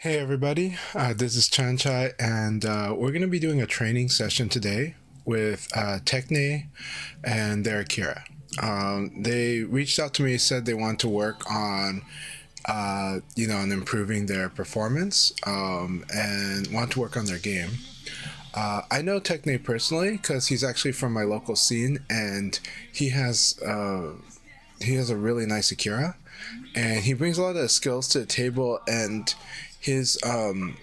Hey everybody, this is Chanchai, and we're going to be doing a training session today with Tekhne and their Akira. They reached out to me, said they want to work on, on improving their performance and want to work on their game. I know Tekhne personally because he's actually from my local scene, and he has a really nice Akira, and he brings a lot of skills to the table, and his and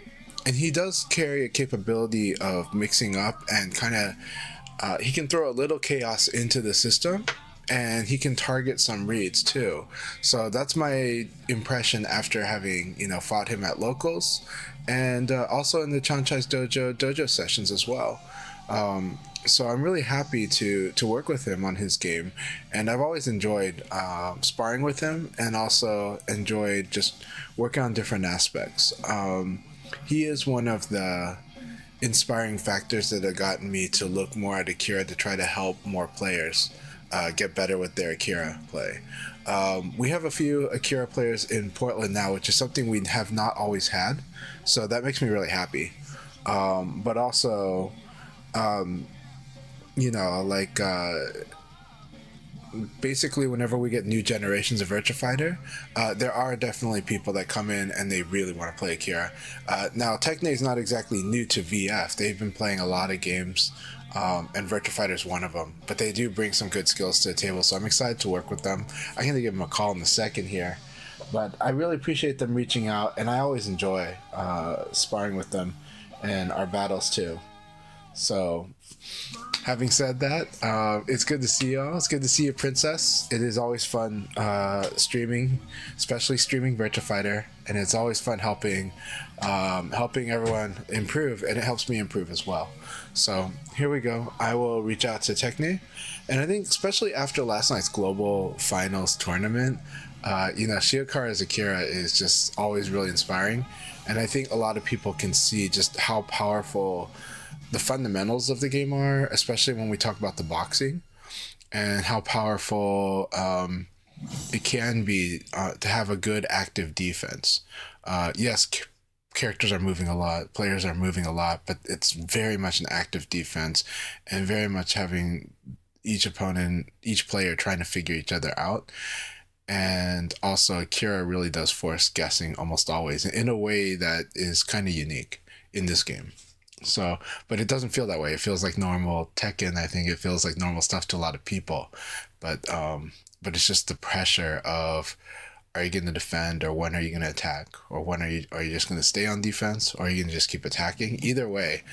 he does carry a capability of mixing up and kind of he can throw a little chaos into the system, and he can target some reads too. So that's my impression after having fought him at locals, and also in the Chanchai's dojo sessions as well. So I'm really happy to work with him on his game, and I've always enjoyed sparring with him, and also enjoyed just working on different aspects. He is one of the inspiring factors that have gotten me to look more at Akira to try to help more players get better with their Akira play. We have a few Akira players in Portland now, which is something we have not always had, so that makes me really happy. But also, like basically whenever we get new generations of Virtua Fighter, there are definitely people that come in and they really want to play Akira. Now, Tekhne is not exactly new to VF. They've been playing a lot of games, and Virtua Fighter is one of them. But they do bring some good skills to the table, so I'm excited to work with them. I'm going to give them a call in a second here. But I really appreciate them reaching out, and I always enjoy sparring with them and our battles too. So, having said that, it's good to see y'all. It's good to see you, Princess. It is always fun streaming, especially streaming Virtua Fighter, and it's always fun helping everyone improve, and it helps me improve as well. So here we go. I will reach out to Tekhne, and I think especially after last night's global finals tournament, Shiokara's Akira is just always really inspiring, and I think a lot of people can see just how powerful the fundamentals of the game are, especially when we talk about the boxing, and how powerful it can be to have a good active defense. Yes, characters are moving a lot, players are moving a lot, but it's very much an active defense, and very much having each player trying to figure each other out. And also, Akira really does force guessing almost always in a way that is kind of unique in this game. So, but it doesn't feel that way. It feels like normal Tekken. I think it feels like normal stuff to a lot of people, but it's just the pressure of, are you going to defend, or when are you going to attack, or when are you just going to stay on defense, or are you going to just keep attacking? Either way,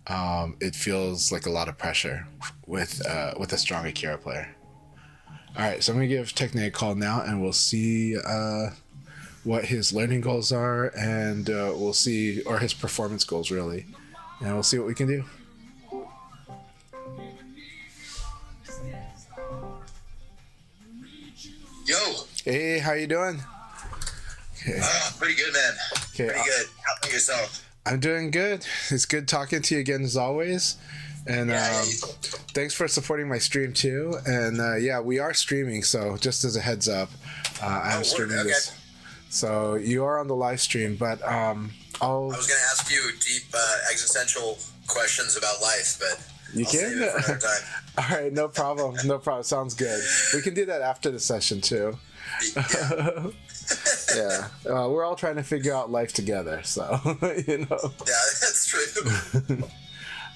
it feels like a lot of pressure with a strong Akira player. All right, so I'm going to give Tekhne a call now, and we'll see what his learning goals are, and we'll see, or his performance goals really. And we'll see what we can do. Yo. Hey, how you doing? Okay. Pretty good, man. Okay. Pretty good. How about yourself? I'm doing good. It's good talking to you again as always. And thanks for supporting my stream too. And we are streaming, so just as a heads up, I'm streaming this. So you are on the live stream, but I was going to ask you deep existential questions about life, but you can. Save it for another time. All right, no problem. No problem. Sounds good. We can do that after the session too. Yeah. Yeah. We're all trying to figure out life together, so Yeah, that's true.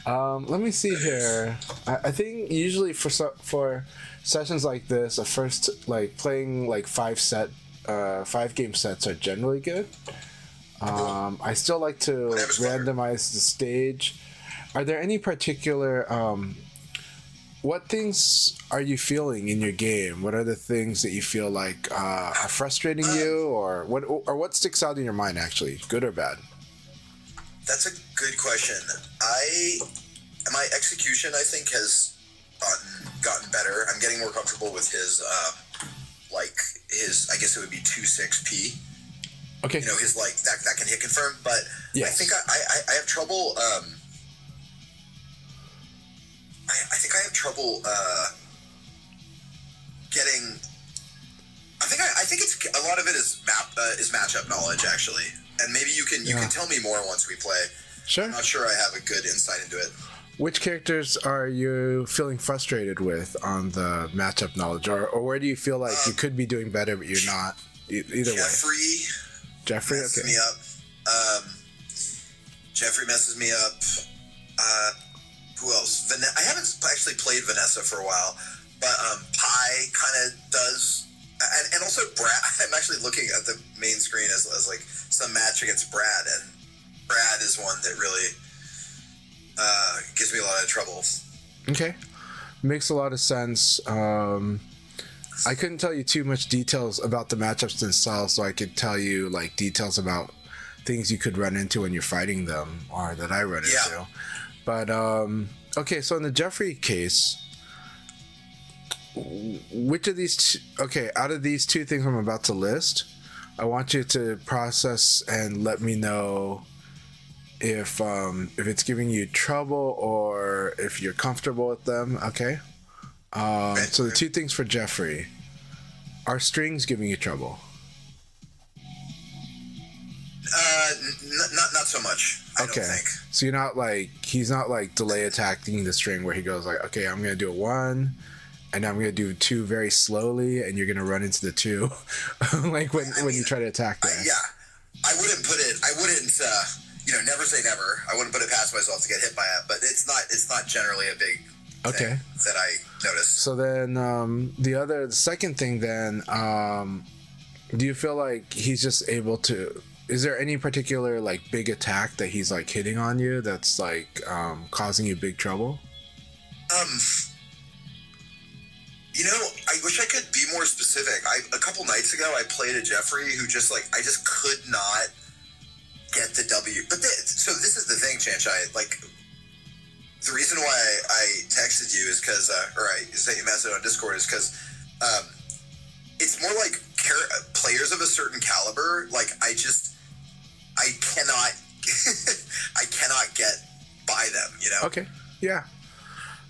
Let me see here. I think usually for sessions like this, first playing 5 game sets are generally good. I still like to randomize the stage. Are there any particular what things are you feeling in your game? What are the things that you feel like are frustrating you, or what sticks out in your mind actually, good or bad? That's a good question. My execution, I think, has gotten better. I'm getting more comfortable with his I guess it would be 2-6P. Okay. His that can hit confirm, but yes. I think I have trouble. I think I have trouble getting. I think it's a lot of it is matchup knowledge actually. and maybe you can tell me more once we play. Sure. I'm not sure I have a good insight into it. Which characters are you feeling frustrated with on the matchup knowledge, or where do you feel like you could be doing better but you're not? Either way. Jeffrey messes me up. Jeffrey messes me up. Who else? I haven't actually played Vanessa for a while, but Pi kind of does. And also Brad. I'm actually looking at the main screen as like some match against Brad, and Brad is one that really gives me a lot of trouble. Okay, makes a lot of sense. I couldn't tell you too much details about the matchups themselves, so I could tell you like details about things you could run into when you're fighting them, or that I run into. But okay, so in the Jeffrey case, which of these out of these two things I'm about to list, I want you to process and let me know if it's giving you trouble or if you're comfortable with them. Okay. So the two things for Jeffrey, are strings giving you trouble? Not so much. I don't think. So you're not like, he's not like delay attacking the string where he goes like, okay, I'm gonna do a 1 and I'm gonna do 2 very slowly, and you're gonna run into the 2 like when you try to attack that. I wouldn't never say never. I wouldn't put it past myself to get hit by it, but it's not generally a big thing that I noticed. So then the second thing then, do you feel like he's just able to, is there any particular like big attack that he's like hitting on you that's like causing you big trouble? I wish I could be more specific. A couple nights ago I played a Jeffrey who just like, I just could not get the W. But so this is the thing, Chanchai, like the reason why I texted you is because, or I sent you a message on Discord is because it's more like players of a certain caliber. Like I cannot, I cannot get by them, you know? Okay. Yeah.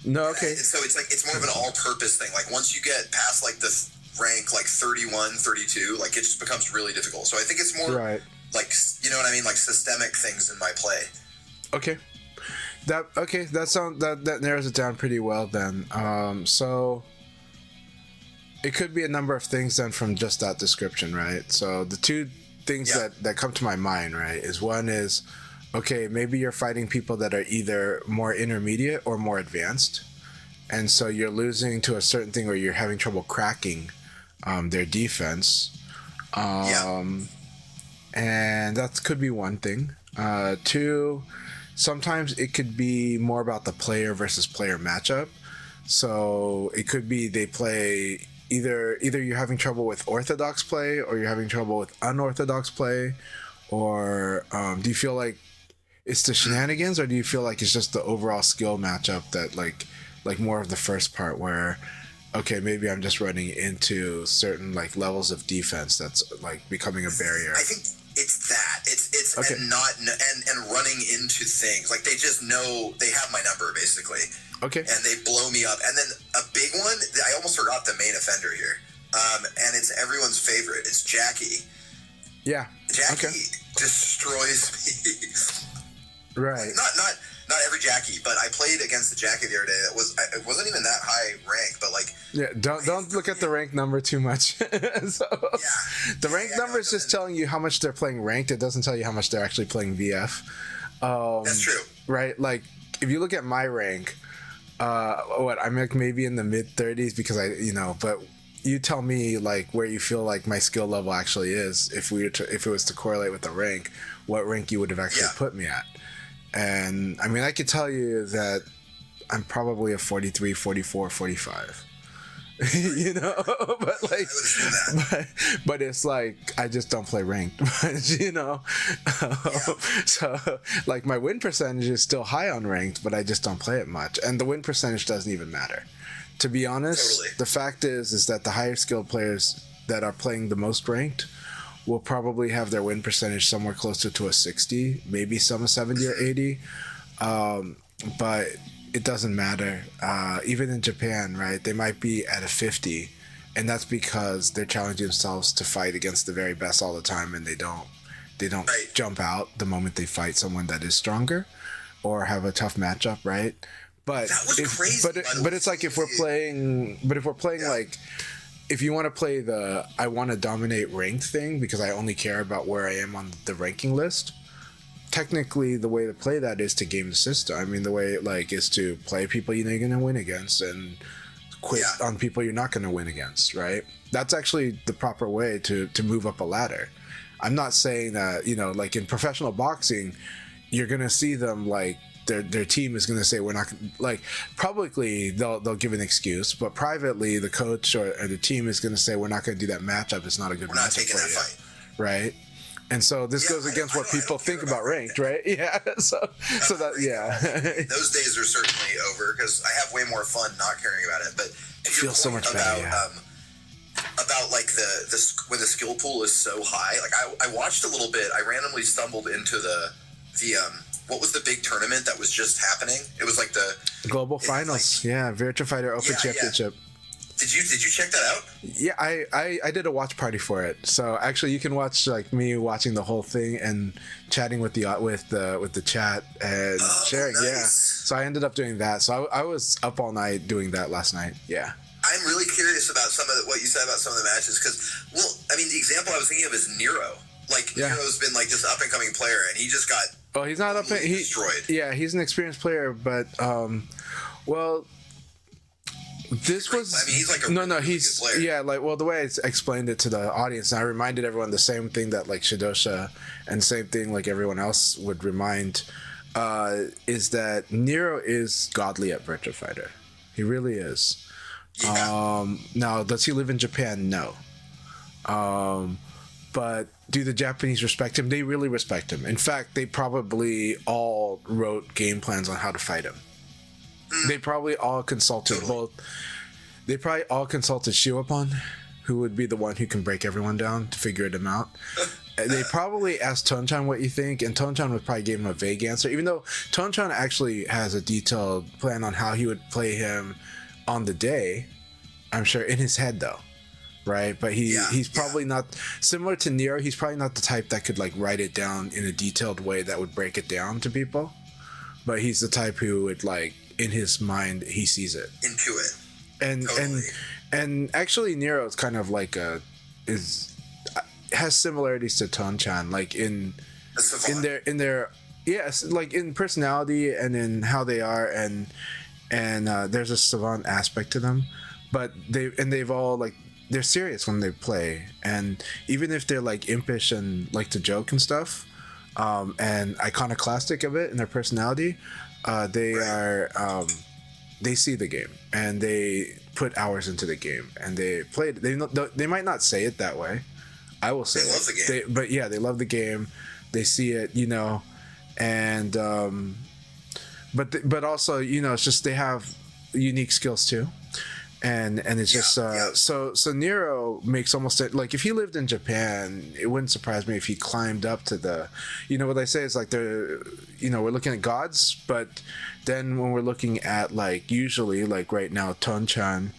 No. Okay. So it's like, it's more of an all-purpose thing. Like once you get past like this rank, like 31, 32, like it just becomes really difficult. So I think it's more like, you know what I mean? Like systemic things in my play. Okay. That narrows it down pretty well then. So it could be a number of things then from just that description, right? So the two things that come to my mind, right, is one is, okay, maybe you're fighting people that are either more intermediate or more advanced, and so you're losing to a certain thing, or you're having trouble cracking their defense. And that could be one thing. Two, sometimes it could be more about the player versus player matchup. So it could be they play either you're having trouble with orthodox play, or you're having trouble with unorthodox play, or do you feel like it's the shenanigans, or do you feel like it's just the overall skill matchup that like more of the first part where, okay, maybe I'm just running into certain like levels of defense that's like becoming a barrier? I think it's that. It's okay. and running into things. Like they just know they have my number basically. Okay. And they blow me up. And then a big one, I almost forgot the main offender here. And it's everyone's favorite. It's Jackie. Yeah. Jackie destroys me. Right. Not every Jackie, but I played against the Jackie the other day. It wasn't even that high rank, but like. Yeah. Don't look at the rank number too much. The rank number is just telling you how much they're playing ranked. It doesn't tell you how much they're actually playing VF. That's true. Right. Like if you look at my rank, I'm like maybe in the mid 30s because but you tell me like where you feel like my skill level actually is if it was to correlate with the rank, what rank you would have actually put me at. And I mean, I could tell you that I'm probably a 43, 44, 45. But like, but it's like I just don't play ranked, So like my win percentage is still high on ranked, but I just don't play it much, and the win percentage doesn't even matter. To be honest, The fact is that the higher skilled players that are playing the most ranked will probably have their win percentage somewhere closer to a 60, maybe some a 70 or 80, but it doesn't matter. Even in Japan, right, they might be at a 50, and that's because they're challenging themselves to fight against the very best all the time, and they don't They don't Right. jump out the moment they fight someone that is stronger or have a tough matchup, right? But That was crazy, by the but way. it's like if we're playing, Yeah. like, if you want to play the I want to dominate ranked thing because I only care about where I am on the ranking list. Technically, the way to play that is to game the system. I mean, the way like is to play people you know you're gonna win against and quit Yeah. on people you're not gonna win against. Right? That's actually the proper way to move up a ladder. I'm not saying that, you know, like in professional boxing, you're gonna see them like their team is gonna say we're not like publicly they'll give an excuse, but privately the coach or the team is gonna say we're not gonna do that matchup. It's not a good We're not matchup taking for that you, fight. right? And so this goes against what people think about ranked, right? Yeah. So that yeah. Those days are certainly over because I have way more fun not caring about it. But It feels so much better. Yeah. About like the when the skill pool is so high. Like I watched a little bit. I randomly stumbled into the what was the big tournament that was just happening? It was like the Global Finals. like, yeah, Virtua Fighter Open Yeah, yeah. Championship. Did you check that out? Yeah, I did a watch party for it. So actually, you can watch like me watching the whole thing and chatting with the chat and sharing. Nice. Yeah. So I ended up doing that. So I was up all night doing that last night. Yeah. I'm really curious about some of what you said about some of the matches because, well, I mean, the example I was thinking of is Nero. Like Yeah. Nero's been like this up and coming player, and he just got Well, he's not up. totally He destroyed. Yeah, he's an experienced player, but well, this was. I mean, he's like a no, really he's good player. yeah, like well, the way I explained it to the audience, and I reminded everyone the same thing that like Shidosha, and same thing like everyone else would remind, is that Nero is godly at Virtua Fighter. He really is. Yeah. Now, does he live in Japan? No. But do the Japanese respect him? They really respect him. In fact, they probably all wrote game plans on how to fight him. They probably all consulted They probably all consulted Shiwapon, who would be the one who can break everyone down to figure them out. They probably asked Tonchan what you think, and Tonchan would probably give him a vague answer, even though Tonchan actually has a detailed plan on how he would play him on the day. I'm sure in his head though, right? But he's probably not similar to Nero. He's probably not the type that could like write it down in a detailed way that would break it down to people. But he's the type who would like in his mind he sees it. Intuit. And Totally. and actually Nero is kind of like has similarities to Tonchan, like in their yes, like in personality and in how they are, and there's a savant aspect to them, but they've all like they're serious when they play, and even if they're like impish and like to joke and stuff, and iconoclastic of it in their personality, they they see the game and they put hours into the game and they play it. They might not say it that way. I will say They love the game. but yeah, they love the game. They see it, you know, and but also, you know, it's just they have unique skills too, and it's just so Nero makes almost like if he lived in Japan, it wouldn't surprise me if he climbed up to the, you know what I say is like they're, you know, we're looking at gods, but then when we're looking at like usually like right now Tonchan,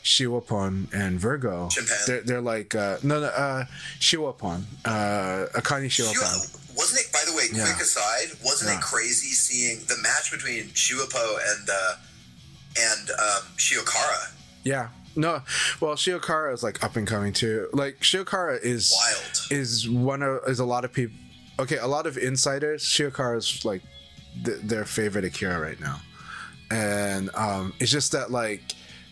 Shiwapon, and Virgo, they're like Shiwapon, Akani Shiwapon. Wasn't it, by the way, quick aside, wasn't it crazy seeing the match between Shiwapo and Shiokara? Yeah. No, well, Shiokara is like up and coming too. Like Shiokara is wild. Is a lot of people. Okay, a lot of insiders. Shiokara is like their favorite Akira right now, and it's just that like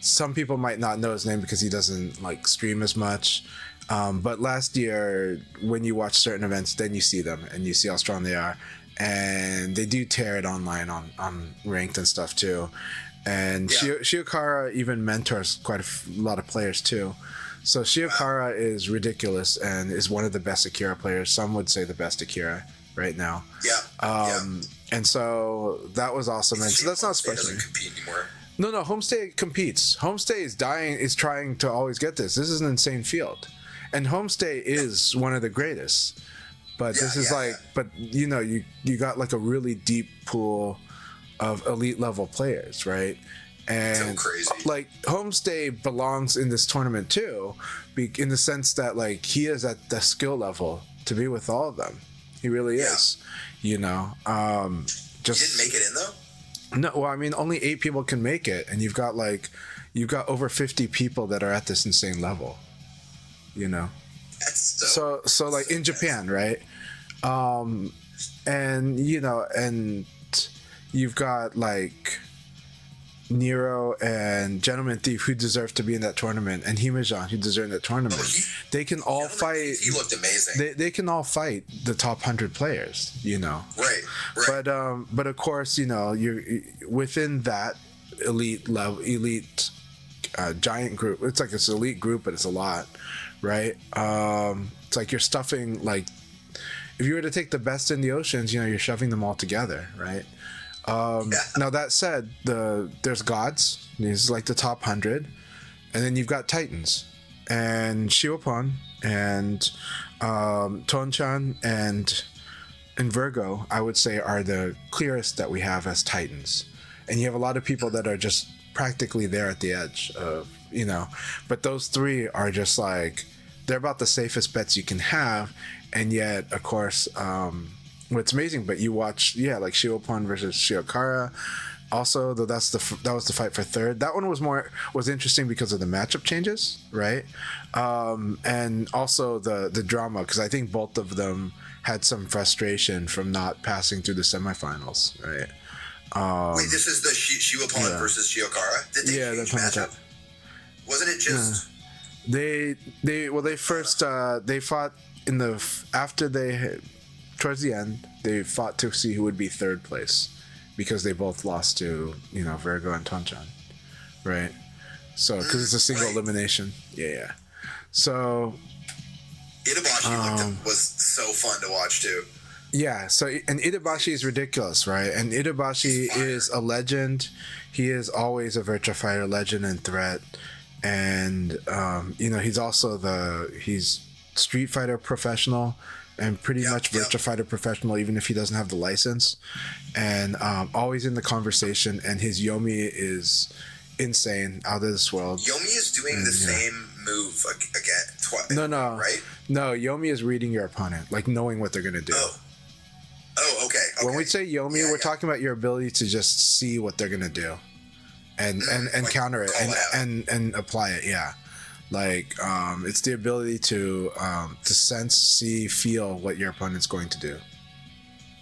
some people might not know his name because he doesn't like stream as much. But last year, when you watch certain events, then you see them and you see how strong they are, and they do tear it online on ranked and stuff too. And Shiokara even mentors quite a lot of players too. So Shiokara is ridiculous and is one of the best Akira players. Some would say the best Akira right now. And so that was awesome. And so that's not special. Doesn't compete anymore. No, Homestay competes. Homestay is trying to always get this. This is an insane field. And Homestay is one of the greatest. But this is but you know, you got like a really deep pool of elite level players, right? And so crazy. Like Homestay belongs in this tournament too, in the sense that like he is at the skill level to be with all of them. He really Yeah. is. You know, You just didn't make it in though. no. Well, I mean, only 8 people can make it, and you've got over 50 people that are at this insane level. You know, That's so like in Japan, right? And you know, and you've got like Nero and Gentleman Thief, who deserve to be in that tournament, and Himejan, who deserve that tournament. They can all fight. He looked amazing. They can all fight the top 100 players, you know. Right. But of course, you know, you're within that elite giant group. It's like it's elite group, but it's a lot, right? It's like you're stuffing, like if you were to take the best in the oceans, you know, you're shoving them all together, right? Now that said, there's gods. These like the top 100, and then you've got titans, and Shiopon and Tonchan and Virgo, I would say, are the clearest that we have as titans. And you have a lot of people that are just practically there at the edge of, you know, but those 3 are just like, they're about the safest bets you can have. And yet, of course, what's amazing, but you watch, like Shiopon versus Shiokara. Also, though, that was the fight for third. That one was interesting because of the matchup changes, right? And also the drama, because I think both of them had some frustration from not passing through the semifinals, right? Wait, this is the Shiopon versus Shiokara? Did they change matchup? Wasn't it just... They first they fought in towards the end, they fought to see who would be third place, because they both lost to, you know, Virgo and Tonchan, right? So because it's a single elimination. Yeah. So Itabashi was so fun to watch too. Yeah, so and Itabashi is ridiculous, right? And Itabashi is a legend. He is always a Virtua Fighter legend and threat. And you know, he's also he's Street Fighter professional and pretty much Virtua Fighter professional, even if he doesn't have the license. And always in the conversation, and his Yomi is insane, out of this world. Yomi is doing the same move again twice. No, right? No, Yomi is reading your opponent, like knowing what they're gonna do. Oh, okay. When we say Yomi, we're talking about your ability to just see what they're gonna do, and like counter it and apply it. Yeah, like it's the ability to sense, see, feel what your opponent's going to do.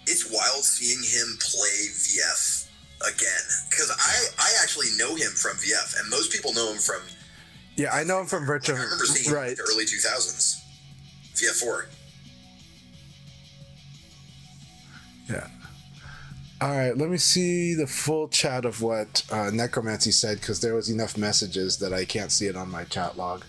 It's wild seeing him play VF again, because I actually know him from VF, and most people know him from. Yeah, I know him from Virtua. I remember seeing him in the early 2000s, VF4. Yeah. All right, let me see the full chat of what Necromancy said, because there was enough messages that I can't see it on my chat log.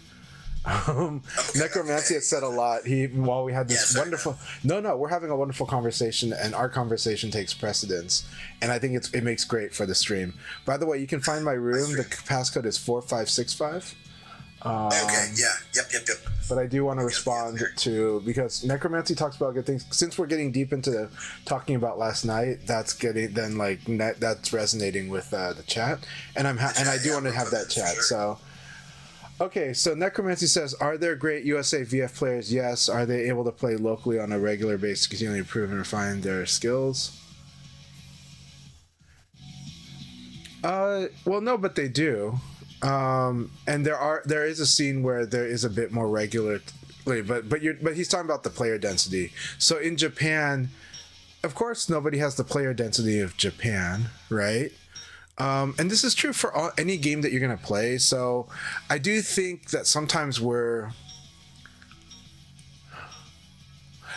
Necromancy had said a lot. While we had this wonderful... No, we're having a wonderful conversation, and our conversation takes precedence, and I think it makes great for the stream. By the way, you can find my room. The passcode is 4565. Okay, yeah. Yep. But I do want to respond to, because Necromancy talks about good things. Since we're getting deep into talking about last night, that's that's resonating with the chat, and I do want to have that chat. Sure. So, okay, so Necromancy says, are there great USA VF players? Yes. Are they able to play locally on a regular basis to continually improve and refine their skills? Well, no, but they do. And there is a scene where there is a bit more regular, but he's talking about the player density. So in Japan, of course, nobody has the player density of Japan, right? And this is true for any game that you're gonna play. So I do think that sometimes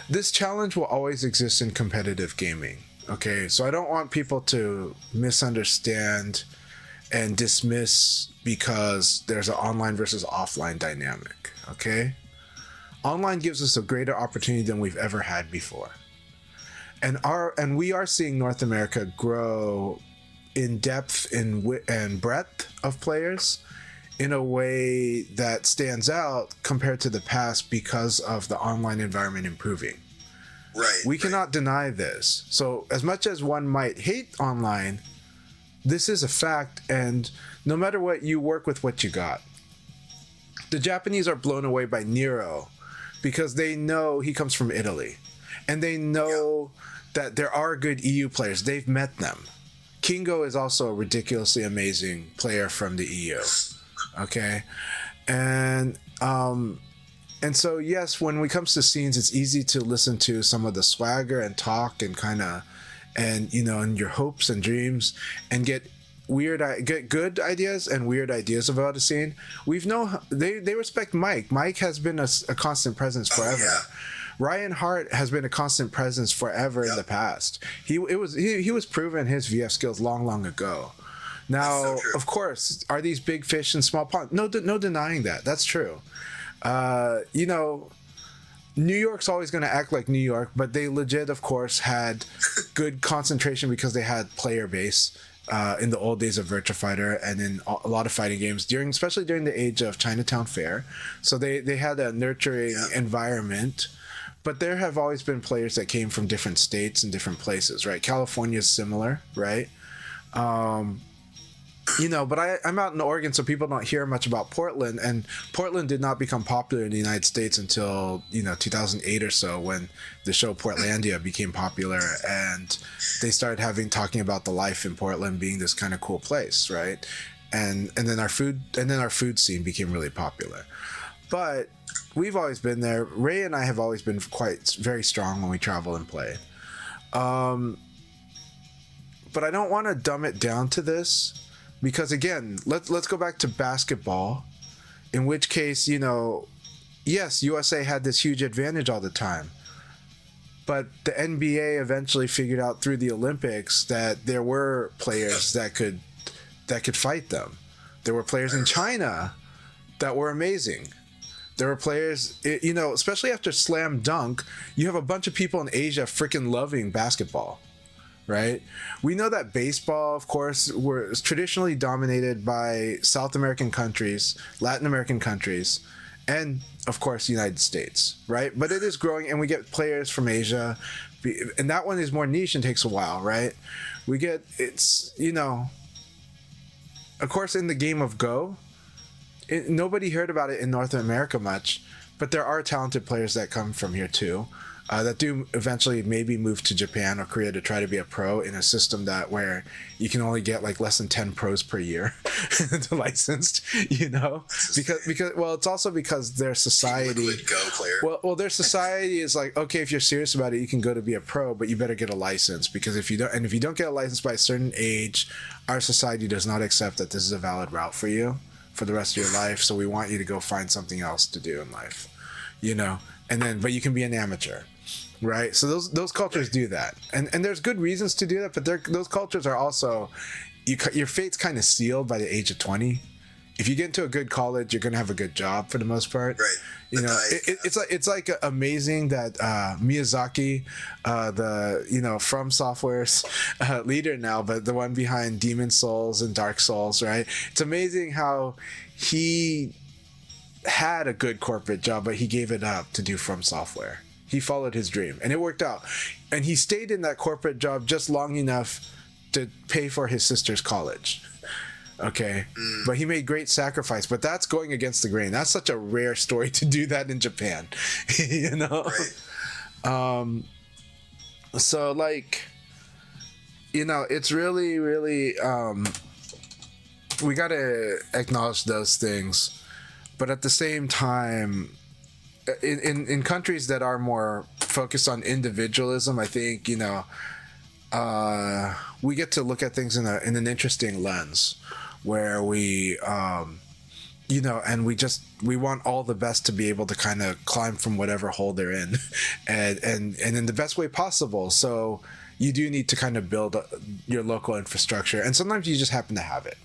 this challenge will always exist in competitive gaming. Okay, so I don't want people to misunderstand and dismiss because there's an online versus offline dynamic, okay? Online gives us a greater opportunity than we've ever had before. And we are seeing North America grow in depth and breadth of players in a way that stands out compared to the past because of the online environment improving. Right. We cannot deny this. So as much as one might hate online, this is a fact, and no matter what, you work with what you got. The Japanese are blown away by Nero because they know he comes from Italy. and they know that there are good EU players. They've met them. Kingo is also a ridiculously amazing player from the EU. Okay, and so yes, when it comes to scenes, it's easy to listen to some of the swagger and talk and kind of, and and your hopes and dreams, and get good ideas and weird ideas about a scene. They respect Mike. Mike has been a constant presence forever. Oh, yeah. Ryan Hart has been a constant presence forever in the past. He was proven his VF skills long ago. Now, so of course, are these big fish in small ponds? No denying that. That's true. New York's always going to act like New York, but they legit, of course, had good concentration because they had player base in the old days of Virtua Fighter and in a lot of fighting games, especially during the age of Chinatown Fair. So they had a nurturing environment. But there have always been players that came from different states and different places, right? California is similar, right? But I'm out in Oregon, so people don't hear much about Portland. And Portland did not become popular in the United States until 2008 or so, when the show Portlandia became popular, and they started talking about the life in Portland being this kind of cool place, right? And then our food scene became really popular. But we've always been there. Ray and I have always been very strong when we travel and play. But I don't want to dumb it down to this, because again, let's go back to basketball, in which case, yes, USA had this huge advantage all the time. But the NBA eventually figured out through the Olympics that there were players that could fight them. There were players in China that were amazing. There were players, especially after Slam Dunk, you have a bunch of people in Asia freaking loving basketball, right? We know that baseball, of course, was traditionally dominated by South American countries, Latin American countries, and, of course, the United States, right? But it is growing, and we get players from Asia, and that one is more niche and takes a while, right? Of course, in the game of Go, nobody heard about it in North America much, but there are talented players that come from here too, that do eventually maybe move to Japan or Korea to try to be a pro in a system where you can only get like less than 10 pros per year licensed, because it's also because their society, Go player. well, their society is like, okay, if you're serious about it, you can go to be a pro, but you better get a license, because if you don't get a license by a certain age, our society does not accept that this is a valid route for you for the rest of your life, so we want you to go find something else to do in life, but you can be an amateur, right? So those cultures do that, and there's good reasons to do that, but those cultures are also, your fate's kind of sealed by the age of 20. If you get into a good college, you're gonna have a good job for the most part, right? It's like amazing that Miyazaki, the From Software's leader now, but the one behind Demon Souls and Dark Souls, right? It's amazing how he had a good corporate job, but he gave it up to do From Software. He followed his dream, and it worked out. And he stayed in that corporate job just long enough to pay for his sister's college. Okay, but he made great sacrifice, but that's going against the grain. That's such a rare story to do that in Japan, Right. So it's really, really, we got to acknowledge those things, but at the same time, in countries that are more focused on individualism, I think, we get to look at things in an interesting lens, where we and we want all the best to be able to kind of climb from whatever hole they're in, and in the best way possible. So you do need to kind of build your local infrastructure, and sometimes you just happen to have it,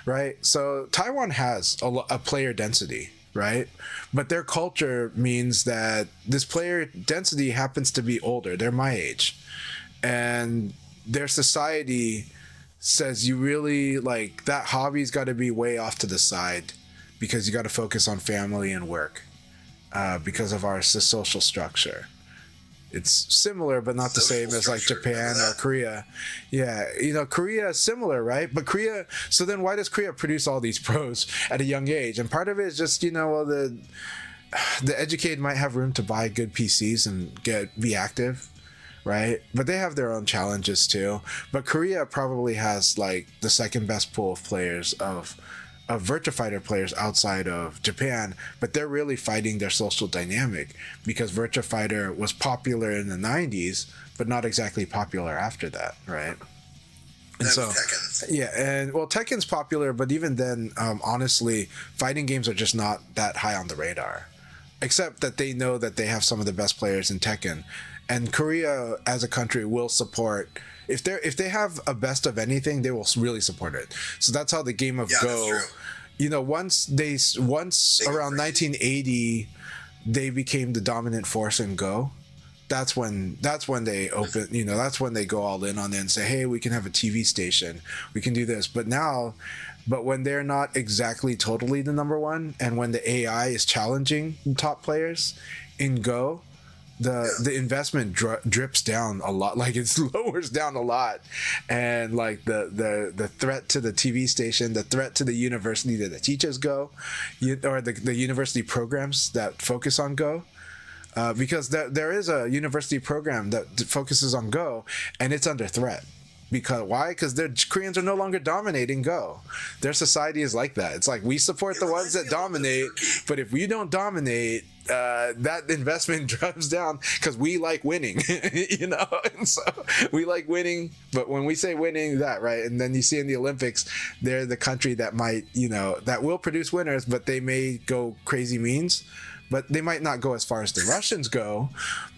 right? So Taiwan has a player density, right? But their culture means that this player density happens to be older. They're my age, and their society says you really, like, that hobby's got to be way off to the side, because you got to focus on family and work, because of our social structure. It's similar, but not the same as like Japan or Korea. Yeah, Korea is similar, right? But so then why does Korea produce all these pros at a young age? And part of it is just, the educated might have room to buy good PCs and be active, right? But they have their own challenges too. But Korea probably has like the second best pool of players of Virtua Fighter players outside of Japan, but they're really fighting their social dynamic because Virtua Fighter was popular in the 90s, but not exactly popular after that, right? And so, Tekken. yeah, and well, Tekken's popular, but even then, honestly, fighting games are just not that high on the radar. Except that they know that they have some of the best players in Tekken, and Korea as a country will support. If they have a best of anything, they will really support it. So that's how the game of Go. You know, once around 1980, they became the dominant force in Go. That's when they open. You know, that's when they go all in on it and say, hey, we can have a TV station, we can do this. But when they're not exactly totally the number one, and when the AI is challenging top players in Go, the investment drips down a lot. Like it lowers down a lot, and like the threat to the TV station, the threat to the university that teaches Go, or the university programs that focus on Go. Because there is a university program that focuses on Go, and it's under threat. Because why? Because the Koreans are no longer dominating Go. Their society is like that. It's like we support the ones that dominate, but if we don't dominate, that investment drops down because we like winning, you know. And so we like winning, but when we say winning, that right, and then you see in the Olympics, they're the country that might, you know, that will produce winners, but they may go crazy means, but they might not go as far as the Russians go,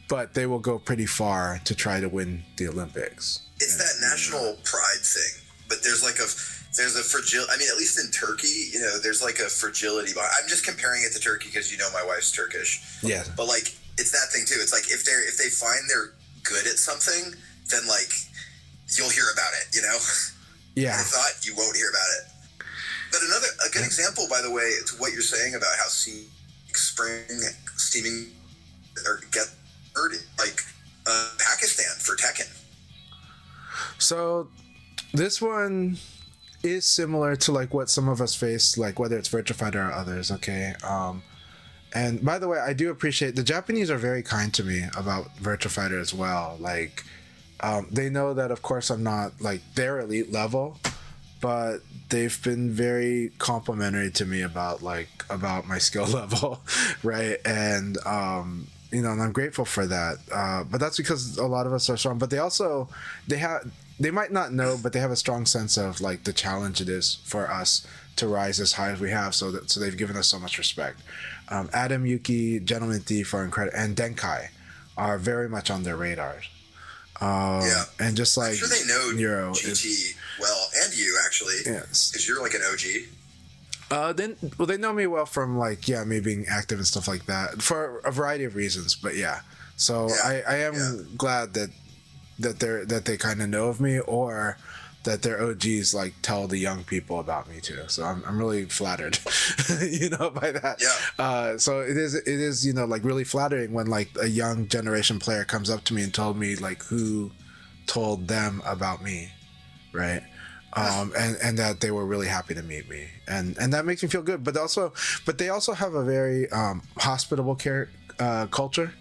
but they will go pretty far to try to win the Olympics. It's that national pride thing, but there's a fragility. I mean, at least in Turkey, you know, there's like a fragility. I'm just comparing it to Turkey because, you know, my wife's Turkish. Yeah. But like, it's that thing too. It's like if they find they're good at something, then like you'll hear about it. You know. Yeah. And if not, you won't hear about it. But a good example, by the way, to what you're saying about how spring steaming or get hurt, like Pakistan for Tekken. So this one is similar to like what some of us face, like whether it's Virtua Fighter or others, okay? And by the way, I do appreciate the Japanese are very kind to me about Virtua Fighter as well. Like they know that of course I'm not like their elite level, but they've been very complimentary to me about my skill level, right? And you know, and I'm grateful for that. But that's because a lot of us are strong. But they might not know, but they have a strong sense of like the challenge it is for us to rise as high as we have. So they've given us so much respect. Adam, Yuki, Gentleman Thief are incredible, and Denkai are very much on their radars. Yeah, and just like I'm sure they know Nero GT well, and you actually, yes, because you're like an OG. They know me well from like me being active and stuff like that for a variety of reasons. But yeah, so yeah, I am glad that they kind of know of me, or that their OGs like tell the young people about me too. So I'm really flattered, you know, by that. Yeah. So it is you know, like really flattering when like a young generation player comes up to me and told me like who told them about me, right? And that they were really happy to meet me, and that makes me feel good. But they also have a very hospitable culture,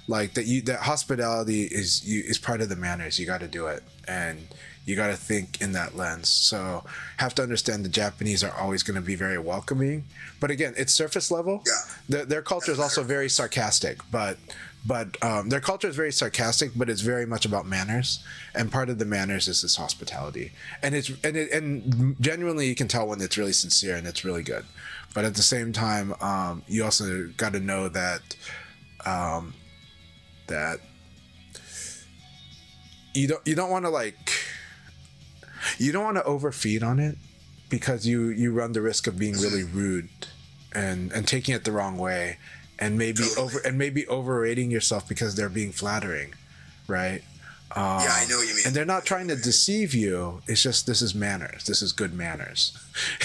like that hospitality is part of the manners. You got to do it, and you got to think in that lens. So have to understand the Japanese are always going to be very welcoming, but again, it's surface level. Yeah. Their culture is also very sarcastic, but their culture is very sarcastic, but it's very much about manners, and part of the manners is this hospitality, and genuinely you can tell when it's really sincere and it's really good. But at the same time, you also got to know that that you don't want to you don't want to overfeed on it, because you run the risk of being really rude and taking it the wrong way, and maybe overrating yourself because they're being flattering, right? Yeah, I know what you mean. And they're not trying to deceive you. It's just, this is manners. This is good manners,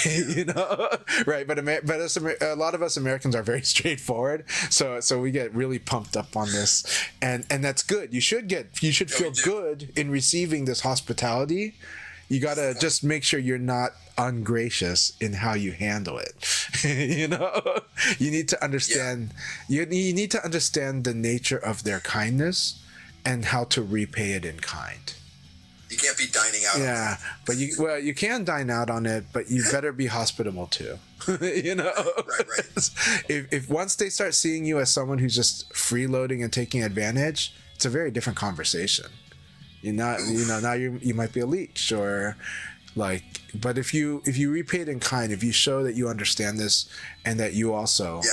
you know, right? But a lot of us Americans are very straightforward, so we get really pumped up on this, and that's good. You should feel good in receiving this hospitality, You gotta just make sure you're not ungracious in how you handle it. You know, you need to understand. You need to understand the nature of their kindness and how to repay it in kind. You can't be dining out. Yeah, but you can dine out on it, but you better be hospitable too. You know, right. If once they start seeing you as someone who's just freeloading and taking advantage, it's a very different conversation. Now you might be a leech or like, but if you repay it in kind, if you show that you understand this and that you also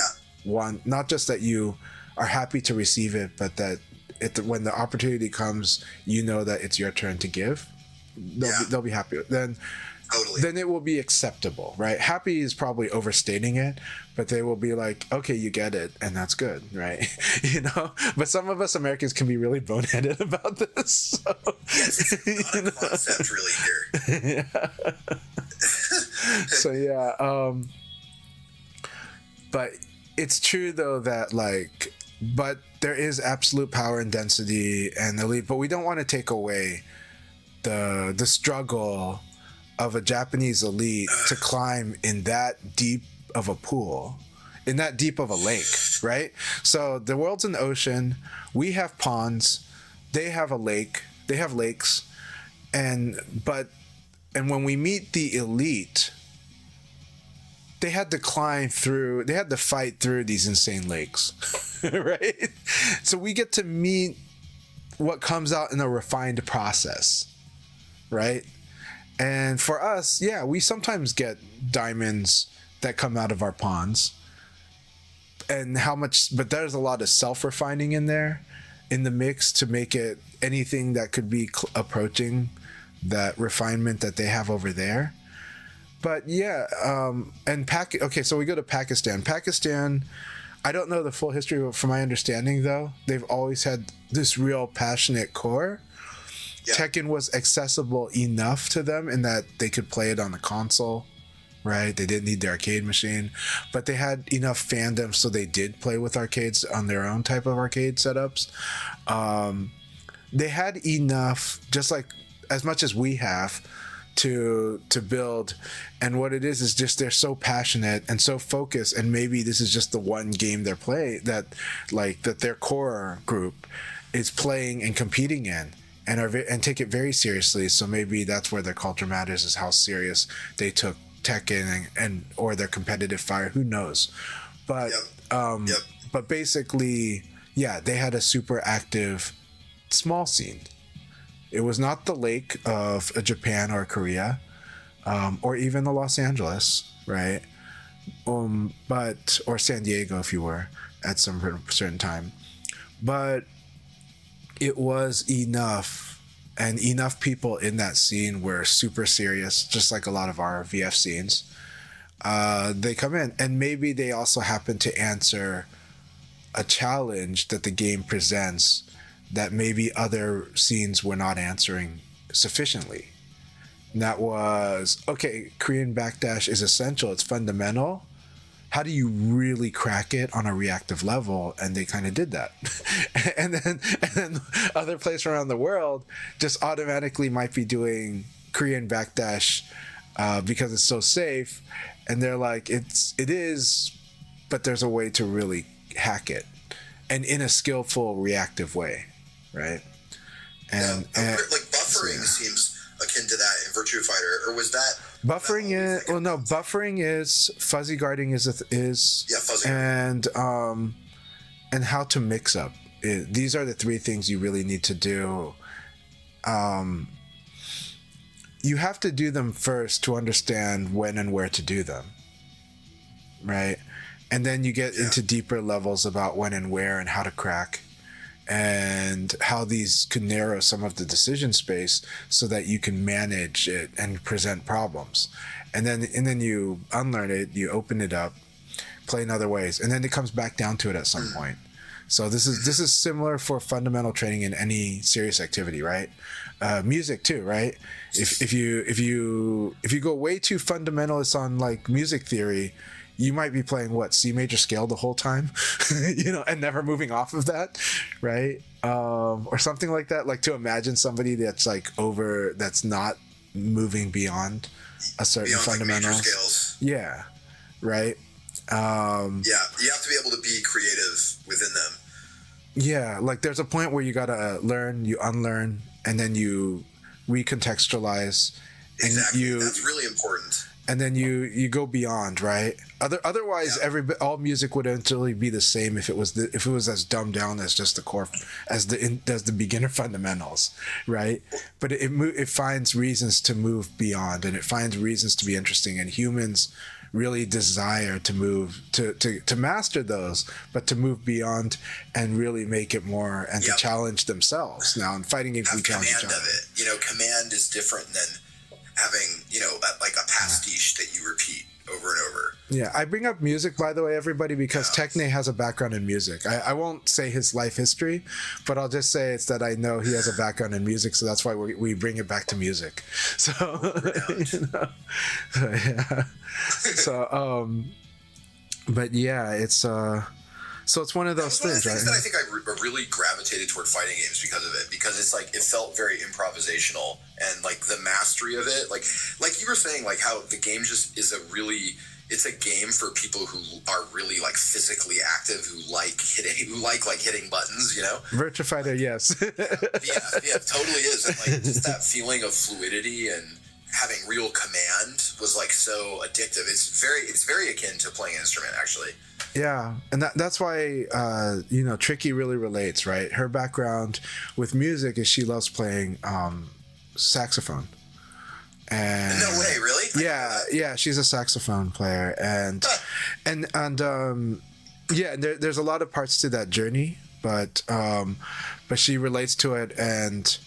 want, not just that you are happy to receive it, but that when the opportunity comes, you know that it's your turn to give, they'll be happy. Then it will be acceptable, right? Happy is probably overstating it, but they will be like, okay, you get it, and that's good, right? You know. But some of us Americans can be really boneheaded about this. So, yes, it's not a concept really here. So yeah, but it's true though that but there is absolute power and density and elite, but we don't want to take away the struggle of a Japanese elite to climb in that deep of a pool, in that deep of a lake, right? So the world's an ocean, we have ponds, they have a lake, they have lakes, and when we meet the elite, they had to fight through these insane lakes. Right? So we get to meet what comes out in a refined process, right? And for us, we sometimes get diamonds that come out of our ponds. And but there's a lot of self-refining in there, in the mix, to make it anything that could be approaching that refinement that they have over there. But so we go to Pakistan. Pakistan, I don't know the full history, but from my understanding, though, they've always had this real passionate core. Yeah. Tekken was accessible enough to them in that they could play it on the console, right? They didn't need the arcade machine, but they had enough fandom, so they did play with arcades on their own type of arcade setups. They had enough, just like as much as we have, to build, and what it is just they're so passionate and so focused, and maybe this is just the one game they're playing that their core group is playing and competing in, and take it very seriously. So maybe that's where their culture matters, is how serious they took Tekken and or their competitive fire. Who knows? But but basically, they had a super active small scene. It was not the lake of Japan or Korea, or even the Los Angeles, right? Or San Diego, if you were, at some certain time. But it was enough, and enough people in that scene were super serious, just like a lot of our VF scenes. They come in, and maybe they also happen to answer a challenge that the game presents that maybe other scenes were not answering sufficiently. And that was, okay, Korean backdash is essential, it's fundamental. How do you really crack it on a reactive level? And they kind of did that. and then other places around the world just automatically might be doing Korean backdash because it's so safe. And they're like, it is, but there's a way to really hack it, and in a skillful reactive way. Right, and buffering seems akin to that in Virtua Fighter, or was that buffering? Buffering is fuzzy guarding fuzzy, and how to mix up. These are the three things you really need to do. You have to do them first to understand when and where to do them, right? And then you get into deeper levels about when and where and how to crack, and how these could narrow some of the decision space so that you can manage it and present problems. And then you unlearn it, you open it up, play in other ways, and then it comes back down to it at some point. So this is similar for fundamental training in any serious activity, right? Music too, right? If you go way too fundamentalist on like music theory, you might be playing C major scale the whole time, and never moving off of that, right? Or something like that. Like, to imagine somebody that's like that's not moving beyond a certain beyond like major fundamentals. scales. Yeah, right. Yeah, you have to be able to be creative within them. Yeah, like there's a point where you gotta learn, you unlearn, and then you recontextualize. And Exactly, that's really important. And then you go beyond, right? Otherwise, all music would eventually be the same if it was as dumbed down as just the core, as the beginner fundamentals, right? But it finds reasons to move beyond, and it finds reasons to be interesting, and humans really desire to move to master those, but to move beyond and really make it more, and to challenge themselves. Now, in fighting games, we challenge each other. Command of it. Command is different than having, like a pastiche that you repeat over and over. Yeah, I bring up music, by the way, everybody, because Tekhne has a background in music. I won't say his life history, but I'll just say it's that I know he has a background in music, so that's why we bring it back to music. So, but yeah, it's so it's one of those things, right? That I think I really gravitated toward fighting games because of it, because it's like it felt very improvisational, and like the mastery of it, like you were saying, like how the game just is it's a game for people who are really like physically active, who like hitting buttons, Virtua Fighter, yes. yeah, totally is, and like just that feeling of fluidity and having real command was like so addictive. It's very akin to playing an instrument, actually. Yeah, and that's why Tricky really relates, right? Her background with music is she loves playing saxophone. And no way, really? Yeah, she's a saxophone player, and there's a lot of parts to that journey, but she relates to it, and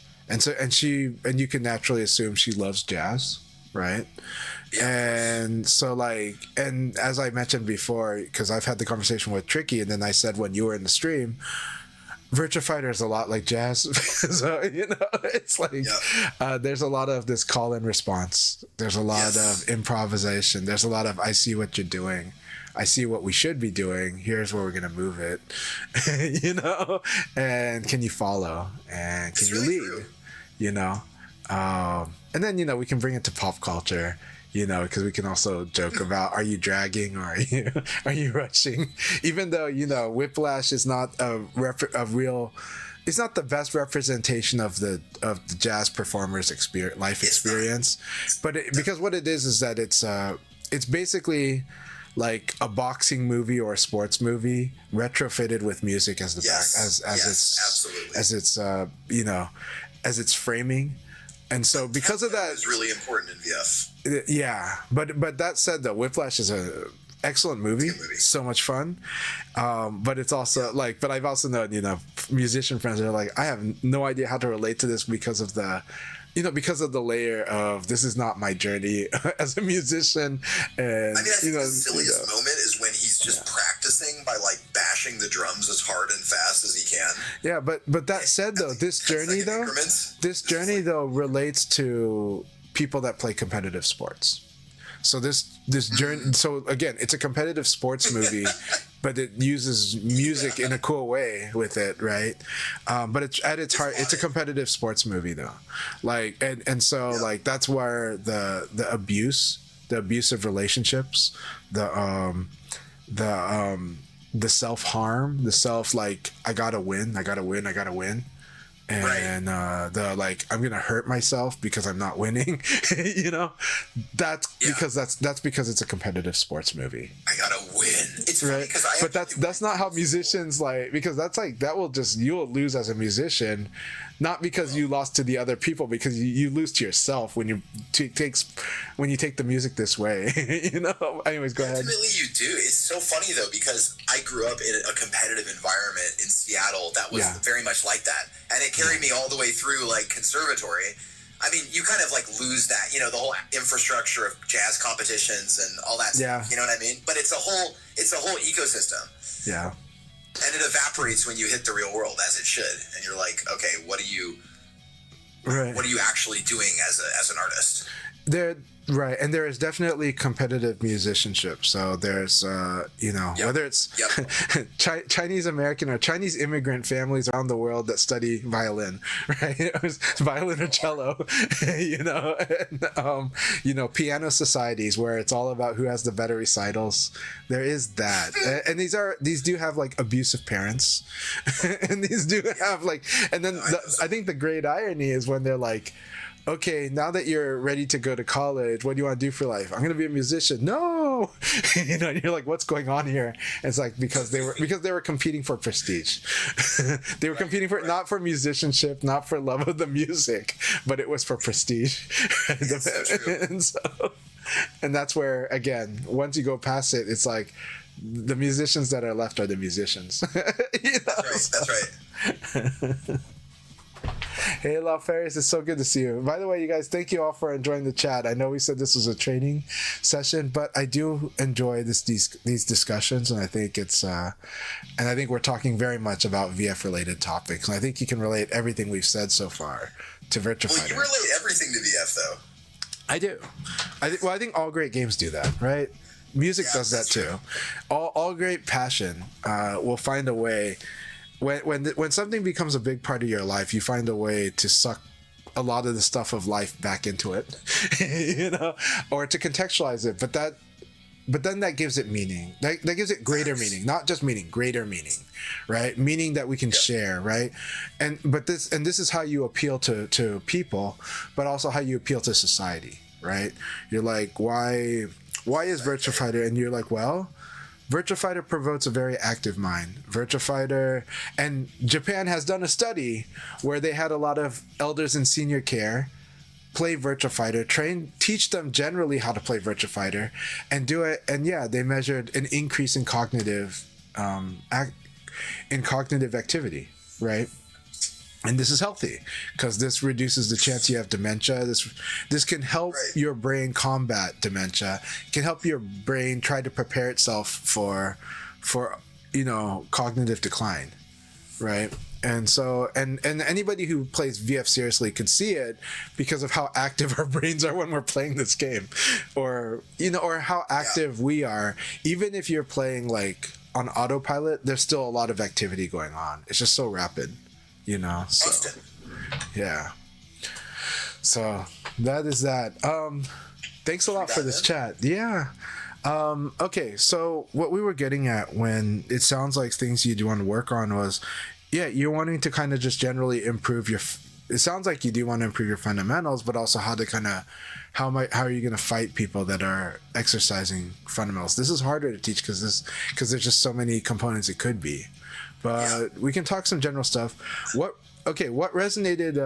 you can naturally assume she loves jazz, right? Yeah. And so and as I mentioned before, because I've had the conversation with Tricky, and then I said when you were in the stream, Virtua Fighter is a lot like jazz. So it's like there's a lot of this call and response. There's a lot of improvisation. There's a lot of I see what you're doing. I see what we should be doing. Here's where we're gonna move it. And can you follow? And can you lead? And then we can bring it to pop culture. Because we can also joke about, are you dragging or are you rushing? Even though Whiplash is not a real, it's not the best representation of the jazz performer's life experience, but because what it is that it's basically like a boxing movie or a sports movie retrofitted with music as the as its framing. And so because of that, it's really important in VF. Yeah, but that said, though, Whiplash is a excellent movie. So much fun. But it's also but I've also known musician friends that are like, I have no idea how to relate to this because of the layer of this is not my journey as a musician. And I think the silliest moment is when he's just practicing by bashing the drums as hard and fast as he can. Yeah, but that said, though, this journey though relates to people that play competitive sports. So this journey. So again, it's a competitive sports movie, but it uses music in a cool way with it, right? But it's at its heart, it's a competitive sports movie, though. So that's where the abusive relationships, the self-harm, the I gotta win. And I'm gonna hurt myself because I'm not winning. That's because it's a competitive sports movie. I gotta win. It's right, but that's not how musicians because that's you'll lose as a musician, not because you lost to the other people, because you lose to yourself when you take the music this way. Anyways, go ahead. Ultimately, you do. It's so funny though, because I grew up in a competitive environment in Seattle that was very much like that, and it carried me all the way through conservatory. I mean, you kind of lose that, the whole infrastructure of jazz competitions and all that stuff. You know what I mean? But it's a whole ecosystem. Yeah. And it evaporates when you hit the real world, as it should. And you're like, okay, what are you actually doing as an artist? There, right, and there is definitely competitive musicianship. So there's, whether it's Chinese American or Chinese immigrant families around the world that study violin, right? It was violin or cello, piano societies where it's all about who has the better recitals. There is that, and these do have like abusive parents, and these do have like, and then I think the great irony is when they're like, okay, now that you're ready to go to college, what do you want to do for life? I'm going to be a musician. No, and you're like, what's going on here? And it's like because they were competing for prestige. They were competing for not for musicianship, not for love of the music, but it was for prestige. And that's where, again, once you go past it, it's like the musicians that are left are the musicians. That's right. Hey, La Ferris, it's so good to see you. By the way, you guys, thank you all for enjoying the chat. I know we said this was a training session, but I do enjoy these discussions, and I think I think we're talking very much about VF related topics. And I think you can relate everything we've said so far to Virtua Fighter. Well, you relate everything to VF, though. I do. I think all great games do that, right? Music does that too. All great passion will find a way. When something becomes a big part of your life, you find a way to suck a lot of the stuff of life back into it, or to contextualize it. But then that gives it meaning. That gives it greater meaning, not just meaning, greater meaning, right? Meaning that we can share, right? This is how you appeal to people, but also how you appeal to society, right? You're like, why is Virtua Fighter? And you're like, well, Virtua Fighter provokes a very active mind. Virtua Fighter, and Japan has done a study where they had a lot of elders in senior care play Virtua Fighter, teach them generally how to play Virtua Fighter, and do it. And yeah, they measured an increase in cognitive activity, right? And this is healthy because this reduces the chance you have dementia. This can help your brain combat dementia. It can help your brain try to prepare itself for cognitive decline, right? And so and anybody who plays VF seriously can see it because of how active our brains are when we're playing this game, or how active we are. Even if you're playing like on autopilot, there's still a lot of activity going on. It's just so rapid. So yeah, so that is that. Thanks a lot for this chat. Yeah. Okay, so what we were getting at when it sounds like things you do want to work on was, you're wanting to kind of just generally improve it sounds like you do want to improve your fundamentals, but also how are you going to fight people that are exercising fundamentals? This is harder to teach because there's just so many components it could be. But we can talk some general stuff. What resonated?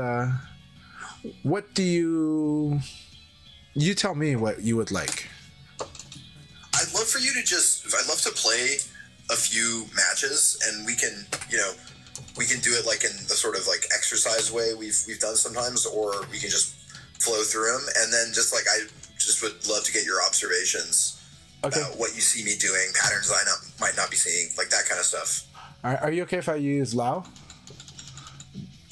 What do you tell me what you would like? I'd love for you to I'd love to play a few matches, and we can do it like in the sort of like exercise way we've done sometimes, or we can just flow through them, and then I just would love to get your observations about what you see me doing, patterns I might not be seeing, like that kind of stuff. Are you okay if I use Lao?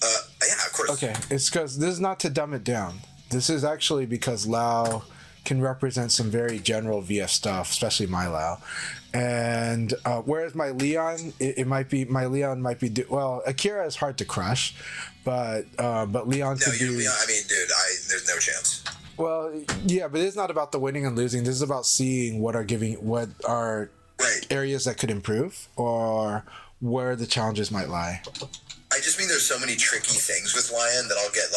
Yeah, of course. Okay, it's because this is not to dumb it down. This is actually because Lao can represent some very general VF stuff, especially my Lao. And whereas my Leon, Leon might be Akira is hard to crush, but Leon could be. Leon, I mean, dude, there's no chance. Well, yeah, but it's not about the winning and losing. This is about seeing what are areas that could improve or where the challenges might lie. I just mean there's so many tricky things with Lion that I'll get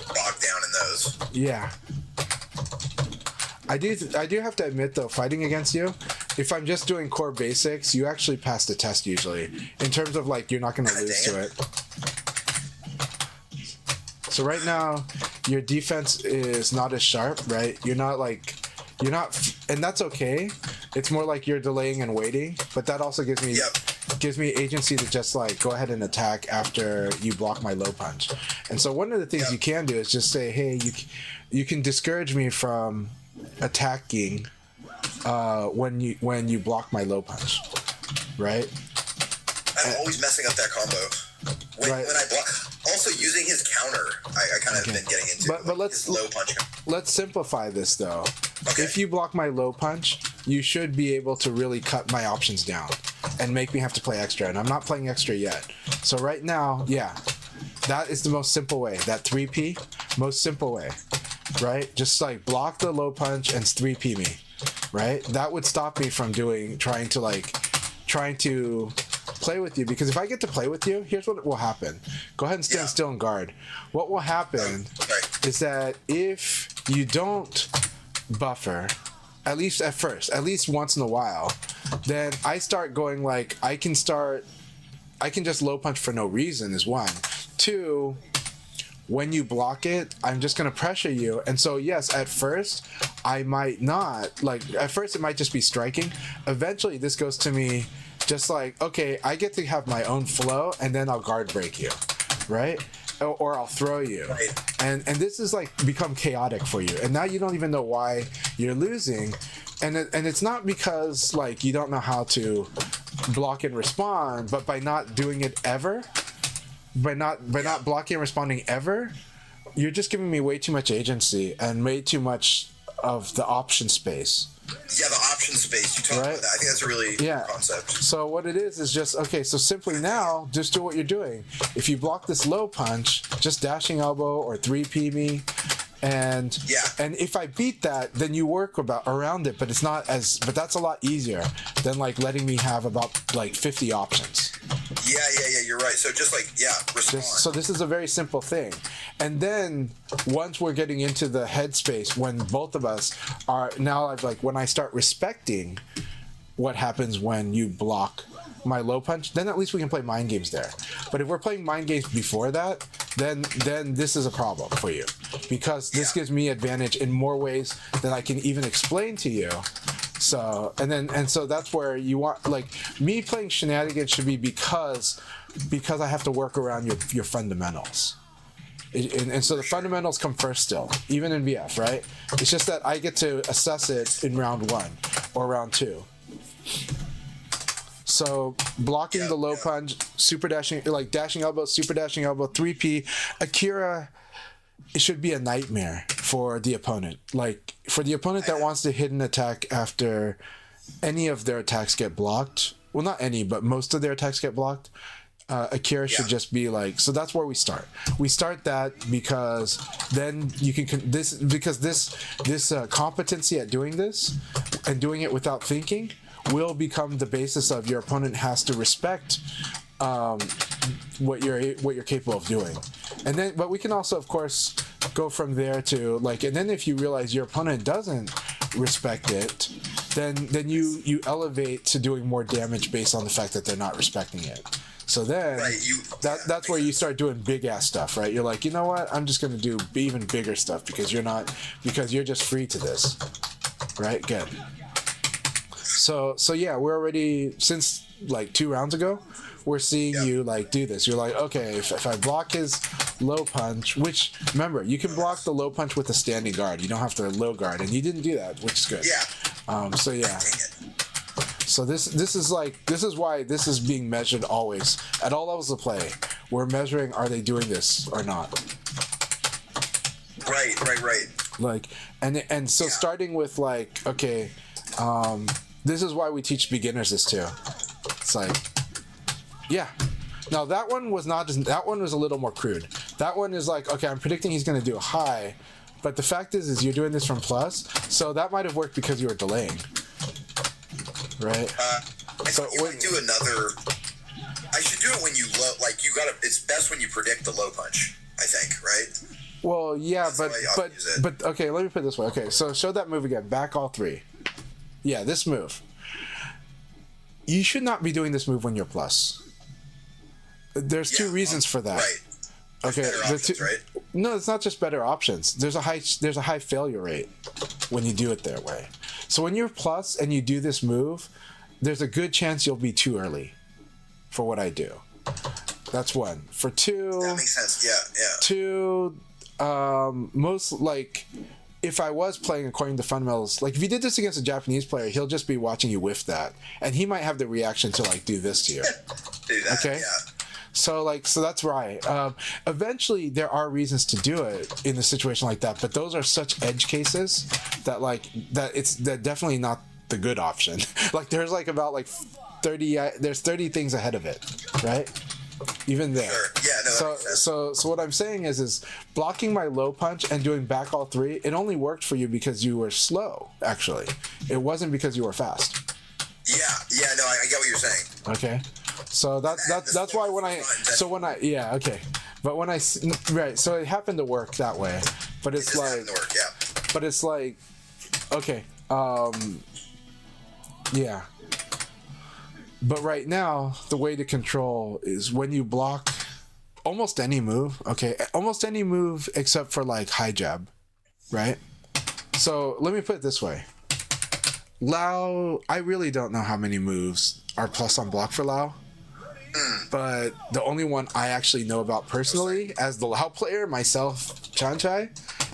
bogged down in those. Yeah. I do have to admit though, fighting against you, if I'm just doing core basics, you actually pass the test usually. In terms of you're not going to lose to it. So right now, your defense is not as sharp, right? You're not, and that's okay. It's more like you're delaying and waiting, but that also gives me agency to just go ahead and attack after you block my low punch. And so one of the things you can do is just say, hey, you can discourage me from attacking when you block my low punch, right? I'm always messing up that combo when I block. Also, also using his counter. I kind of been getting into. But his low punch. Let's simplify this though. Okay. If you block my low punch, you should be able to really cut my options down and make me have to play extra. And I'm not playing extra yet. So right now, yeah, that is the most simple way. That 3P, most simple way, right? Just like block the low punch and 3P me, right? That would stop me from trying to play with you, because if I get to play with you, here's what will happen. Go ahead and stand still and guard. What will happen is that if you don't buffer, at least at first, at least once in a while, then I start going like, I can just low punch for no reason is one. Two, when you block it, I'm just going to pressure you. And so, yes, at first, I might not, like, at first it might just be striking. Eventually, this goes to me just like, okay, I get to have my own flow, and then I'll guard break you, right? Or I'll throw you. Right. And this is like become chaotic for you. And now you don't even know why you're losing. And it's not because like you don't know how to block and respond, but by not doing it ever, by not blocking and responding ever, you're just giving me way too much agency and way too much of the option space. Yeah, the option space. You talk about that. I think that's a really good concept. So what it is just, okay, so simply now, just do what you're doing. If you block this low punch, just dashing elbow or 3P me, and if I beat that, then you work around it, but but that's a lot easier than like letting me have about like 50 options. Yeah, you're right. So just like, respond. So this is a very simple thing. And then once we're getting into the headspace, when both of us are now, like when I start respecting what happens when you block my low punch, then at least we can play mind games there. But if we're playing mind games before that, then this is a problem for you, because this gives me advantage in more ways than I can even explain to you. So so that's where you want, like, me playing shenanigans should be because I have to work around your fundamentals. And so the fundamentals come first still, even in VF, right? It's just that I get to assess it in round 1 or round 2. So blocking the low punch, super dashing, like dashing elbow, super dashing elbow, 3P, Akira, it should be a nightmare for the opponent. Like for the opponent that wants to hit an attack after any of their attacks get blocked. Well, not any, but most of their attacks get blocked. Akira should just be like, so that's where we start. We start that because then you can this competency at doing this and doing it without thinking will become the basis of your opponent has to respect what you're capable of doing. And then, but we can also, of course, go from there to like, and then if you realize your opponent doesn't respect it, then you elevate to doing more damage based on the fact that they're not respecting it. So then that's where you start doing big ass stuff, right? You're like, you know what? I'm just gonna do even bigger stuff because you're just free to this, right? Good. So yeah, we're already, since like 2 rounds ago, we're seeing you like do this. You're like, okay, if I block his low punch, which remember, you can block the low punch with a standing guard. You don't have to low guard, and you didn't do that, which is good. Yeah. So yeah. So this is why this is being measured always at all levels of play. We're measuring, are they doing this or not? Right. Like, and so starting with like, okay, this is why we teach beginners this too. It's like, yeah. Now that one was a little more crude. That one is like, okay, I'm predicting he's going to do a high, but the fact is you're doing this from plus, so that might have worked because you were delaying. Right. I should do another. I should do it when you like you gotta. It's best when you predict the low punch. I think, right? Well, yeah, That's but okay. Let me put it this way. Okay, so show that move again. Back all 3. Yeah, this move. You should not be doing this move when you're plus. There's 2 reasons for that. Right. Okay. Options, right? No, it's not just better options. There's a high failure rate when you do it that way. So when you're plus and you do this move, there's a good chance you'll be too early for what I do. That's 1. For 2, that makes sense. Yeah. 2, most like if I was playing according to fundamentals, like if you did this against a Japanese player, he'll just be watching you whiff that, and he might have the reaction to like do this to you. Do that. Okay. Yeah. So that's right. Eventually, there are reasons to do it in a situation like that, but those are such edge cases that they're definitely not the good option. Like there's like about like 30. There's 30 things ahead of it, right? Even there. Sure. Yeah. No. That makes sense. So what I'm saying is blocking my low punch and doing back all three. It only worked for you because you were slow. Actually, it wasn't because you were fast. Yeah. Yeah. No, I get what you're saying. Okay. So that's why but when I right, so it happened to work that way, but it's like work, yeah. But it's like okay, yeah. But right now, the way to control is when you block almost any move. Okay, almost any move except for like high jab, right? So let me put it this way. Lao, I really don't know how many moves are plus on block for Lao. But the only one I actually know about personally, as the Lao player, myself, Chanchai,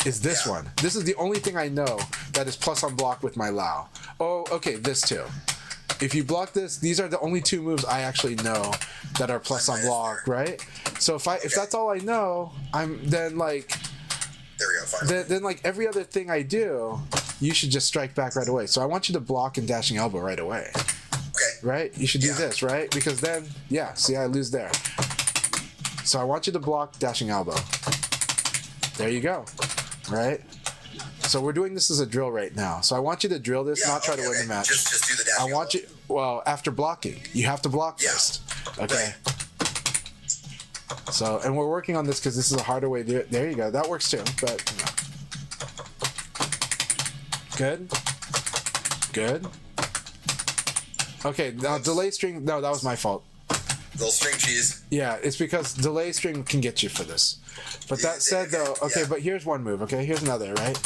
is this one. This is the only thing I know that is plus on block with my Lao. Oh, okay, this too. If you block this, these are the only two moves I actually know that are plus on block, right? So if that's all I know, then like there we go. Fine. Then like every other thing I do, you should just strike back right away. So I want you to block and dashing elbow right away. Right? You should do this, right? Because then, yeah, see, I lose there. So I want you to block dashing elbow. There you go. Right? So we're doing this as a drill right now. So I want you to drill this, not try to win the match. Just do the dashing I want you, well, after blocking. You have to block first. Okay. Right. So, and we're working on this because this is a harder way to do it. There you go. That works too, but, Good. Good. Okay, now delay string. No, that was my fault. Little string cheese. Yeah, it's because delay string can get you for this. But that said, though, okay, but here's one move. Okay, here's another. Right.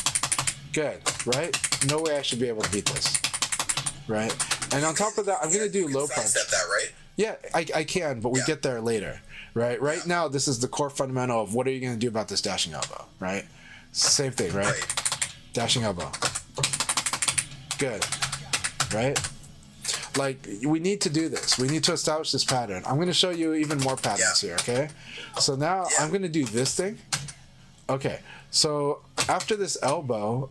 Good. Right. No way I should be able to beat this. Right. And on top of that, I'm gonna do low punch. Step that, right? Yeah, I can, but we get there later. Right. Right now, this is the core fundamental of what are you gonna do about this dashing elbow. Right. Same thing. Right. Dashing elbow. Good. Right. Like, we need to do this. We need to establish this pattern. I'm going to show you even more patterns here, okay? So now I'm going to do this thing. Okay, so after this elbow,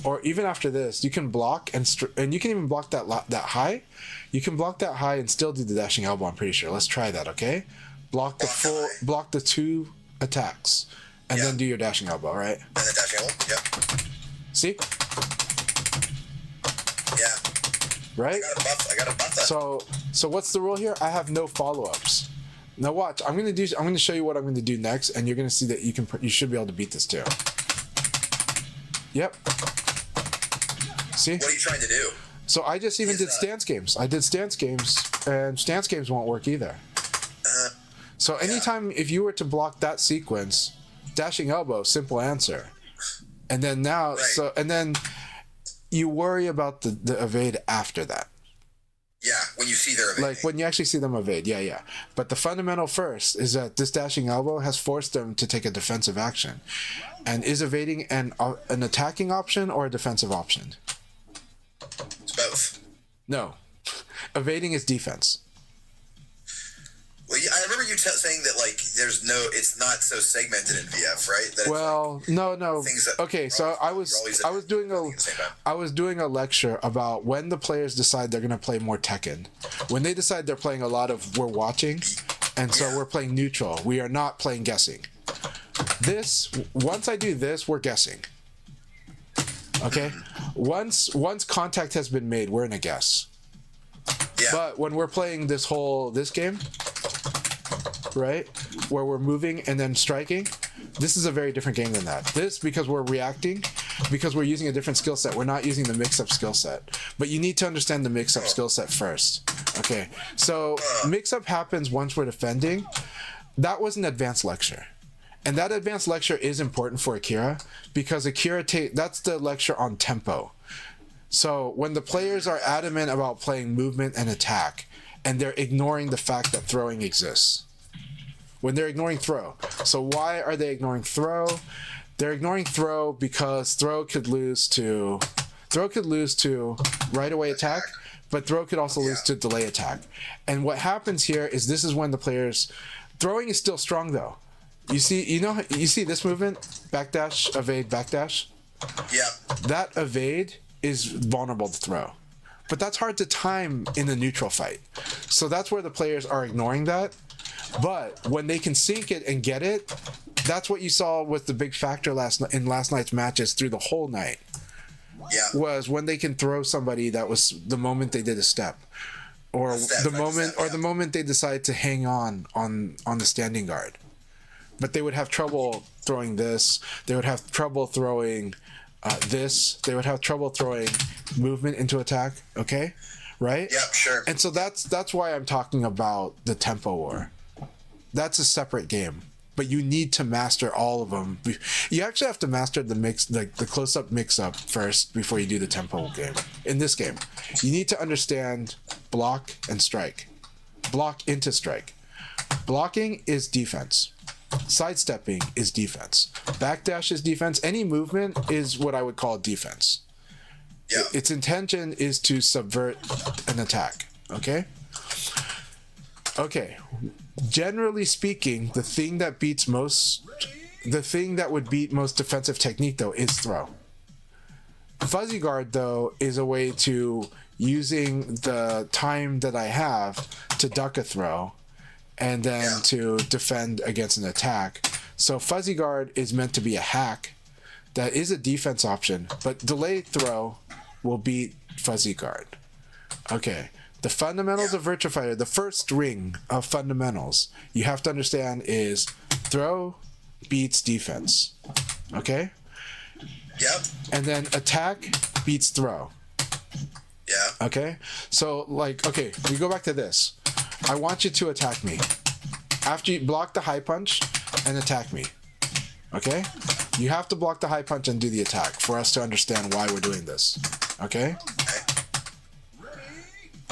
or even after this, you can block and you can even block that high. You can block that high and still do the dashing elbow, I'm pretty sure. Let's try that, okay? Block the two attacks, and then do your dashing elbow, right? And then dashing elbow, yep. See? Yeah. Right? I got a buff that. So what's the rule here? I have no follow-ups. Now watch. I'm going to show you what I'm going to do next, and you're going to see that you should be able to beat this too. Yep. See? What are you trying to do? So I just even did stance games. I did stance games, and stance games won't work either. So anytime if you were to block that sequence, dashing elbow, simple answer. And then now, and then you worry about the evade after that. Yeah, when you see their evading. Like when you actually see them evade, yeah. But the fundamental first is that this dashing elbow has forced them to take a defensive action. And is evading an attacking option or a defensive option? It's both. No. Evading is defense. Well, I remember you saying that, like, it's not so segmented in VF, right? That no. Okay, so I was doing a lecture about when the players decide they're going to play more Tekken. When they decide they're playing a lot of we're watching, and so we're playing neutral. We are not playing guessing. Once I do this, we're guessing. Okay? Once contact has been made, we're in a guess. Yeah. But when we're playing this game, right, where we're moving and then striking, this is a very different game than that. This, because we're reacting, because we're using a different skill set, we're not using the mix-up skill set. But you need to understand the mix-up skill set first. Okay, so mix-up happens once we're defending. That was an advanced lecture. And that advanced lecture is important for Akira, because Akira, that's the lecture on tempo. So when the players are adamant about playing movement and attack, and they're ignoring the fact that throwing exists. When they're ignoring throw. So why are they ignoring throw? They're ignoring throw because throw could lose to right away attack, but throw could also lose to delay attack. And what happens here is this is when the players Throwing is still strong though. You see this movement? Backdash, evade, backdash? Yeah. That evade is vulnerable to throw. But that's hard to time in the neutral fight. So that's where the players are ignoring that. But when they can sink it and get it, that's what you saw with the big factor in last night's matches through the whole night. Yeah. Was when they can throw somebody, that was the moment they did a step. Or the moment they decide to hang on the standing guard. But they would have trouble throwing this. They would have trouble throwing this. They would have trouble throwing movement into attack. Okay, right? Yeah, sure. And so that's why I'm talking about the tempo war. That's a separate game, but you need to master all of them. You actually have to master the mix, like the close-up mix-up first before you do the tempo game. In this game, you need to understand block and strike. Block into strike. Blocking is defense. Sidestepping is defense. Backdash is defense. Any movement is what I would call defense. Yeah. Its intention is to subvert an attack. Okay? Okay. Generally speaking, the thing that would beat most defensive technique though is throw. Fuzzy guard though is a way to using the time that I have to duck a throw and then to defend against an attack. So fuzzy guard is meant to be a hack that is a defense option, but delayed throw will beat fuzzy guard. Okay. The fundamentals of Virtua Fighter, the first ring of fundamentals you have to understand is throw beats defense. Okay? Yep. And then attack beats throw. Yeah. Okay? So, like, okay, we go back to this. I want you to attack me. After you block the high punch and attack me. Okay? You have to block the high punch and do the attack for us to understand why we're doing this. Okay?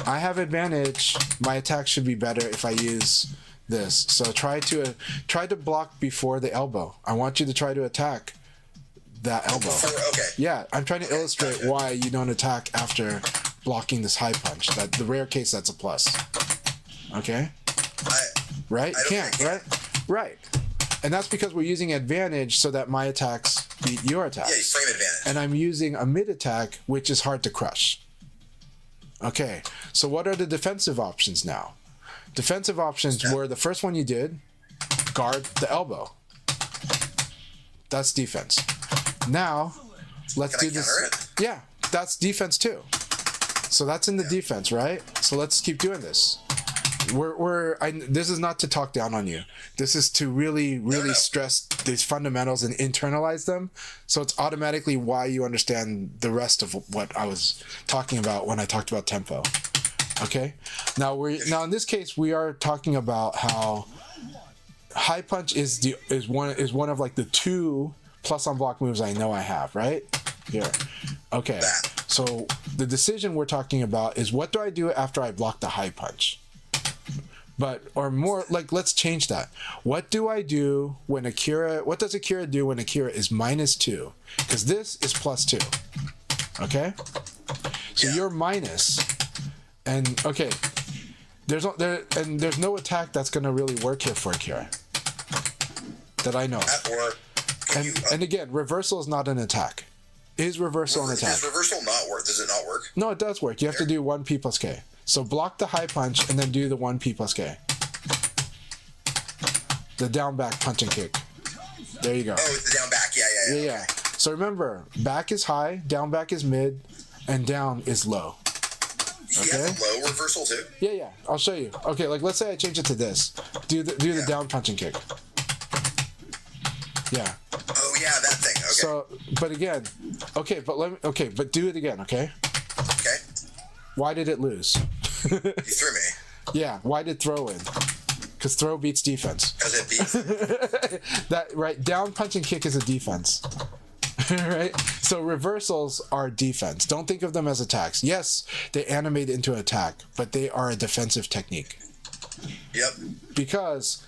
I have advantage. My attack should be better if I use this. So try to block before the elbow. I want you to try to attack that elbow. Okay. Yeah, I'm trying to illustrate why you don't attack after blocking this high punch. That the rare case that's a plus. Okay? Right? Can't, right? Right. And that's because we're using advantage so that my attacks beat your attacks. Yeah, you frame advantage. And I'm using a mid attack, which is hard to crush. Okay, so what are the defensive options now? Defensive options were the first one you did, guard the elbow. That's defense. Now, let's do this. Yeah, that's defense too. So that's in the defense, right? So let's keep doing this. This is not to talk down on you. This is to really stress these fundamentals and internalize them. So it's automatically why you understand the rest of what I was talking about when I talked about tempo. Okay. Now in this case we are talking about how high punch is one of like the 2 plus on block moves I know I have, right? Here. Okay. So the decision we're talking about is what do I do after I block the high punch? Let's change that. What do I do when what does Akira do when Akira is -2? Because this is +2. Okay? So you're minus. And okay. There's no attack that's gonna really work here for Akira. That I know. And again, reversal is not an attack. Is reversal an attack? Does reversal not work? Does it not work? No, it does work. You have to do 1 P plus K. So block the high punch and then do the 1 P plus K. The down back punch and kick. There you go. Oh, it's the down back. Yeah. So remember, back is high, down back is mid, and down is low. Okay. You have a low reversal too? Yeah. I'll show you. Okay, like let's say I change it to this. Do the down punch and kick. Yeah. Oh yeah, that thing. Okay. So, but again, but do it again. Okay. Okay. Why did it lose? You threw me. Yeah. Why did throw win? Because throw beats defense. Because it beats. That right. Down punch and kick is a defense. Right. So reversals are defense. Don't think of them as attacks. Yes, they animate into attack, but they are a defensive technique. Yep. Because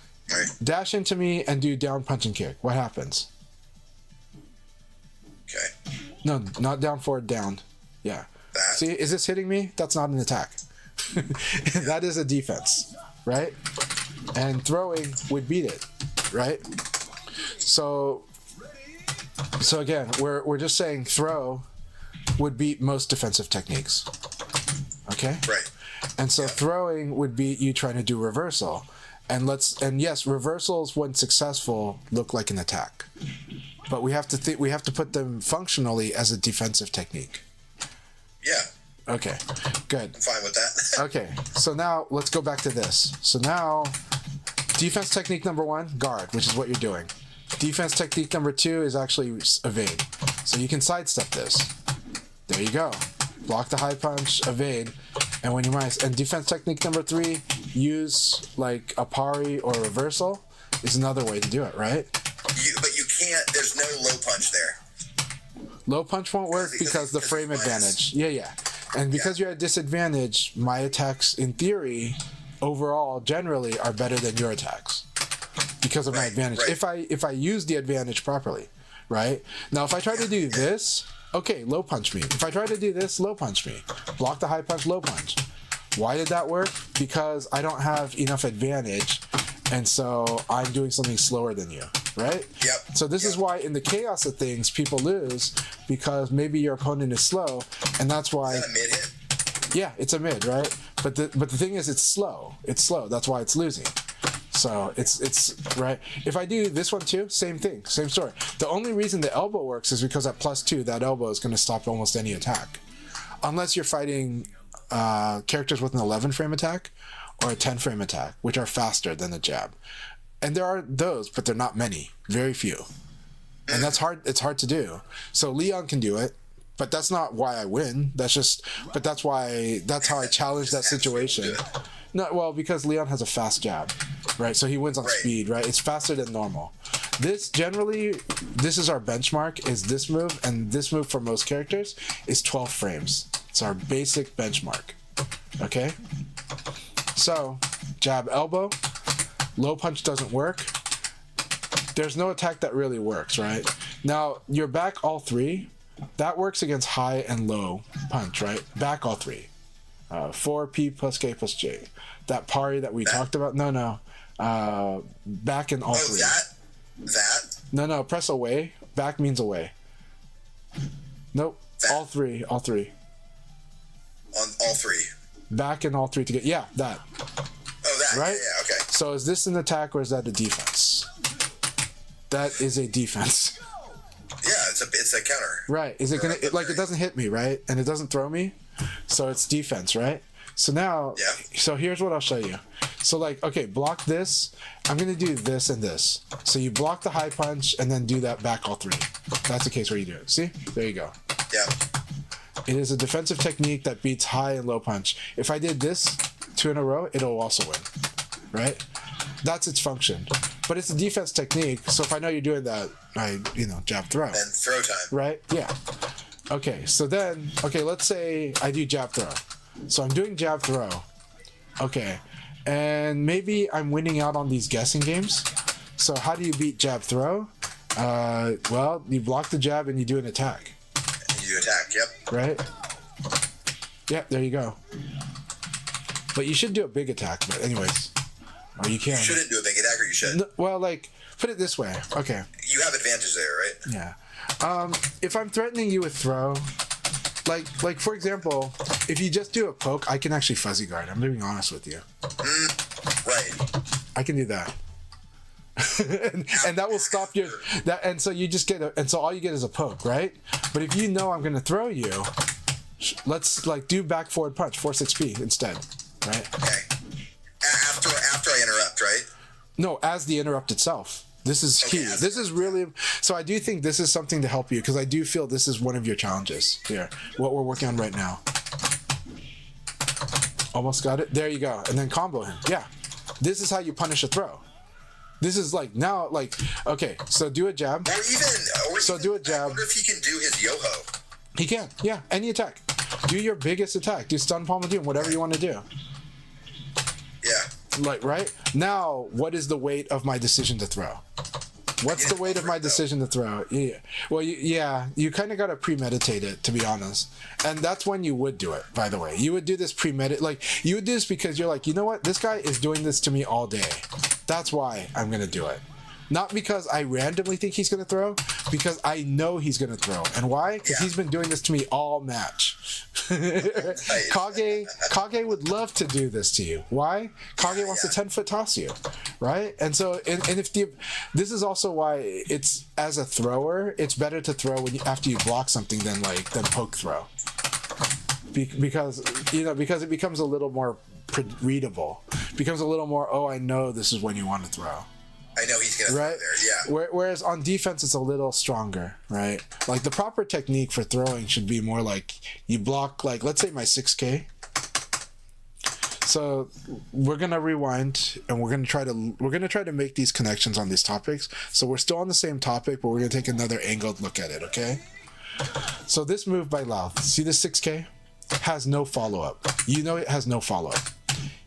dash into me and do down punch and kick. What happens? Okay. No, not down forward, down. Yeah. See, is this hitting me? That's not an attack. That is a defense, right? and throwing would beat it, right? So again, we're just saying throw would beat most defensive techniques. Okay? Right. And so throwing would beat you trying to do reversal. And yes, reversals when successful look like an attack. But we have to put them functionally as a defensive technique. Yeah. Okay. Good. I'm fine with that. Okay. So now let's go back to this. So now defense technique number 1, guard, which is what you're doing. Defense technique number 2 is actually evade. So you can sidestep this. There you go. Block the high punch, evade, and when you're and defense technique number 3, use like a parry or a reversal is another way to do it, right? But you can't. There's no low punch there. Low punch won't work because the frame advantage. Yeah. And because you're at disadvantage, my attacks, in theory, overall, generally, are better than your attacks because of my advantage. Right. If I use the advantage properly, right? Now, if I try to do this, okay, low punch me. If I try to do this, low punch me. Block the high punch, low punch. Why did that work? Because I don't have enough advantage, and so I'm doing something slower than you, right? Yep. So this is why in the chaos of things, people lose, because maybe your opponent is slow, and that's why... Is that a mid hit? Yeah, it's a mid, right? But the thing is, it's slow. It's slow. That's why it's losing. So it's right. If I do this one too, same thing, same story. The only reason the elbow works is because at +2, that elbow is going to stop almost any attack, unless you're fighting characters with an 11 frame attack or a 10 frame attack, which are faster than the jab. And there are those, but they're not many, very few, and that's hard. It's hard to do. So Leon can do it. But that's not why I win. That's how I challenge that situation. No, well, because Leon has a fast jab, right? So he wins on speed, right? It's faster than normal. This is our benchmark, is this move, and this move for most characters is 12 frames. It's our basic benchmark, okay? So, jab, elbow, low punch doesn't work. There's no attack that really works, right? Now, your back all 3, that works against high and low punch, right? Back all 3. 4P plus K plus J. That parry that we talked about? No. Back in all 3. That? No, press away. Back means away. Nope. That. All 3. On all 3. Back in all 3 together. Yeah, that. Oh, that. Right? Yeah, okay. So is this an attack or is that a defense? That is a defense. Yeah, it's a counter. Right. Is it gonna it doesn't hit me, right? And it doesn't throw me? So it's defense, right? So now so here's what I'll show you. So okay, block this. I'm gonna do this and this. So you block the high punch and then do that back all 3. That's the case where you do it. See? There you go. Yeah. It is a defensive technique that beats high and low punch. If I did this 2 in a row, it'll also win. Right? That's its function. But it's a defense technique, so if I know you're doing that, I jab throw. And throw time. Right? Yeah. Okay, so then, let's say I do jab throw. So I'm doing jab throw. Okay. And maybe I'm winning out on these guessing games. So how do you beat jab throw? Well, you block the jab and you do an attack. And you attack, yep. Right? Yep, there you go. But you should do a big attack, but anyways. Or you can. You shouldn't do a big attack, or you should. No, well, put it this way. Okay. You have advantage there, right? Yeah. If I'm threatening you with throw, like for example, if you just do a poke, I can actually fuzzy guard. I'm being honest with you. Right. I can do that. and that will stop your and so you just get so all you get is a poke, right? But if you know I'm going to throw you, let's do back forward punch 4-6P instead, right? Okay. After I interrupt, right? No, as the interrupt itself. This is key. This is really... So I do think this is something to help you, because I do feel this is one of your challenges here, what we're working on right now. Almost got it. There you go. And then combo him. Yeah. This is how you punish a throw. This is okay, so do a jab. Do a jab. I wonder if he can do his yo-ho. He can. Yeah, any attack. Do your biggest attack. Do stun palm doom, whatever you want to do. Yeah. Right? Now, what is the weight of my decision to throw? What's the weight of my decision to throw? Yeah. Well, you kind of got to premeditate it, to be honest. And that's when you would do it, by the way. You would do this like, you would do this because you're like, you know what? This guy is doing this to me all day. That's why I'm going to do it. Not because I randomly think he's going to throw, because I know he's going to throw. And why? Because he's been doing this to me all match. Kage would love to do this to you. Why? Kage wants to 10-foot toss you, right? And so, and if this is also why it's, as a thrower, it's better to throw after you block something than poke throw, because it becomes a little more readable, becomes a little more. Oh, I know this is when you want to throw. I know he's gonna right throw there, yeah. Whereas on defense, it's a little stronger, right? Like the proper technique for throwing should be more like you block, like let's say my 6K. So we're gonna rewind and we're gonna try to make these connections on these topics. So we're still on the same topic, but we're gonna take another angled look at it. Okay. So this move by Lau, see this 6K has no follow up. You know it has no follow up.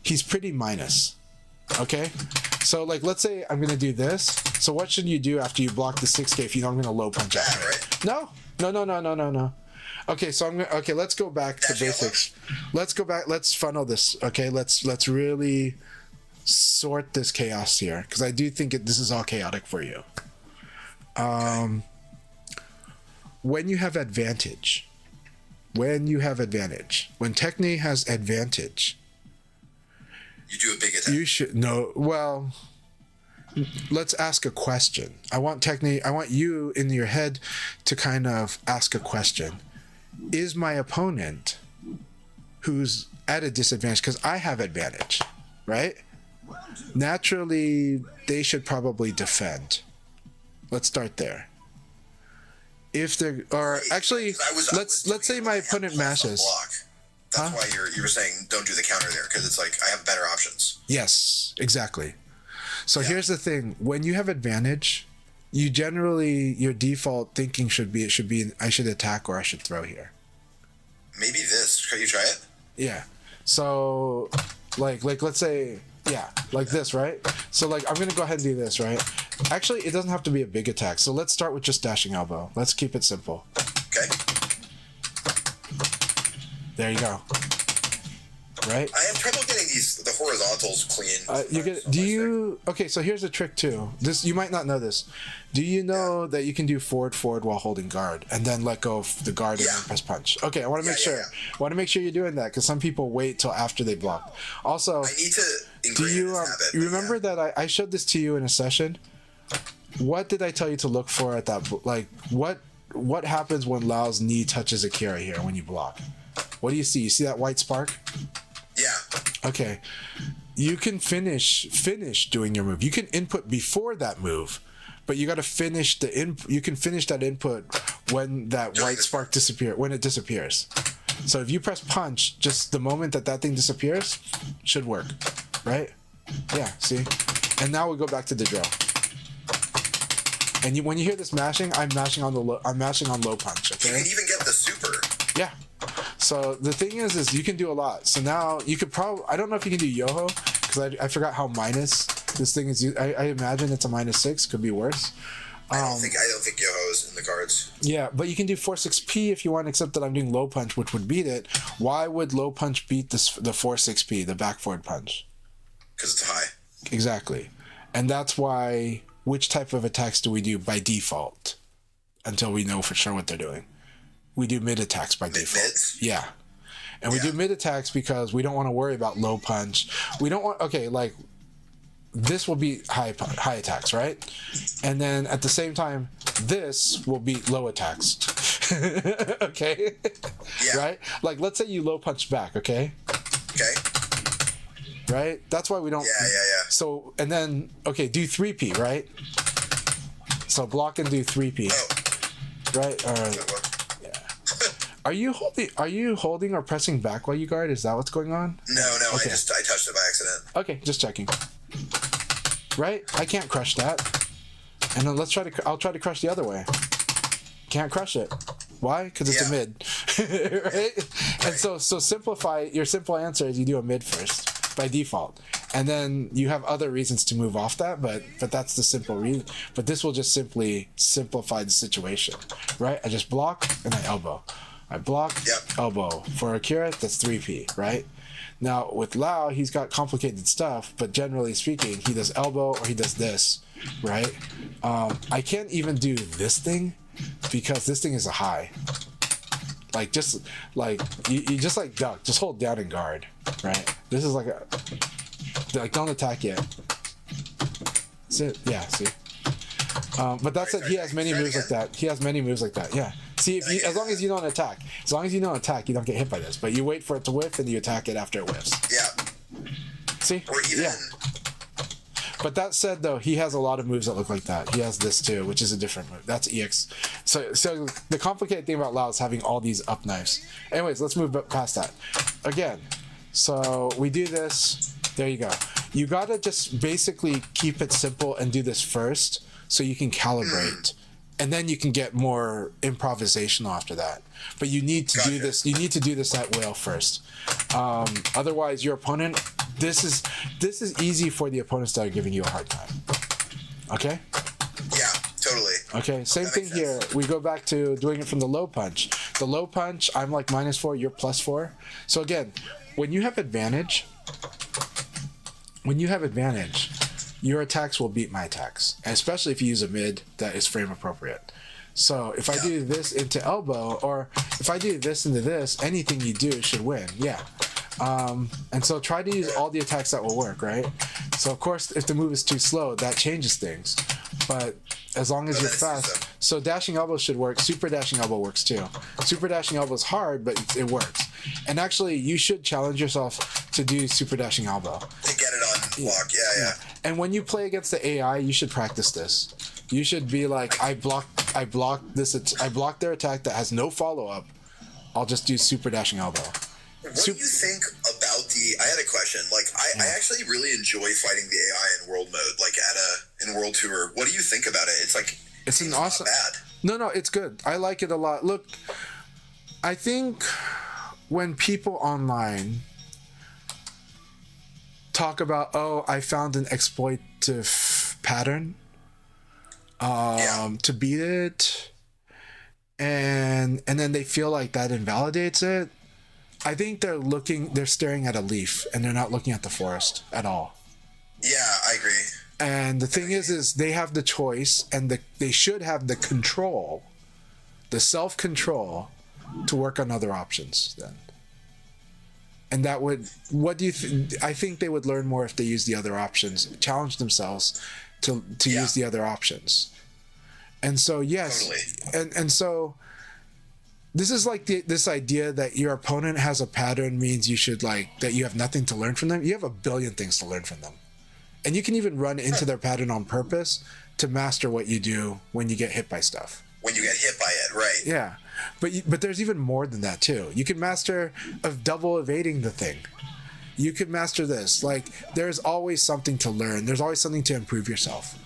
He's pretty minus. Okay. So, like, let's say I'm going to do this. So what should you do after you block the 6K if you know I'm going to low punch after it? No. Okay, so let's go back to basics. Let's go back. Let's funnel this. Okay, let's really sort this chaos here, because I do think this is all chaotic for you. When you have advantage, when Tekhne has advantage, you do a big attack. you should know. Well, let's ask a question. I want you in your head to kind of ask a question. Is my opponent, who's at a disadvantage, because I have advantage, right? Naturally, they should probably defend. Let's start there. If they're, or actually, let's say my opponent mashes. That's why you were saying don't do the counter there, because it's like I have better options. Yes, exactly. So here's the thing: when you have advantage, you generally, your default thinking should be I should attack or I should throw here. Maybe this. Can you try it? Yeah. So like let's say, yeah, like this, right? So like I'm gonna go ahead and do this, right? Actually, it doesn't have to be a big attack. So let's start with just dashing elbow. Let's keep it simple. Okay. There you go. Right? I have trouble getting the horizontals clean. Okay, so here's a trick too. This, you might not know this. Do you know that you can do forward while holding guard and then let go of the guard and then press punch? Okay, I want to make sure. I want to make sure you're doing that, because some people wait till after they block. Also, I need to ingrain this habit. You remember that I showed this to you in a session? What did I tell you to look for at that? Like, what happens when Lau's knee touches Akira here when you block? What do you see? You see that white spark? Yeah. Okay. You can finish doing your move. You can input before that move, but you got to finish you can finish that input when that white spark disappears. So if you press punch, just the moment that thing disappears, should work, right? Yeah, see? And now we go back to the drill. And when you hear this mashing, I'm mashing on low punch, okay? You can even get the super. Yeah. So the thing is you can do a lot. So now you could probably, I don't know if you can do Yoho, because I forgot how minus this thing is. I imagine it's a -6, could be worse. I don't think Yoho is in the cards. Yeah, but you can do 4-6P if you want, except that I'm doing low punch, which would beat it. Why would low punch beat the 4-6P, the back forward punch? Because it's high. Exactly. And that's why, which type of attacks do we do by default? Until we know for sure what they're doing. We do mid attacks by default. Mids? Yeah. And we do mid attacks because we don't want to worry about low punch. We don't want, okay, like this will be high attacks, right? And then at the same time, this will be low attacks. Okay? Yeah. Right? Like let's say you low punch back, okay? Okay. Right? That's why we don't. Yeah. So, and then, okay, do 3P, right? So block and do 3P. Oh. Right? Are you holding or pressing back while you guard? Is that what's going on? No. Okay. I touched it by accident. Okay, just checking. Right? I can't crush that. And then I'll try to crush the other way. Can't crush it. Why? Because it's a mid. Right? And so simplify, your simple answer is you do a mid first by default. And then you have other reasons to move off that, but that's the simple reason. But this will just simply simplify the situation, right? I just block and I elbow. I block, elbow. For Akira, that's 3P, right? Now, with Lao, he's got complicated stuff, but generally speaking, he does elbow or he does this, right? I can't even do this thing because this thing is a high. Like, just like, you just like duck, just hold down and guard, right? This is like a, like, don't attack yet. See? Yeah, see? But that said, he has many moves like that. He has many moves like that, yeah. See, if you, as long as you don't attack. As long as you don't attack, you don't get hit by this. But you wait for it to whiff, and you attack it after it whiffs. Yeah. See? Or even... Yeah. But that said, though, he has a lot of moves that look like that. He has this, too, which is a different move. That's EX. So the complicated thing about Lao is having all these up knives. Anyways, let's move past that. Again, so we do this. There you go. You gotta just basically keep it simple and do this first so you can calibrate. And then you can get more improvisational after that. But you need to do this. You need to do this at will first. Otherwise, your opponent. This is easy for the opponents that are giving you a hard time. Okay. Yeah, totally. Okay. Same thing here. We go back to doing it from the low punch. The low punch, I'm like -4. You're +4. So again, when you have advantage, your attacks will beat my attacks, and especially if you use a mid that is frame appropriate. So if I do this into elbow, or if I do this into this, anything you do should win. Yeah. And so try to use all the attacks that will work, right? So of course, if the move is too slow, that changes things. But as long as you're fast, so dashing elbow should work. Super dashing elbow works too. Super dashing elbow is hard, but it works. And actually, you should challenge yourself to do super dashing elbow. To get it on block, yeah. And when you play against the AI, you should practice this. You should be like, I block their attack that has no follow up. I'll just do super dashing elbow. What do you think about I had a question. Like, I actually really enjoy fighting the AI in world mode, like in World Tour. What do you think about it? It's like, it's an awesome. Not bad. No, it's good. I like it a lot. Look, I think when people online talk about, oh, I found an exploitive pattern to beat it, and then they feel like that invalidates it. I think they're staring at a leaf and they're not looking at the forest at all. Yeah, I agree. And the thing is they have the choice, and they should have the control, the self-control to work on other options then. And that would, what do you I think they would learn more if they use the other options, challenge themselves to use the other options. And so, yes. Totally. And so this is like this idea that your opponent has a pattern means you should that you have nothing to learn from them. You have a billion things to learn from them. And you can even run into their pattern on purpose to master what you do when you get hit by stuff. When you get hit by it, right. Yeah. But there's even more than that too. You can master of double evading the thing. You could master this. There's always something to learn. There's always something to improve yourself.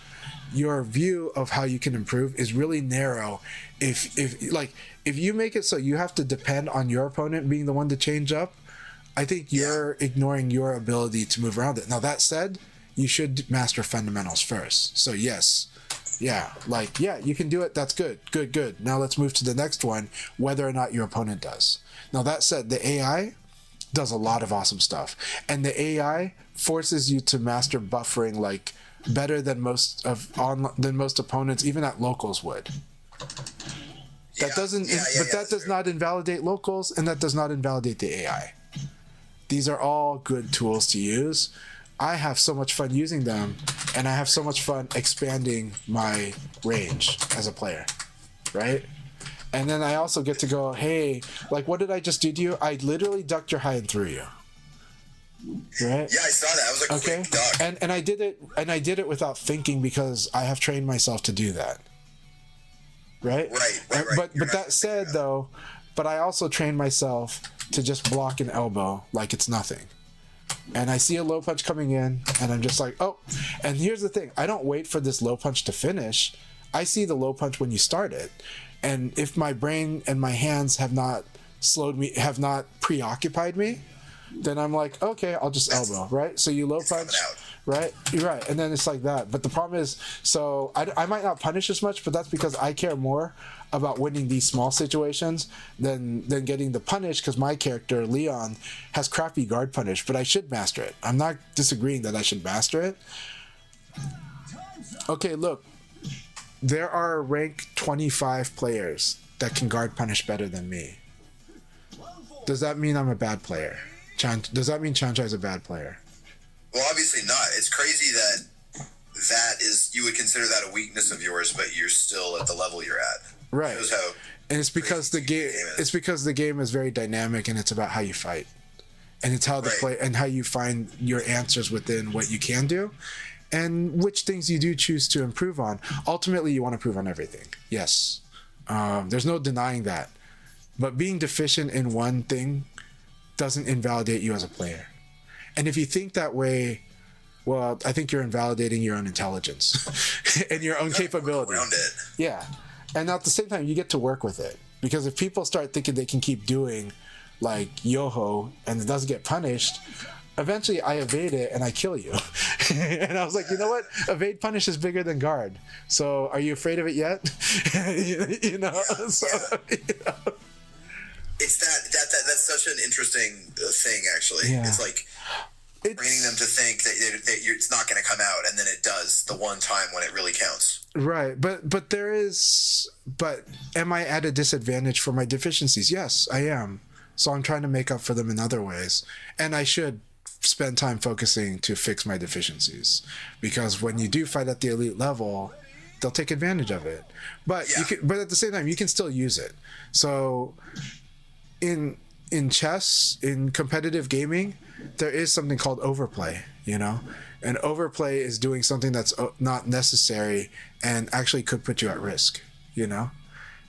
Your view of how you can improve is really narrow. If you make it so you have to depend on your opponent being the one to change up, I think you're ignoring your ability to move around it. Now that said, you should master fundamentals first. So yes, you can do it. That's good. Good. Now let's move to the next one, whether or not your opponent does. Now that said, the AI does a lot of awesome stuff, and the AI forces you to master buffering better than most opponents, even at locals would. That does not invalidate locals, and that does not invalidate the AI. These are all good tools to use. I have so much fun using them, and I have so much fun expanding my range as a player, right? And then I also get to go, hey, what did I just do to you? I literally ducked your high and threw you. Right? Yeah, I saw that. I was like, okay, duck. And I did it without thinking because I have trained myself to do that. Right. But that said, though, but I also trained myself to just block an elbow like it's nothing. And I see a low punch coming in, and I'm just like, oh. And here's the thing: I don't wait for this low punch to finish. I see the low punch when you start it, and if my brain and my hands have not preoccupied me, then I'm like, okay, I'll just elbow, right? So you low punch, right? You're right. And then it's like that. But the problem is, so I might not punish as much, but that's because I care more about winning these small situations than getting the punish, because my character, Leon, has crappy guard punish, but I should master it. I'm not disagreeing that I should master it. Okay, look. There are rank 25 players that can guard punish better than me. Does that mean I'm a bad player? Does that mean Chanchai is a bad player? Well, obviously not. It's crazy that is, you would consider that a weakness of yours, but you're still at the level you're at. Right. Shows how and it's because the game it's because the game is very dynamic, and it's about how you fight. And it's how the play and how you find your answers within what you can do, and which things you do choose to improve on. Ultimately, you want to improve on everything. Yes. There's no denying that. But being deficient in one thing doesn't invalidate you as a player. And if you think that way, well, I think you're invalidating your own intelligence and your own capability. Yeah. And at the same time, you get to work with it. Because if people start thinking they can keep doing like Yoho and it doesn't get punished, eventually I evade it and I kill you. And I was like, you know what? Evade punish is bigger than guard. So are you afraid of it yet? you know? Yeah, so, yeah. You know. It's that's such an interesting thing, actually. Yeah. It's like training them to think that it's not going to come out, and then it does the one time when it really counts. Right, but am I at a disadvantage for my deficiencies? Yes, I am. So I'm trying to make up for them in other ways, and I should spend time focusing to fix my deficiencies, because when you do fight at the elite level, they'll take advantage of it. But but at the same time, you can still use it. So in chess, in competitive gaming, there is something called overplay, you know? And overplay is doing something that's not necessary and actually could put you at risk, you know?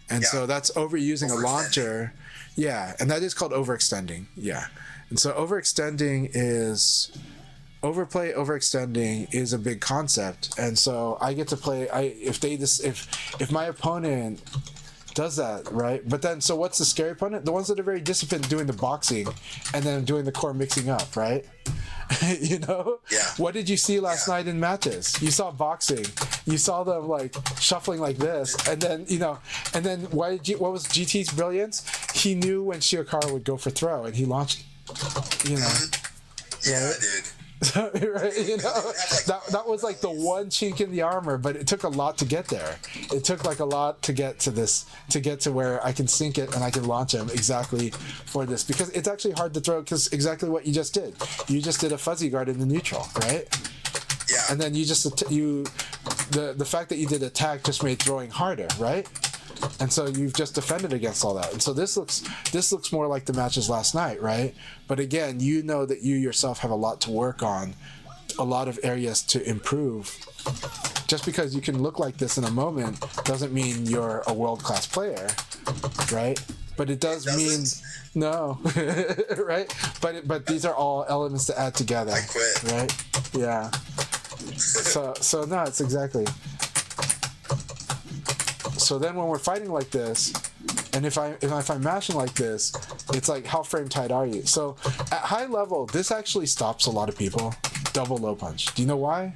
And so that's overusing a launcher. Yeah, and that is called overextending. Yeah. And so overextending is overextending is a big concept. And so I get to play if my opponent does that, right? But then, so what's the scary opponent? The ones that are very disciplined doing the boxing and then doing the core mixing up, right? You know? Yeah. What did you see last night in matches? You saw boxing. You saw them like shuffling like this, and then what was GT's brilliance? He knew when Shiokara would go for throw, and he launched. You know. Yeah, right? dude. Right, you know, that was like the one chink in the armor, but it took a lot to get there. It took like a lot to get to where I can sync it and I can launch him exactly for this, because it's actually hard to throw, because exactly what you just did. You just did a fuzzy guard in the neutral, right? Yeah. And then the fact that you did attack just made throwing harder, right? And so you've just defended against all that. And so this looks more like the matches last night, right? But again, you know that you yourself have a lot to work on, a lot of areas to improve. Just because you can look like this in a moment doesn't mean you're a world-class player, right? But it does mean no, right? But these are all elements to add together. I quit. Right? Yeah. So no, it's exactly. So then when we're fighting like this, and if I'm mashing like this, it's like, how frame tight are you? So at high level, this actually stops a lot of people. Double low punch. Do you know why?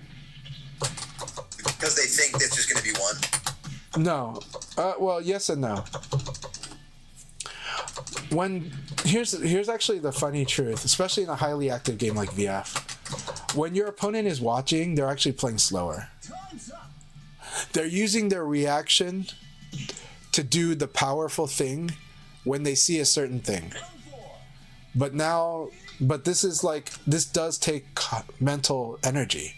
Because they think it's just going to be one? No. Well, yes and no. Here's actually the funny truth, especially in a highly active game like VF. When your opponent is watching, they're actually playing slower. They're using their reaction to do the powerful thing when they see a certain thing. But this does take mental energy.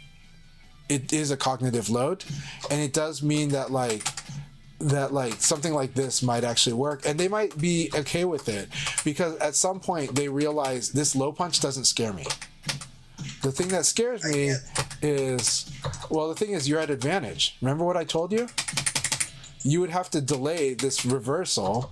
It is a cognitive load, and it does mean that something like this might actually work, and they might be okay with it, because at some point they realize this low punch doesn't scare me. The thing that scares me is you're at advantage. Remember what I told you? You would have to delay this reversal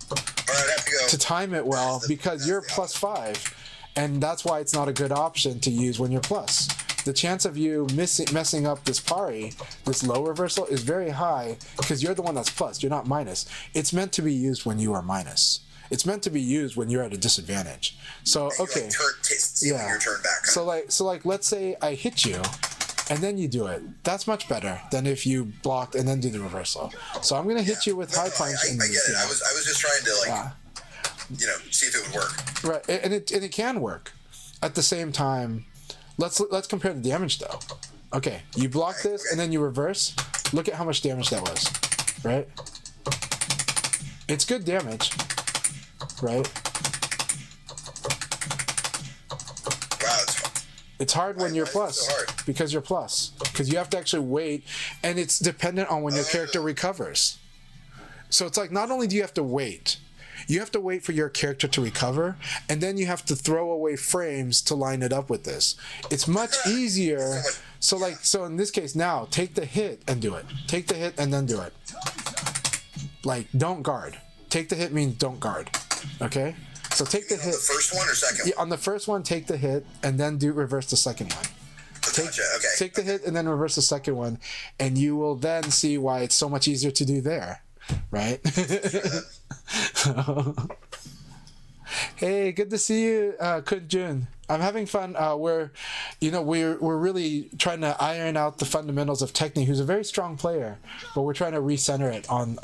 to time it well, because you're +5, and that's why it's not a good option to use when you're plus. The chance of you messing up this pari, this low reversal, is very high, because you're the one that's plus. You're not minus. It's meant to be used when you are minus. It's meant to be used when you're at a disadvantage. So okay, like stealing your turn back. So like let's say I hit you, and then you do it. That's much better than if you blocked and then do the reversal. So I'm gonna hit you with high punch. I get it. I was just trying to see if it would work. Right, and it can work. At the same time, let's compare the damage though. Okay, you block this and then you reverse. Look at how much damage that was, right? It's good damage, right? Wow, it's hard when you're plus, so hard? because you're plus, because you have to actually wait, and it's dependent on when your character recovers. So it's like not only do you have to wait for your character to recover, and then you have to throw away frames to line it up with this. It's much easier. So in this case now, take the hit and do it. Take the hit and then do it. Like, don't guard. Take the hit means don't guard. Okay? So take the hit. The first one or second? Yeah, on the first one, take the hit and then reverse the second one. Take the hit and then reverse the second one, and you will then see why it's so much easier to do there. Right? Hey, good to see you, Kun Jun. I'm having fun. We're really trying to iron out the fundamentals of Tekhne, who's a very strong player, but we're trying to recenter it on.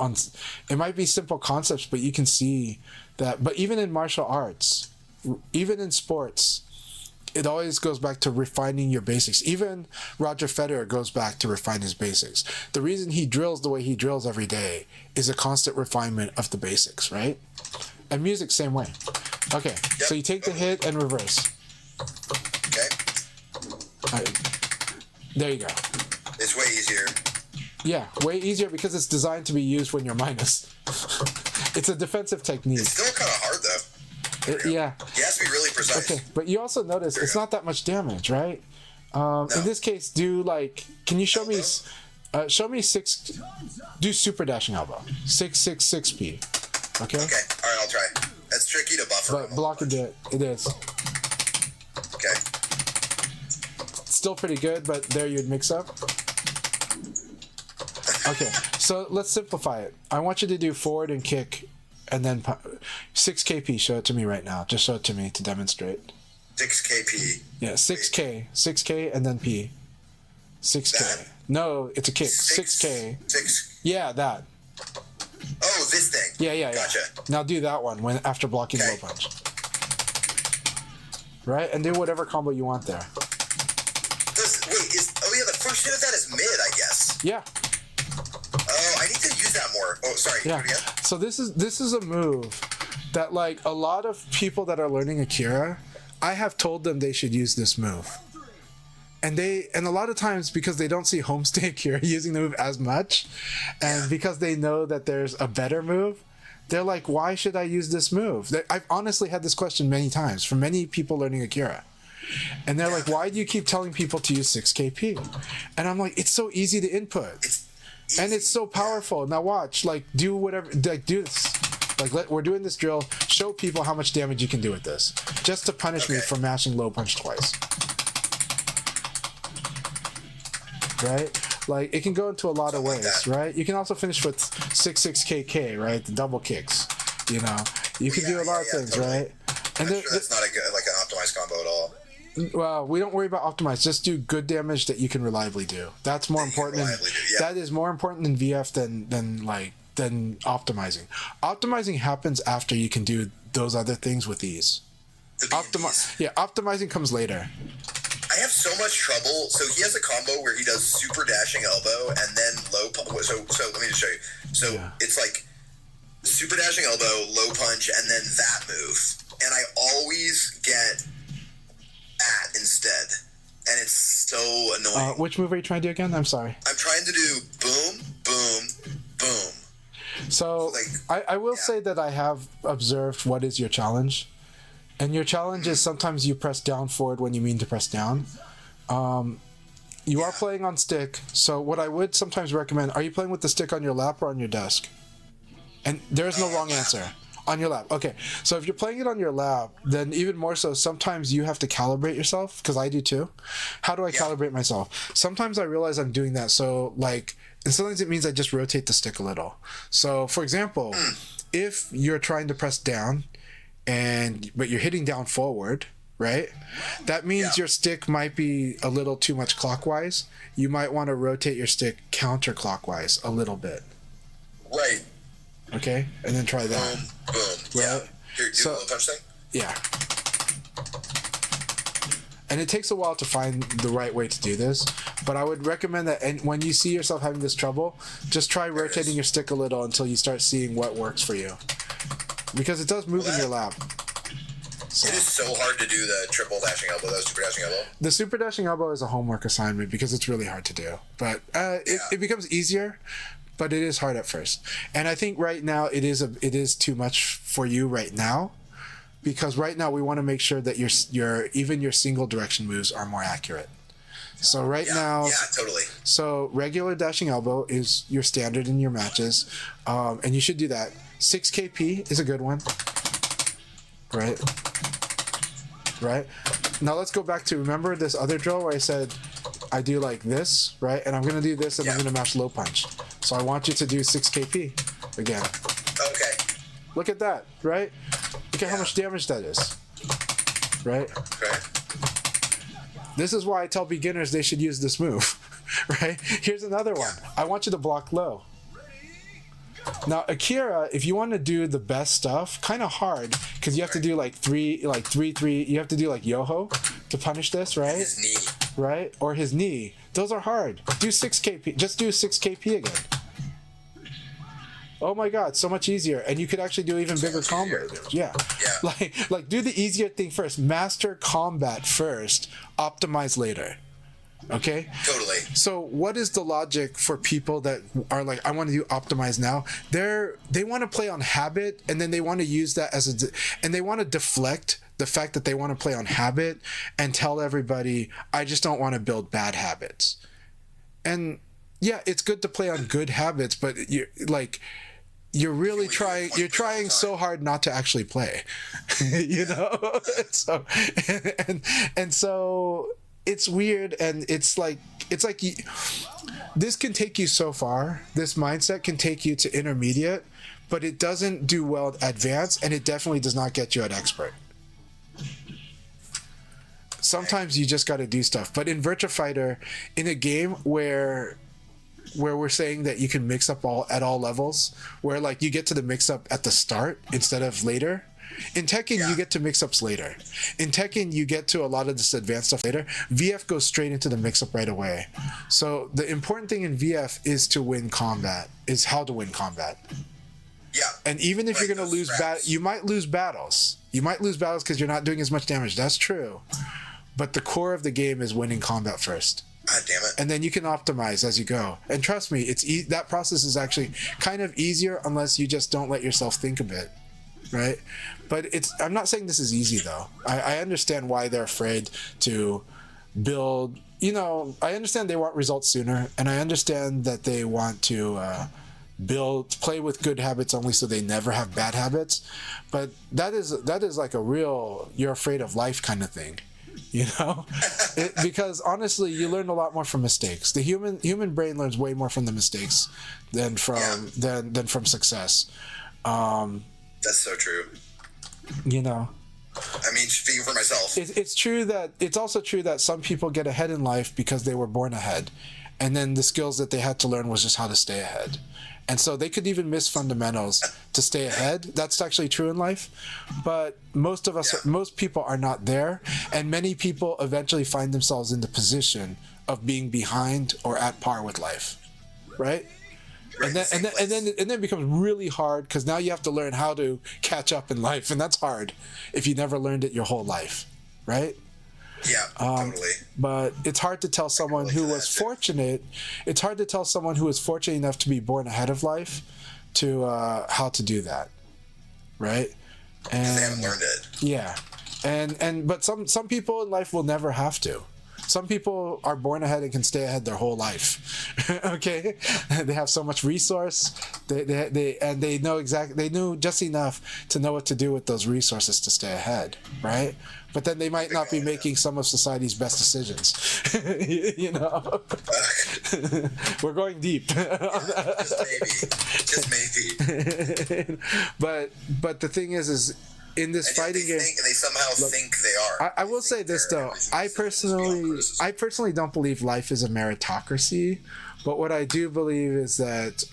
It might be simple concepts, but you can see that. But even in martial arts, even in sports, it always goes back to refining your basics. Even Roger Federer goes back to refine his basics. The reason he drills the way he drills every day is a constant refinement of the basics, right? And music, same way. Okay, yep. So you take the hit and reverse. Okay. There you go. It's way easier. Yeah, way easier because it's designed to be used when you're minus. It's a defensive technique. It's still kind of hard, though. Yeah. You have to be really precise. Okay, but you also notice it's not that much damage, right? No. In this case, can you show me six, do super dashing elbow. 666p. Okay? Okay, alright, I'll try. That's tricky to buffer. But block and do it. It is. Okay. Still pretty good, but there you'd mix up. Okay, so let's simplify it. I want you to do forward and kick, and then 6kp. Show it to me right now. Just show it to me to demonstrate. 6kp. Yeah, 6k, and then p. 6k. That? No, it's a kick. 6k. 6. Yeah, that. Oh, this thing. Yeah. Gotcha. Now do that one after blocking low punch. Right, and do whatever combo you want there. The first hit of that is mid, I guess. Yeah. Oh, I need to use that more. Oh, sorry. Yeah. So this is a move that, like, a lot of people that are learning Akira, I have told them they should use this move. And a lot of times, because they don't see Homestay Akira using the move as much, and because they know that there's a better move, they're like, why should I use this move? I've honestly had this question many times from many people learning Akira. And they're like, why do you keep telling people to use 6kp? And I'm like, it's so easy to input. And it's so powerful. Now watch, like, do whatever, like, do this. Like, we're doing this drill. Show people how much damage you can do with this. Just to punish me for mashing low punch twice. Right? Like, it can go into a lot of ways, right? You can also finish with 6kk, right? The double kicks, you know. You can do a lot of things, totally. Right? And I'm sure that's not an optimized combo at all. Well, we don't worry about optimize. Just do good damage that you can reliably do. That's more important. That is more important in VF than optimizing. Optimizing happens after you can do those other things with ease. Optimizing comes later. I have so much trouble. So he has a combo where he does super dashing elbow and then low punch. So let me just show you. So it's like super dashing elbow, low punch, and then that move. And I always get at instead. And it's so annoying. Which move are you trying to do again? I'm sorry. I'm trying to do boom, boom, boom. So I will say that I have observed what is your challenge. And your challenge is sometimes you press down forward when you mean to press down. You are playing on stick, so what I would sometimes recommend, are you playing with the stick on your lap or on your desk? And there is no wrong answer. On your lap. Okay, so if you're playing it on your lap, then even more so, sometimes you have to calibrate yourself, because I do too. How do I calibrate myself? Sometimes I realize I'm doing that, so like, and sometimes it means I just rotate the stick a little. So, for example, if you're trying to press down but you're hitting down forward, right? That means your stick might be a little too much clockwise. You might want to rotate your stick counterclockwise a little bit. Right. Okay? And then try that. Boom, boom. Right? Yeah. Here, do the little touch thing? Yeah. And it takes a while to find the right way to do this, but I would recommend that when you see yourself having this trouble, just try rotating your stick a little until you start seeing what works for you. Because it does move in your lap. So. It is so hard to do the triple dashing elbow, that super dashing elbow. The super dashing elbow is a homework assignment because it's really hard to do. But it becomes easier, but it is hard at first. And I think right now it is too much for you right now. Because right now we want to make sure that your single direction moves are more accurate. So now, totally. So regular dashing elbow is your standard in your matches, and you should do that. 6 kp is a good one, right? Right. Now let's go back to, remember this other drill where I said I do like this, right? And I'm gonna do this, and I'm gonna mash low punch. So I want you to do 6 kp again. Okay. Look at that, right? Look at how much damage that is, right? Okay. This is why I tell beginners they should use this move, right? Here's another one. I want you to block low. Now, Akira, if you want to do the best stuff, kind of hard, because you have to do like three, you have to do like Yoho to punish this, right? His knee. Right? Or his knee. Those are hard. Do 6 kp. Just do 6 kp again. Oh my god, so much easier. And you could actually do even bigger combos. Yeah. Like do the easier thing first. Master combat first, optimize later. Okay? Totally. So what is the logic for people that are like, I want to do optimize now? They want to play on habit, and then they want to use that and they want to deflect the fact that they want to play on habit and tell everybody, I just don't want to build bad habits. And yeah, it's good to play on good habits, but you're trying so hard not to actually play, you know? So, and so it's weird. And it's like this can take you so far. This mindset can take you to intermediate, but it doesn't do well at advanced, and it definitely does not get you at expert. Sometimes you just got to do stuff. But in Virtua Fighter, in a game where we're saying that you can mix up at all levels, where like you get to the mix up at the start instead of later. In Tekken, you get to mix ups later. In Tekken, you get to a lot of this advanced stuff later. VF goes straight into the mix up right away. So the important thing in VF is to win combat, is how to win combat. Yeah. And even if you're going to lose you might lose battles. You might lose battles because you're not doing as much damage. That's true. But the core of the game is winning combat first. God damn it. And then you can optimize as you go. And trust me, that process is actually kind of easier unless you just don't let yourself think a bit, right? But I'm not saying this is easy, though. I understand why they're afraid to build. I understand they want results sooner, and I understand that they want to play with good habits only so they never have bad habits. But that is like a real you're afraid of life kind of thing. Because honestly, you learn a lot more from mistakes. The human brain learns way more from the mistakes than from success. That's so true. I mean, speaking for myself, it's also true that some people get ahead in life because they were born ahead, and then the skills that they had to learn was just how to stay ahead. And so they could even miss fundamentals to stay ahead. That's actually true in life. But most people are not there. And many people eventually find themselves in the position of being behind or at par with life. Right? And then it becomes really hard because now you have to learn how to catch up in life. And that's hard if you never learned it your whole life. Right? Yeah, totally. But it's hard to tell someone who was fortunate. It's hard to tell someone who was fortunate enough to be born ahead of life to how to do that, right? And they haven't learned it. Yeah, but some people in life will never have to. Some people are born ahead and can stay ahead their whole life. Okay, they have so much resource. They know exactly. They knew just enough to know what to do with those resources to stay ahead, right? But then they might not be making some of society's best decisions. You know, we're going deep. Just maybe. But the thing is in this fighting game, they somehow think they are. I will say this though. I personally don't believe life is a meritocracy. But what I do believe is that,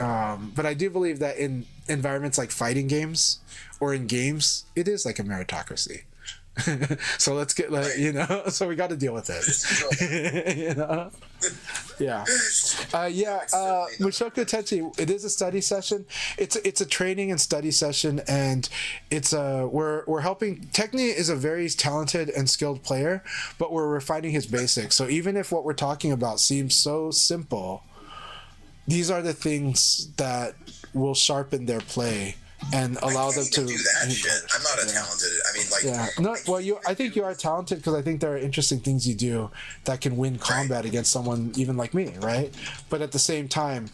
in environments like fighting games or in games, it is like a meritocracy. So let's get so we got to deal with it. You know, yeah. Mushoku Tensei, it is a study session. It's a training and study session, and it's we're helping. Tekhne is a very talented and skilled player, but we're refining his basics. So even if what we're talking about seems so simple, these are the things that will sharpen their play and allow them to do that shit. I'm not a talented. I mean, like. Yeah. No. Well, I think you are talented because I think there are interesting things you do that can win combat against someone even like me, right? But at the same time,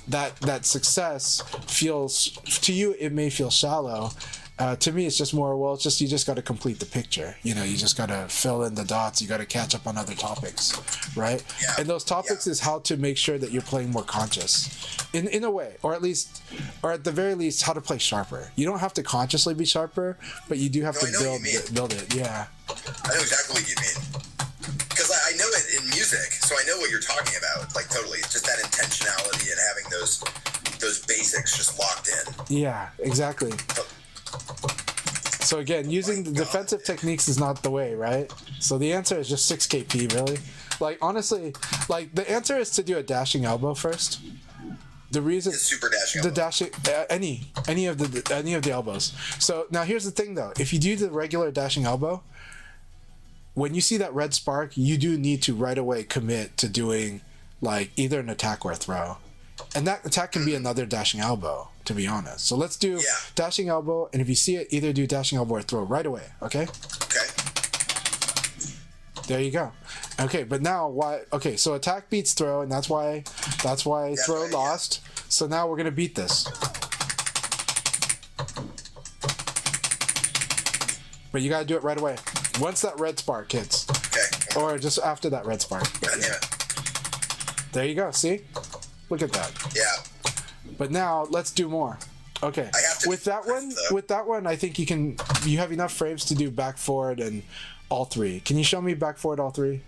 that success feels to you, it may feel shallow. To me, it's just more, you just got to complete the picture. You know, you just got to fill in the dots. You got to catch up on other topics, right? Yeah. And those topics is how to make sure that you're playing more conscious in a way, or at the very least, how to play sharper. You don't have to consciously be sharper, but you do have to build it. Yeah. I know exactly what you mean. Because I know it in music, so I know what you're talking about. Like, totally. It's just that intentionality and having those basics just locked in. Yeah, exactly. So again, using the defensive techniques is not the way, right? So the answer is just 6KP, really. Like, honestly, like, the answer is to do a dashing elbow first. The reason is super dashing elbow. The dashing any of the elbows. So now here's the thing though, if you do the regular dashing elbow, when you see that red spark, you do need to right away commit to doing like either an attack or a throw. And that attack can be another dashing elbow, to be honest. So let's do dashing elbow, and if you see it, either do dashing elbow or throw right away, okay? Okay. There you go. Okay, but now why? Okay, so attack beats throw, and that's why throw lost. Yeah. So now we're gonna beat this. But you gotta do it right away. Once that red spark hits. Okay. Or just after that red spark. Yeah. There you go. See? Look at that. Yeah. But now let's do more. Okay. With that one, I think you have enough frames to do back forward and all three. Can you show me back forward all three?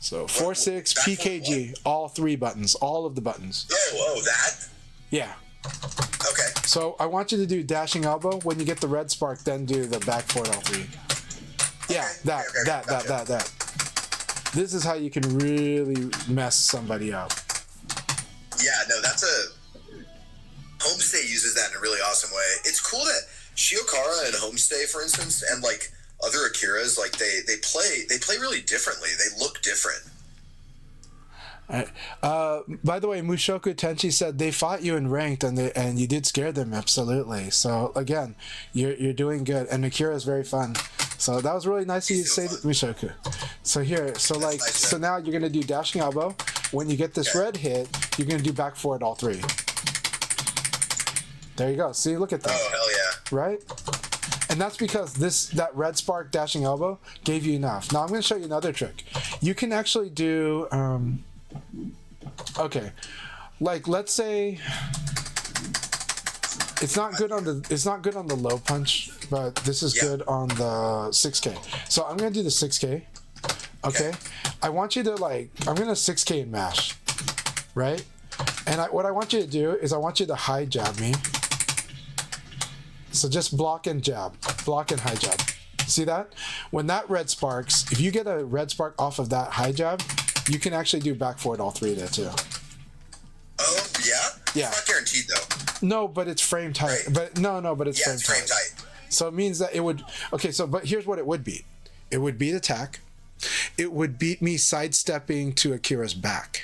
So 4-6 PKG, all three buttons, all of the buttons. Oh, that? Yeah. Okay. So I want you to do dashing elbow. When you get the red spark, then do the back forward all three. Yeah, that. This is how you can really mess somebody up. Yeah, no, that's Homestay uses that in a really awesome way. It's cool that Shiokara and Homestay, for instance, and like other Akiras, like they play really differently. They look different. By the way, Mushoku Tenchi said they fought you in ranked and you did scare them, absolutely. So again, you're doing good, and Akira is very fun. So that was really nice of you to say, Mushoku. So now you're gonna do dashing elbow. When you get this red hit, you're gonna do back forward all three. There you go. See, look at that. Oh hell yeah! Right? And that's because that red spark dashing elbow gave you enough. Now I'm gonna show you another trick. You can actually do. Okay, like let's say it's not good on the low punch, but this is good on the 6K. So I'm gonna do the 6K. Okay, I want you to I'm gonna 6K and mash, right? And what I want you to do is I want you to high jab me. So just block and jab, block and high jab. See that? When that red sparks, if you get a red spark off of that high jab, you can actually do back forward all three there too. Oh yeah? Yeah. It's not guaranteed though. No, but it's frame tight. Right. But it's frame tight. So it means that it would but here's what it would beat. It would beat attack. It would beat me sidestepping to Akira's back,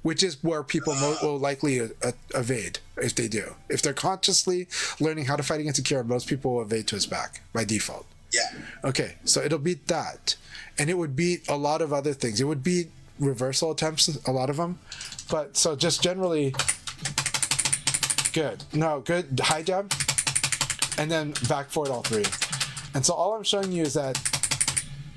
which is where people will likely evade if they do. If they're consciously learning how to fight against Akira, most people will evade to his back by default. Yeah. Okay, so it'll beat that. And it would beat a lot of other things. It would beat reversal attempts, a lot of them. But so just generally, good. No, good high jab. And then back forward all three. And so all I'm showing you is that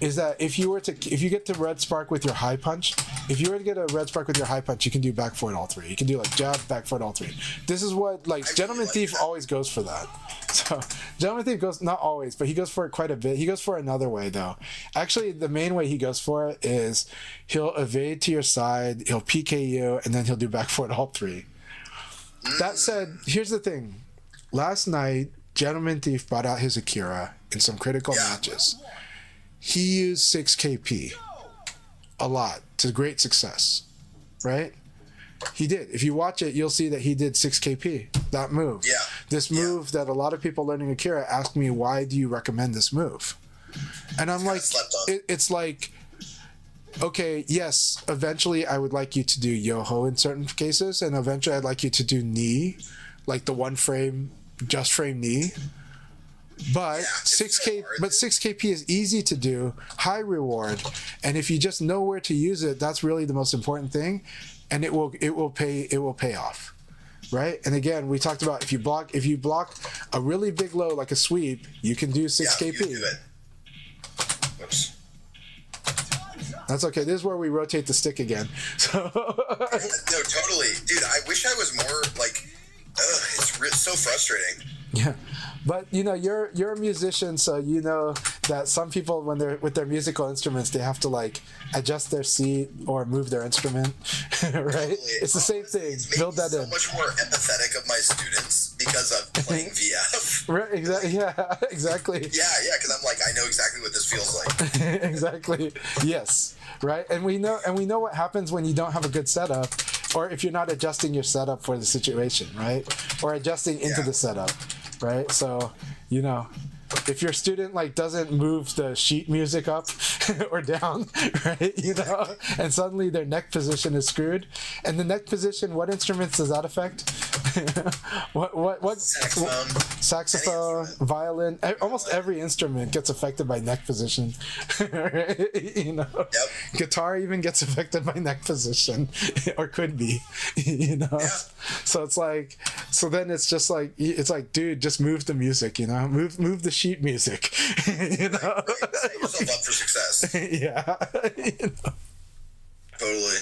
if you get to red spark with your high punch, if you were to get a red spark with your high punch, you can do back forward all three. You can do like jab, back forward all three. This is what like Gentleman Thief always goes for that. So Gentleman Thief goes, not always, but he goes for it quite a bit. He goes for another way though. Actually, the main way he goes for it is he'll evade to your side, he'll PK you, and then he'll do back forward all three. That said, here's the thing. Last night, Gentleman Thief brought out his Akira in some critical matches. He used 6 KP. A lot, to great success, right? He did. If you watch it, you'll see that he did 6 KP, that move. Yeah. This move that a lot of people learning Akira ask me, why do you recommend this move? And I'm like, it's like, okay, yes, eventually I would like you to do Yoho in certain cases, and eventually I'd like you to do knee, like the one frame, just frame knee. But 6 KP is easy to do, high reward, and if you just know where to use it, that's really the most important thing, and it will pay off, right? And again, we talked about if you block a really big low like a sweep, you can do 6 KP. You do it. Whoops. That's okay. This is where we rotate the stick again. So no, totally, dude. I wish I was more like. It's so frustrating. Yeah. But you know, you're a musician, so you know that some people, when they're with their musical instruments, they have to like adjust their seat or move their instrument, right? Totally. It's the same thing. Build that in. So much more empathetic of my students because I'm playing VF. Right? Exactly. Yeah. Exactly. Yeah. Because I'm like, I know exactly what this feels like. Exactly. Yes. Right. And we know what happens when you don't have a good setup, or if you're not adjusting your setup for the situation, right? Or adjusting into the setup. Right, so you know, if your student like doesn't move the sheet music up or down, right, you know, and suddenly their neck position is screwed, and the neck position, what instruments does that affect? what saxophone, violin, almost every instrument gets affected by neck position. Right? You know, guitar even gets affected by neck position, or could be, you know. So it's like, so then it's just like, it's like, dude, just move the music, you know, move the sheet music, you know. Set yourself up for success. Yeah. You know. Totally.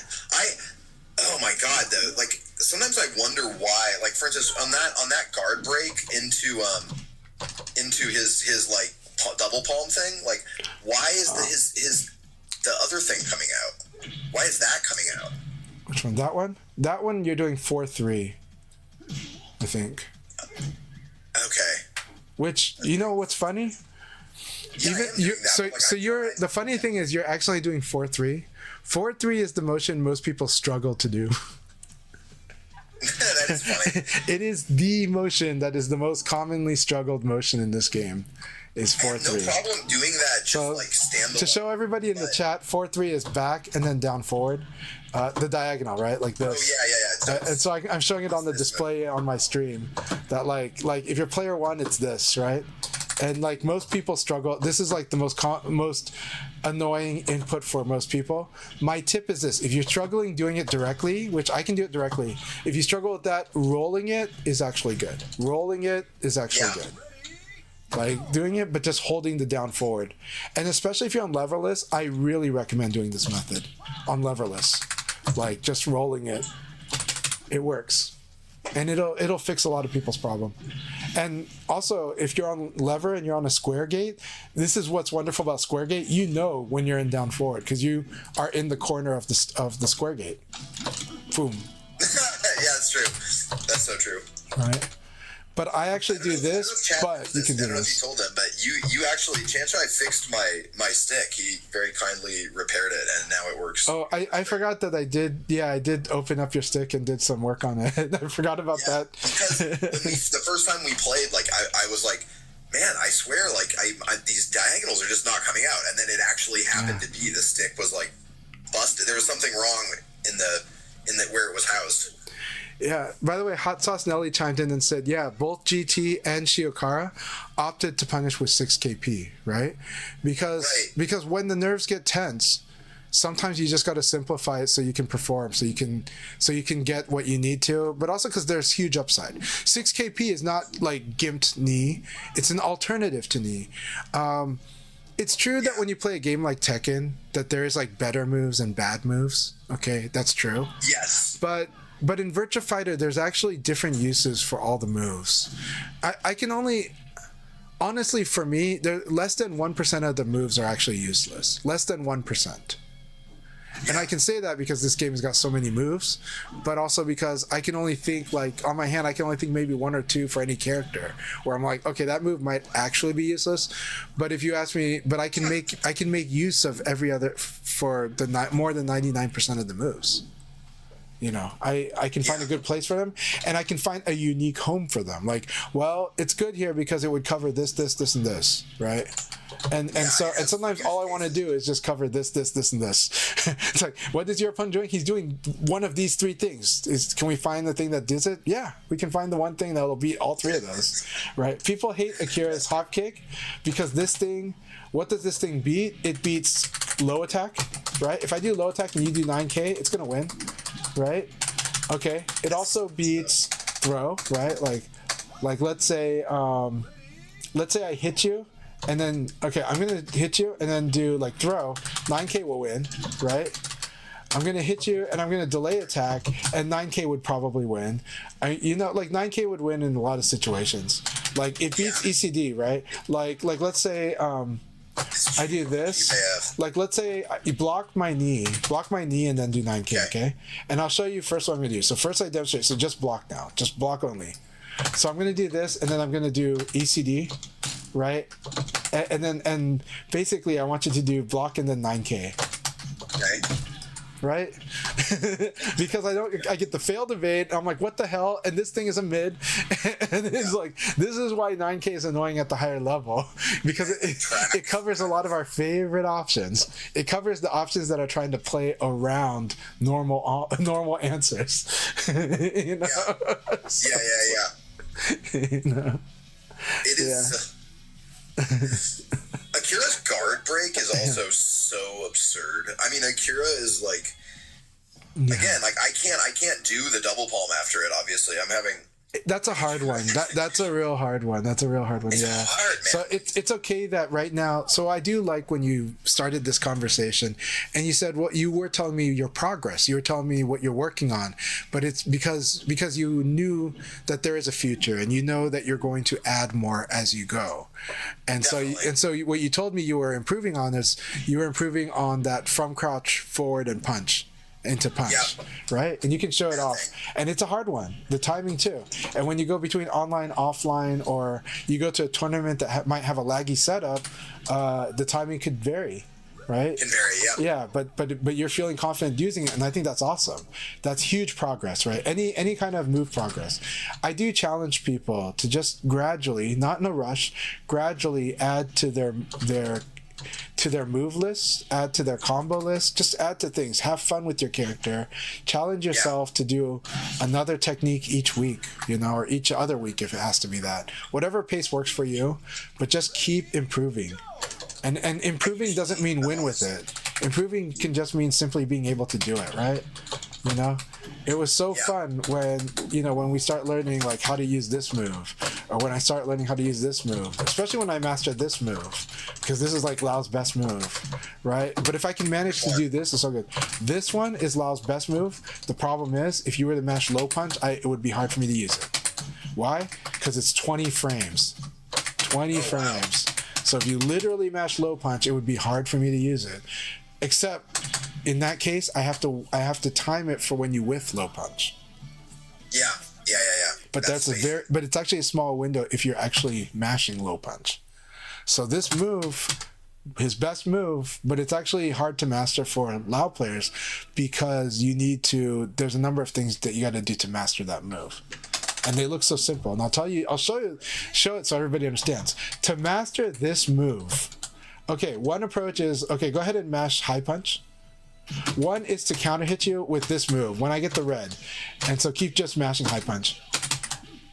Oh my god, though, like sometimes I wonder why, like for instance on that guard break into his like double palm thing, like why is the other thing coming out? Why is that coming out? Which one? That one you're doing 4-3, I think. Okay. Which, you know what's funny? Yeah, The funny thing is you're actually doing 4-3. 4-3 is the motion most people struggle to do. That is funny. It is the motion that is the most commonly struggled motion in this game. Is 4-3. I have no problem doing that. Just like stand. To show everybody in the chat, 4-3 is back and then down forward, the diagonal, right? Like this. Oh yeah. And so I'm showing it on the display on my stream. That like if you're player 1, it's this, right? And like most people struggle. This is like the most annoying input for most people. My tip is this: if you're struggling doing it directly, which I can do it directly, if you struggle with that, rolling it is actually good. Rolling it is actually good. Like doing it, but just holding the down forward. And especially if you're on leverless, I really recommend doing this method on leverless. Like just rolling it. It works. And it'll fix a lot of people's problem. And also, if you're on lever and you're on a square gate, this is what's wonderful about square gate. You know when you're in down forward because you are in the corner of the square gate. Boom. Yeah, that's true. That's so true. Right. But I actually do this, but you can do this. I don't know if you told them, but you actually, Chanchai fixed my stick. He very kindly repaired it, and now it works. Oh, I forgot that I did. Yeah, I did open up your stick and did some work on it. I forgot about that. Because the first time we played, like I was like, man, I swear, like these diagonals are just not coming out, and then it actually happened to be the stick was like busted. There was something wrong in the where it was housed. Yeah. By the way, Hot Sauce Nelly chimed in and said, yeah, both GT and Shiokara opted to punish with 6 KP, right? Because when the nerves get tense, sometimes you just got to simplify it so you can perform, so you can get what you need to, but also because there's huge upside. 6 KP is not like gimped knee. It's an alternative to knee. It's true that when you play a game like Tekken, that there is like better moves and bad moves. Okay, that's true. Yes. But in Virtua Fighter, there's actually different uses for all the moves. I can only... Honestly, for me, less than 1% of the moves are actually useless. Less than 1%. And I can say that because this game has got so many moves, but also because I can only think, like, on my hand, I can only think maybe 1 or 2 for any character, where I'm like, okay, that move might actually be useless. But if you ask me, but I can make use of every other for the more than 99% of the moves. You know, I can find a good place for them, and I can find a unique home for them. Like, well, it's good here because it would cover this, and this, right? And sometimes all I want to do is just cover this, and this. It's like, what is your opponent doing? He's doing one of these 3 things. Can we find the thing that does it? Yeah, we can find the one thing that will beat all 3 of those, right? People hate Akira's hop kick because this thing. What does this thing beat? It beats low attack, right? If I do low attack and you do 9K, it's gonna win, right? Okay. It also beats throw, right? Like let's say I hit you, and then I'm gonna hit you and then do like throw. 9K will win, right? I'm gonna hit you and I'm gonna delay attack, and 9K would probably win. Like 9K would win in a lot of situations. Like it beats ECD, right? Like let's say I do this. Like let's say you block my knee and then do 9K, okay? And I'll show you first what I'm gonna do. So first I demonstrate. So just block now, just block only. So I'm gonna do this, and then I'm gonna do ECD, right? And basically I want you to do block and then 9K. Okay. Right? Because I get the failed evade. I'm like, what the hell? And this thing is a mid. And it's like, this is why 9K is annoying at the higher level, because it covers a lot of our favorite options. It covers the options that are trying to play around normal answers. You know? Yeah. You know? It is. Akira's guard break is also so absurd. I mean, Akira is like, again, like I can't do the double palm after it. Obviously, I'm having. That's a hard one. That's a real hard one. It's hard, man. So it's okay that right now. So I do like when you started this conversation and you said, well, you were telling me your progress. You were telling me what you're working on, but it's because you knew that there is a future, and you know that you're going to add more as you go. And so what you told me you were improving on is you were improving on that from crouch forward and punch into punch, right? And you can show it off, and it's a hard one, the timing too. And when you go between online, offline, or you go to a tournament that might have a laggy setup, the timing could vary, right? Can vary, yeah. But you're feeling confident using it, and I think that's awesome. That's huge progress, right? Any kind of move progress. I do challenge people to just gradually, not in a rush, gradually add to their move list, add to their combo list, just add to things. Have fun with your character. Challenge yourself to do another technique each week, or each other week if it has to be that. Whatever pace works for you, but just keep improving. And improving doesn't mean win with it. Improving can just mean simply being able to do it, right? It was so fun when we start learning like how to use this move, or when I start learning how to use this move, especially when I mastered this move, because this is like Lao's best move, right? But if I can manage to do this, it's so good. This one is Lao's best move. The problem is, if you were to mash low punch, it would be hard for me to use it. Why? Because it's 20 frames. 20 frames. So if you literally mash low punch, it would be hard for me to use it. Except in that case, I have to time it for when you whiff low punch. Yeah. But but it's actually a small window if you're actually mashing low punch. So this move, his best move, but it's actually hard to master for Lao players because there's a number of things that you got to do to master that move. And they look so simple. And I'll show it so everybody understands. To master this move, okay, one approach is, go ahead and mash high punch. One is to counter hit you with this move when I get the red. And so keep just mashing high punch.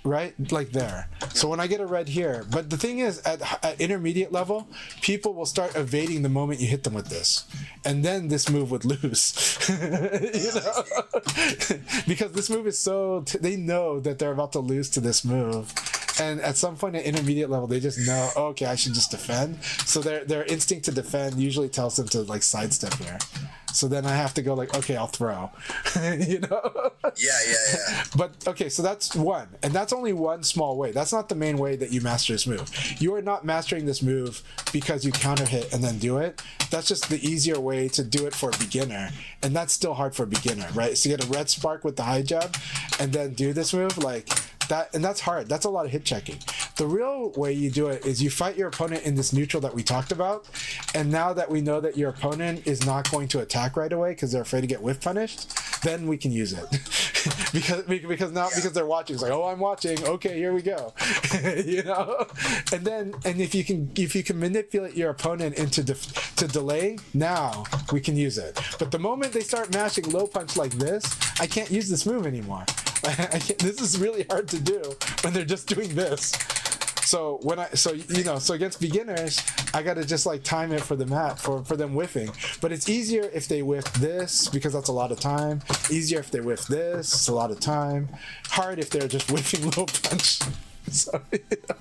Right? Like there. So when I get a red here, but the thing is, at intermediate level, people will start evading the moment you hit them with this. And then this move would lose. You know? Because this move is so... they know that they're about to lose to this move. And at some point at intermediate level, they just know, oh, okay, I should just defend. So their instinct to defend usually tells them to like sidestep here. So then I have to go like, okay, I'll throw. You know? Yeah. But okay, so that's one. And that's only one small way. That's not the main way that you master this move. You are not mastering this move because you counter hit and then do it. That's just the easier way to do it for a beginner. And that's still hard for a beginner, right? So you get a red spark with the high jab and then do this move like that. And that's hard. That's a lot of hit checking. The real way you do it is you fight your opponent in this neutral that we talked about. And now that we know that your opponent is not going to attack right away because they're afraid to get whiff punished, then we can use it. because they're watching. It's like, oh, I'm watching. Okay, here we go. You know? And if you can manipulate your opponent into to delay, now we can use it. But the moment they start mashing low punch like this, I can't use this move anymore. This is really hard to do when they're just doing this. So so against beginners, I gotta just like time it for the mat for them whiffing. But it's easier if they whiff this because that's a lot of time. Easier if they whiff this, it's a lot of time. Hard if they're just whiffing low punch. So, you know.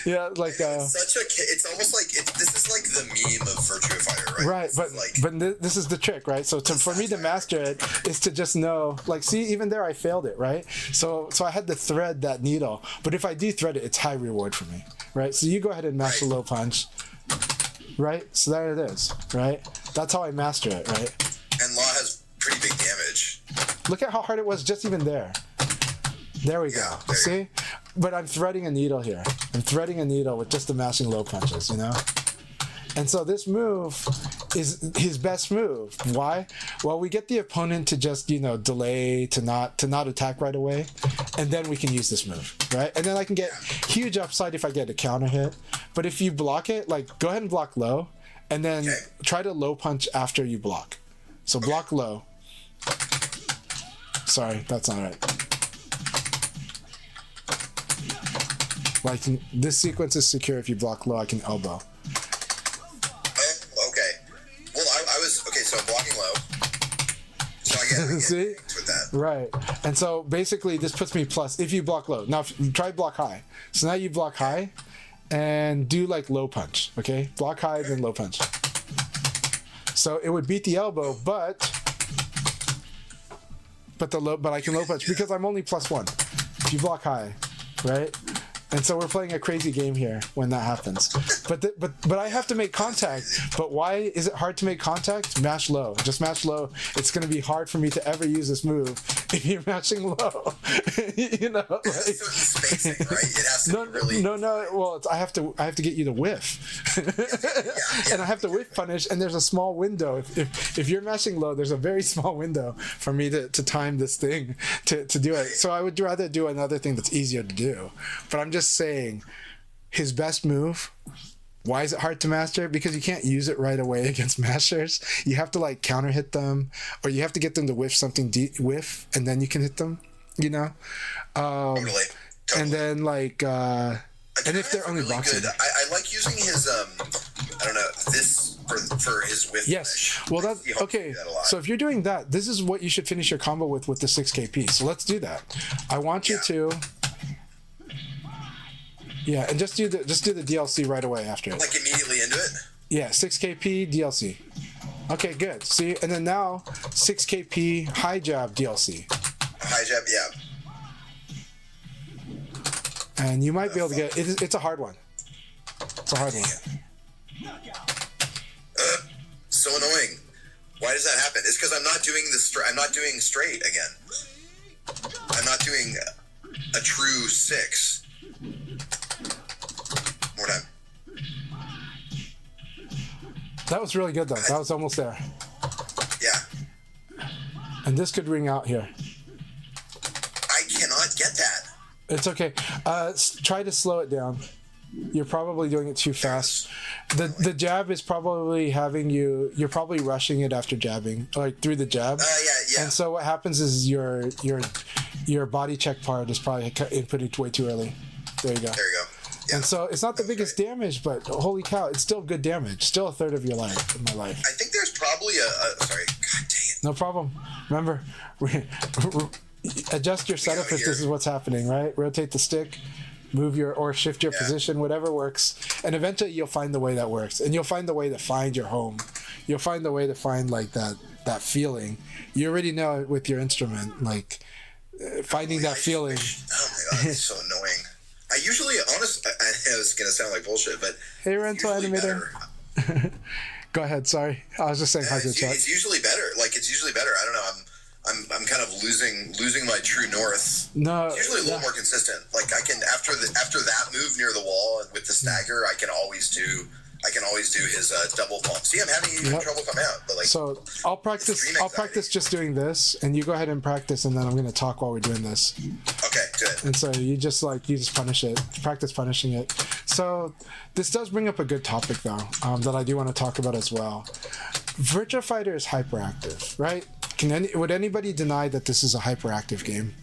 Yeah, like it's almost like this is like the meme of Virtua Fighter, right? Right, but this is the trick, right? So for me to master it is to just know, like, see, even there I failed it, right? So I had to thread that needle, but if I do thread it, it's high reward for me, right? So you go ahead and master low punch, right? So there it is, right? That's how I master it, right? And Law has pretty big damage. Look at how hard it was just even there. There we go. See? But I'm threading a needle here. I'm threading a needle with just the mashing low punches, you know? And so this move is his best move. Why? Well, we get the opponent to just, you know, delay, to not attack right away, and then we can use this move, right? And then I can get huge upside if I get a counter hit. But if you block it, like, go ahead and block low, and then try to low punch after you block. So block low. Sorry, that's not right. Like, this sequence is secure. If you block low, I can elbow. Oh, okay. Well, I was... Okay, so I'm blocking low. So I get See? With that. Right. And so, basically, this puts me plus if you block low. Now, try block high. So now you block high and do, like, low punch, okay? Block high, then low punch. So it would beat the elbow, but I can low punch because I'm only +1. If you block high, right? And so we're playing a crazy game here when that happens. But I have to make contact. But why is it hard to make contact? Mash low. Just mash low. It's going to be hard for me to ever use this move if you're mashing low. You know, like, spacing, right? It has to be really... No. Well, I have to get you to whiff, and I have to whiff punish. And there's a small window. If you're mashing low, there's a very small window for me to time this thing to do it. So I would rather do another thing that's easier to do. But I'm just saying, his best move. Why is it hard to master? Because you can't use it right away against masters. You have to like counter hit them, or you have to get them to whiff something whiff, and then you can hit them. You know, Totally. And then like, and if they're only really boxing, I like using his I don't know, this for his whiff. Yes. Well, that's okay. So if you're doing that, this is what you should finish your combo with the 6KP. So let's do that. I want you to. Yeah, and just do the DLC right away after it. Like immediately into it? Yeah, 6KP DLC. Okay, good. See, and then now 6KP high jab DLC. High jab, yeah. And you might be able to get it. It's a hard one. It's a hard one. So annoying. Why does that happen? It's because I'm not doing I'm not doing straight again. I'm not doing a true 6. More time. That was really good though. That was almost there. Yeah. And this could ring out here. I cannot get that. It's okay. Try to slow it down. You're probably doing it too fast. The jab is probably having you're probably rushing it after jabbing, like through the jab. Yeah. And so what happens is your body check part is probably inputted way too early. There you go. Yeah. And so it's not the biggest damage, but holy cow, it's still good damage. Still a third of your life in my life. I think there's probably sorry. God dang it. No problem. Remember, adjust your setup if this is what's happening, right? Rotate the stick, move or shift your position, whatever works. And eventually you'll find the way that works. And you'll find the way to find your home. You'll find the way to find like that feeling. You already know it with your instrument, like finding that feeling. Oh my God, it's so annoying. I usually, honestly, I know it's going to sound like bullshit, but hey, rental animator. Go ahead. Sorry, I was just saying hi to the chat. It's usually better. Like it's usually better. I don't know. I'm kind of losing my true north. No, it's usually a little more consistent. Like I can after that move near the wall with the stagger, I can always do his double pump. See, I'm having trouble come out, but like so I'll practice just doing this, and you go ahead and practice, and then I'm going to talk while we're doing this. Okay, good. And so you just punish it, practice punishing it. So this does bring up a good topic though, that I do want to talk about as well. Virtua Fighter is hyperactive, right? Would anybody deny that this is a hyperactive game?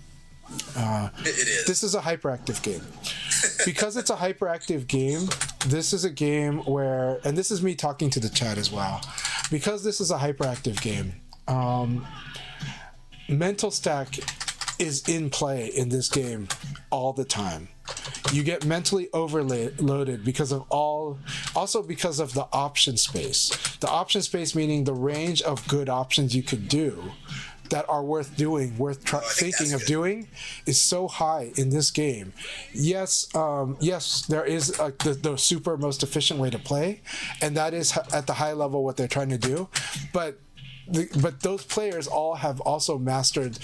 It is. This is a hyperactive game. Because it's a hyperactive game, this is a game where, and this is me talking to the chat as well, because this is a hyperactive game, mental stack is in play in this game all the time. You get mentally overloaded because of because of the option space. The option space meaning the range of good options you could do that are worth doing, thinking of doing, is so high in this game. Yes, there is the super most efficient way to play, and that is at the high level what they're trying to do, but those players all have also mastered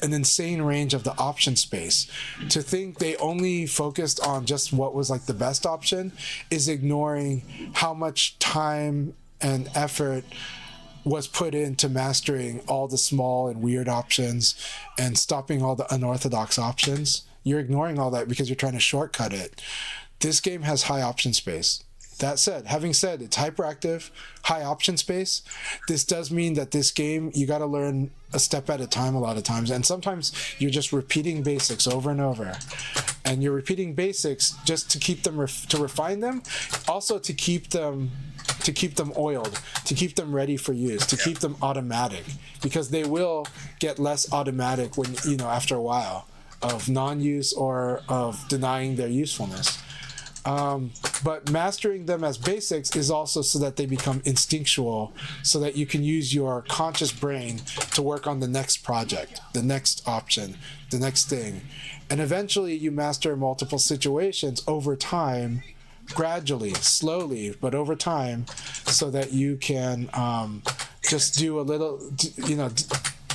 an insane range of the option space. To think they only focused on just what was like the best option is ignoring how much time and effort was put into mastering all the small and weird options and stopping all the unorthodox options. You're ignoring all that because you're trying to shortcut it. This game has high option space. That said, having said it's hyperactive, high option space, this does mean that this game, you got to learn a step at a time a lot of times. And sometimes you're just repeating basics over and over. And you're repeating basics just to keep them, to refine them, also to keep them oiled, to keep them ready for use, to keep them automatic, because they will get less automatic when, after a while of non-use or of denying their usefulness. But mastering them as basics is also so that they become instinctual, so that you can use your conscious brain to work on the next project, the next option, the next thing. And eventually you master multiple situations over time, gradually, slowly, but over time, so that you can just do a little,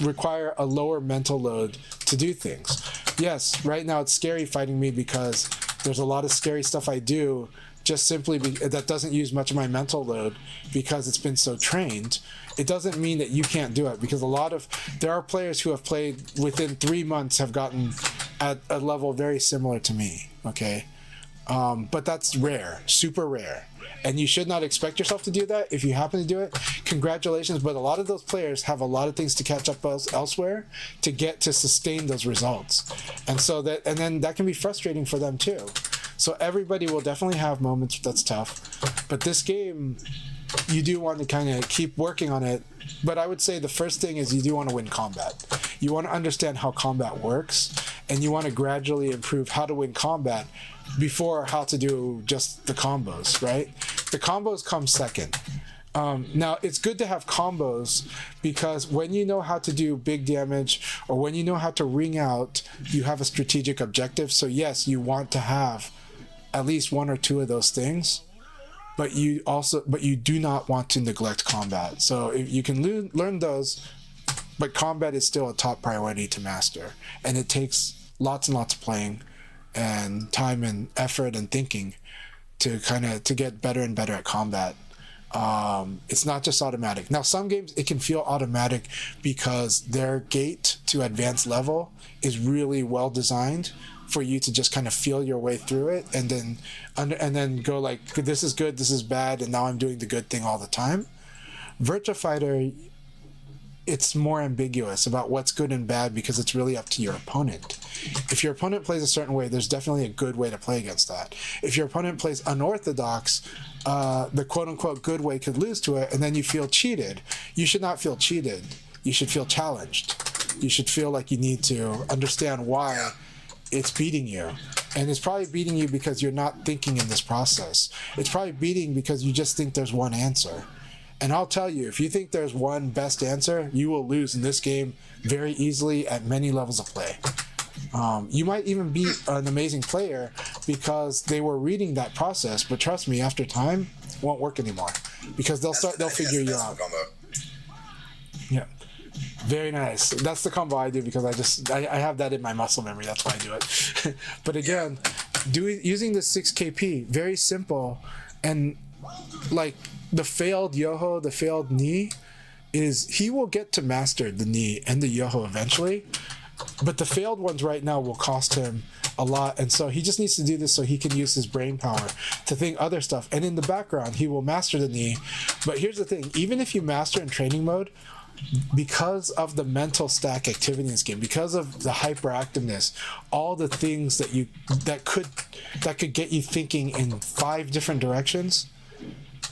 require a lower mental load to do things. Yes, right now it's scary fighting me because there's a lot of scary stuff I do just simply that doesn't use much of my mental load because it's been so trained. It doesn't mean that you can't do it, because there are players who have played within 3 months have gotten at a level very similar to me, okay? But that's rare, super rare. And you should not expect yourself to do that. If you happen to do it, congratulations. But a lot of those players have a lot of things to catch up elsewhere to get to sustain those results. And then that can be frustrating for them too. So everybody will definitely have moments that's tough. But this game, you do want to kind of keep working on it. But I would say the first thing is you do want to win combat. You want to understand how combat works, and you want to gradually improve how to win combat before how to do just the combos, right? The combos come second. Now, it's good to have combos because when you know how to do big damage or when you know how to ring out, you have a strategic objective. So yes, you want to have at least one or two of those things, but you do not want to neglect combat. So if you can learn those, but combat is still a top priority to master, and it takes lots and lots of playing and time and effort and thinking to get better and better at combat. It's not just automatic. Now, some games it can feel automatic because their gate to advanced level is really well designed for you to just kind of feel your way through it and then go like, this is good, this is bad, and now I'm doing the good thing all the time. Virtua Fighter, it's more ambiguous about what's good and bad because it's really up to your opponent. If your opponent plays a certain way, there's definitely a good way to play against that. If your opponent plays unorthodox, the quote-unquote good way could lose to it, and then you feel cheated. You should not feel cheated. You should feel challenged. You should feel like you need to understand why it's beating you. And it's probably beating you because you're not thinking in this process. It's probably beating because you just think there's one answer. And I'll tell you, if you think there's one best answer, you will lose in this game very easily at many levels of play. You might even beat an amazing player because they were reading that process, but trust me, after time, it won't work anymore because they'll figure you out. Yeah, very nice. That's the combo I do because I have that in my muscle memory. That's why I do it. But again, using the 6KP, very simple, and like the failed Yoho, the failed knee, is he will get to master the knee and the Yoho eventually. But the failed ones right now will cost him a lot, and so he just needs to do this so he can use his brain power to think other stuff. And in the background, he will master the knee. But here's the thing, even if you master in training mode, because of the mental stack activity in this game, because of the hyperactiveness, all the things that could get you thinking in 5 different directions,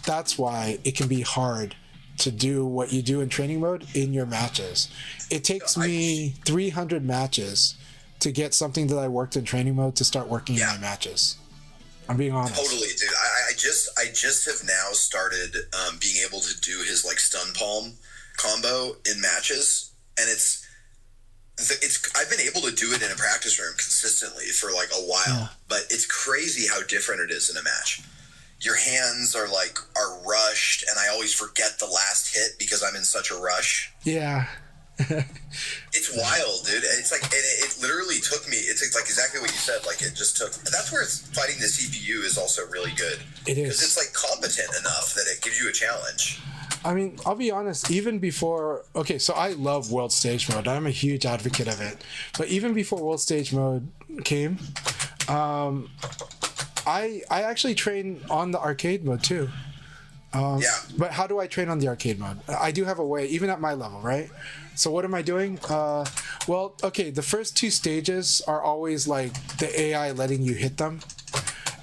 that's why it can be hard to do what you do in training mode in your matches. It takes me 300 matches to get something that I worked in training mode to start working in my matches. I'm being honest. Totally, dude. I just have now started being able to do his like stun palm combo in matches, and it's I've been able to do it in a practice room consistently for like a while, but it's crazy how different it is in a match. Your hands are rushed, and I always forget the last hit because I'm in such a rush. Yeah. It's wild, dude. It's like, and it literally took me, it's like exactly what you said. Like, it just took, that's where fighting the CPU is also really good. It is. Because it's like competent enough that it gives you a challenge. I mean, I'll be honest, even before, okay, so I love World Stage Mode. I'm a huge advocate of it. But even before World Stage Mode came, I actually train on the arcade mode too. But how do I train on the arcade mode? I do have a way, even at my level, right? So what am I doing? Well, okay, the first 2 stages are always like the AI letting you hit them.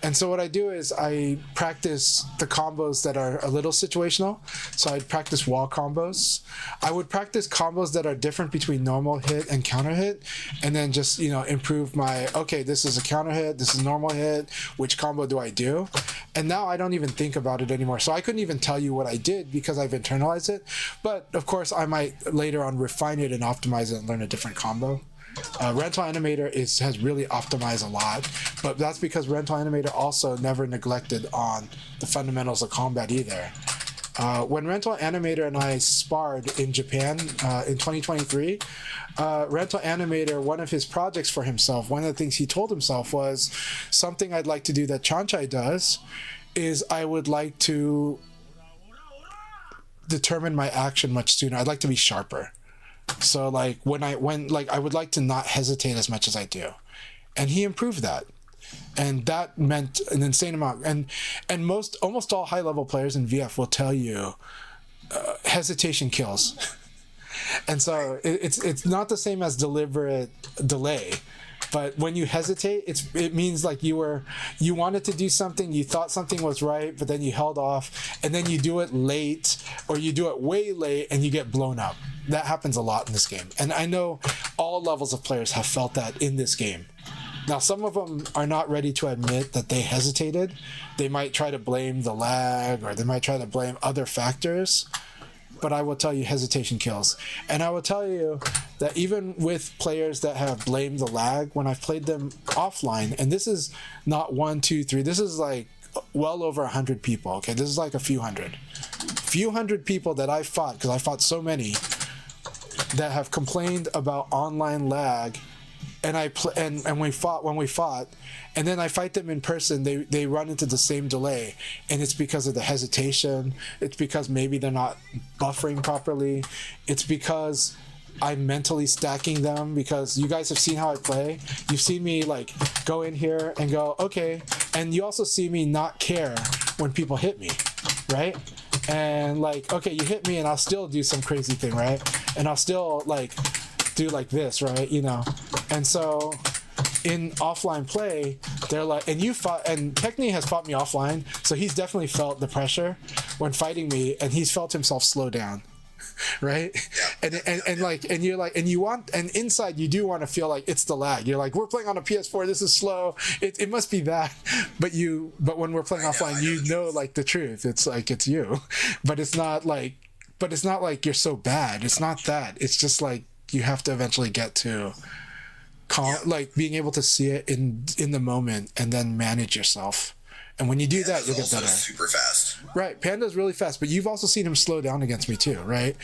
And so what I do is I practice the combos that are a little situational. So I'd practice wall combos. I would practice combos that are different between normal hit and counter hit, and then just, improve my, okay, this is a counter hit, this is normal hit, which combo do I do? And now I don't even think about it anymore. So I couldn't even tell you what I did because I've internalized it. But of course, I might later on refine it and optimize it and learn a different combo. Rental Animator has really optimized a lot, but that's because Rental Animator also never neglected on the fundamentals of combat either. When Rental Animator and I sparred in Japan in 2023, Rental Animator, one of his projects for himself, one of the things he told himself was, something I'd like to do that Chanchai does is I would like to determine my action much sooner. I'd like to be sharper. So like when I would like to not hesitate as much as I do, and he improved that, and that meant an insane amount. And almost all high level players in VF will tell you hesitation kills, and so it's not the same as deliberate delay. But when you hesitate, it means like you wanted to do something, you thought something was right, but then you held off, and then you do it late, or you do it way late, and you get blown up. That happens a lot in this game. And I know all levels of players have felt that in this game. Now, some of them are not ready to admit that they hesitated. They might try to blame the lag, or they might try to blame other factors. But I will tell you, hesitation kills. And I will tell you that even with players that have blamed the lag, when I've played them offline, and this is not 1, 2, 3, this is like well over 100 people, okay? This is like a few hundred. Few hundred people that I fought, because I fought so many, that have complained about online lag, and when we fought, and then I fight them in person, they run into the same delay, and it's because of the hesitation. It's because maybe they're not buffering properly. It's because I'm mentally stacking them, because you guys have seen how I play. You've seen me like go in here and go, okay. And you also see me not care when people hit me, right? And like, okay, you hit me and I'll still do some crazy thing, right? And I'll still like do like this, right? You know? And so in offline play, they're like, and Tekhne has fought me offline, so he's definitely felt the pressure when fighting me, and he's felt himself slow down. Right? Yeah. And you're like, and you want, and inside you do want to feel like it's the lag. You're like, we're playing on a PS4, this is slow. It must be that. But when we're playing offline, you know like the truth. It's like, it's you. But it's not like you're so bad. It's not that. It's just like you have to eventually get to like being able to see it in the moment and then manage yourself. And when you do that, you'll get better. Super fast. Right, Panda's really fast, but you've also seen him slow down against me too, right?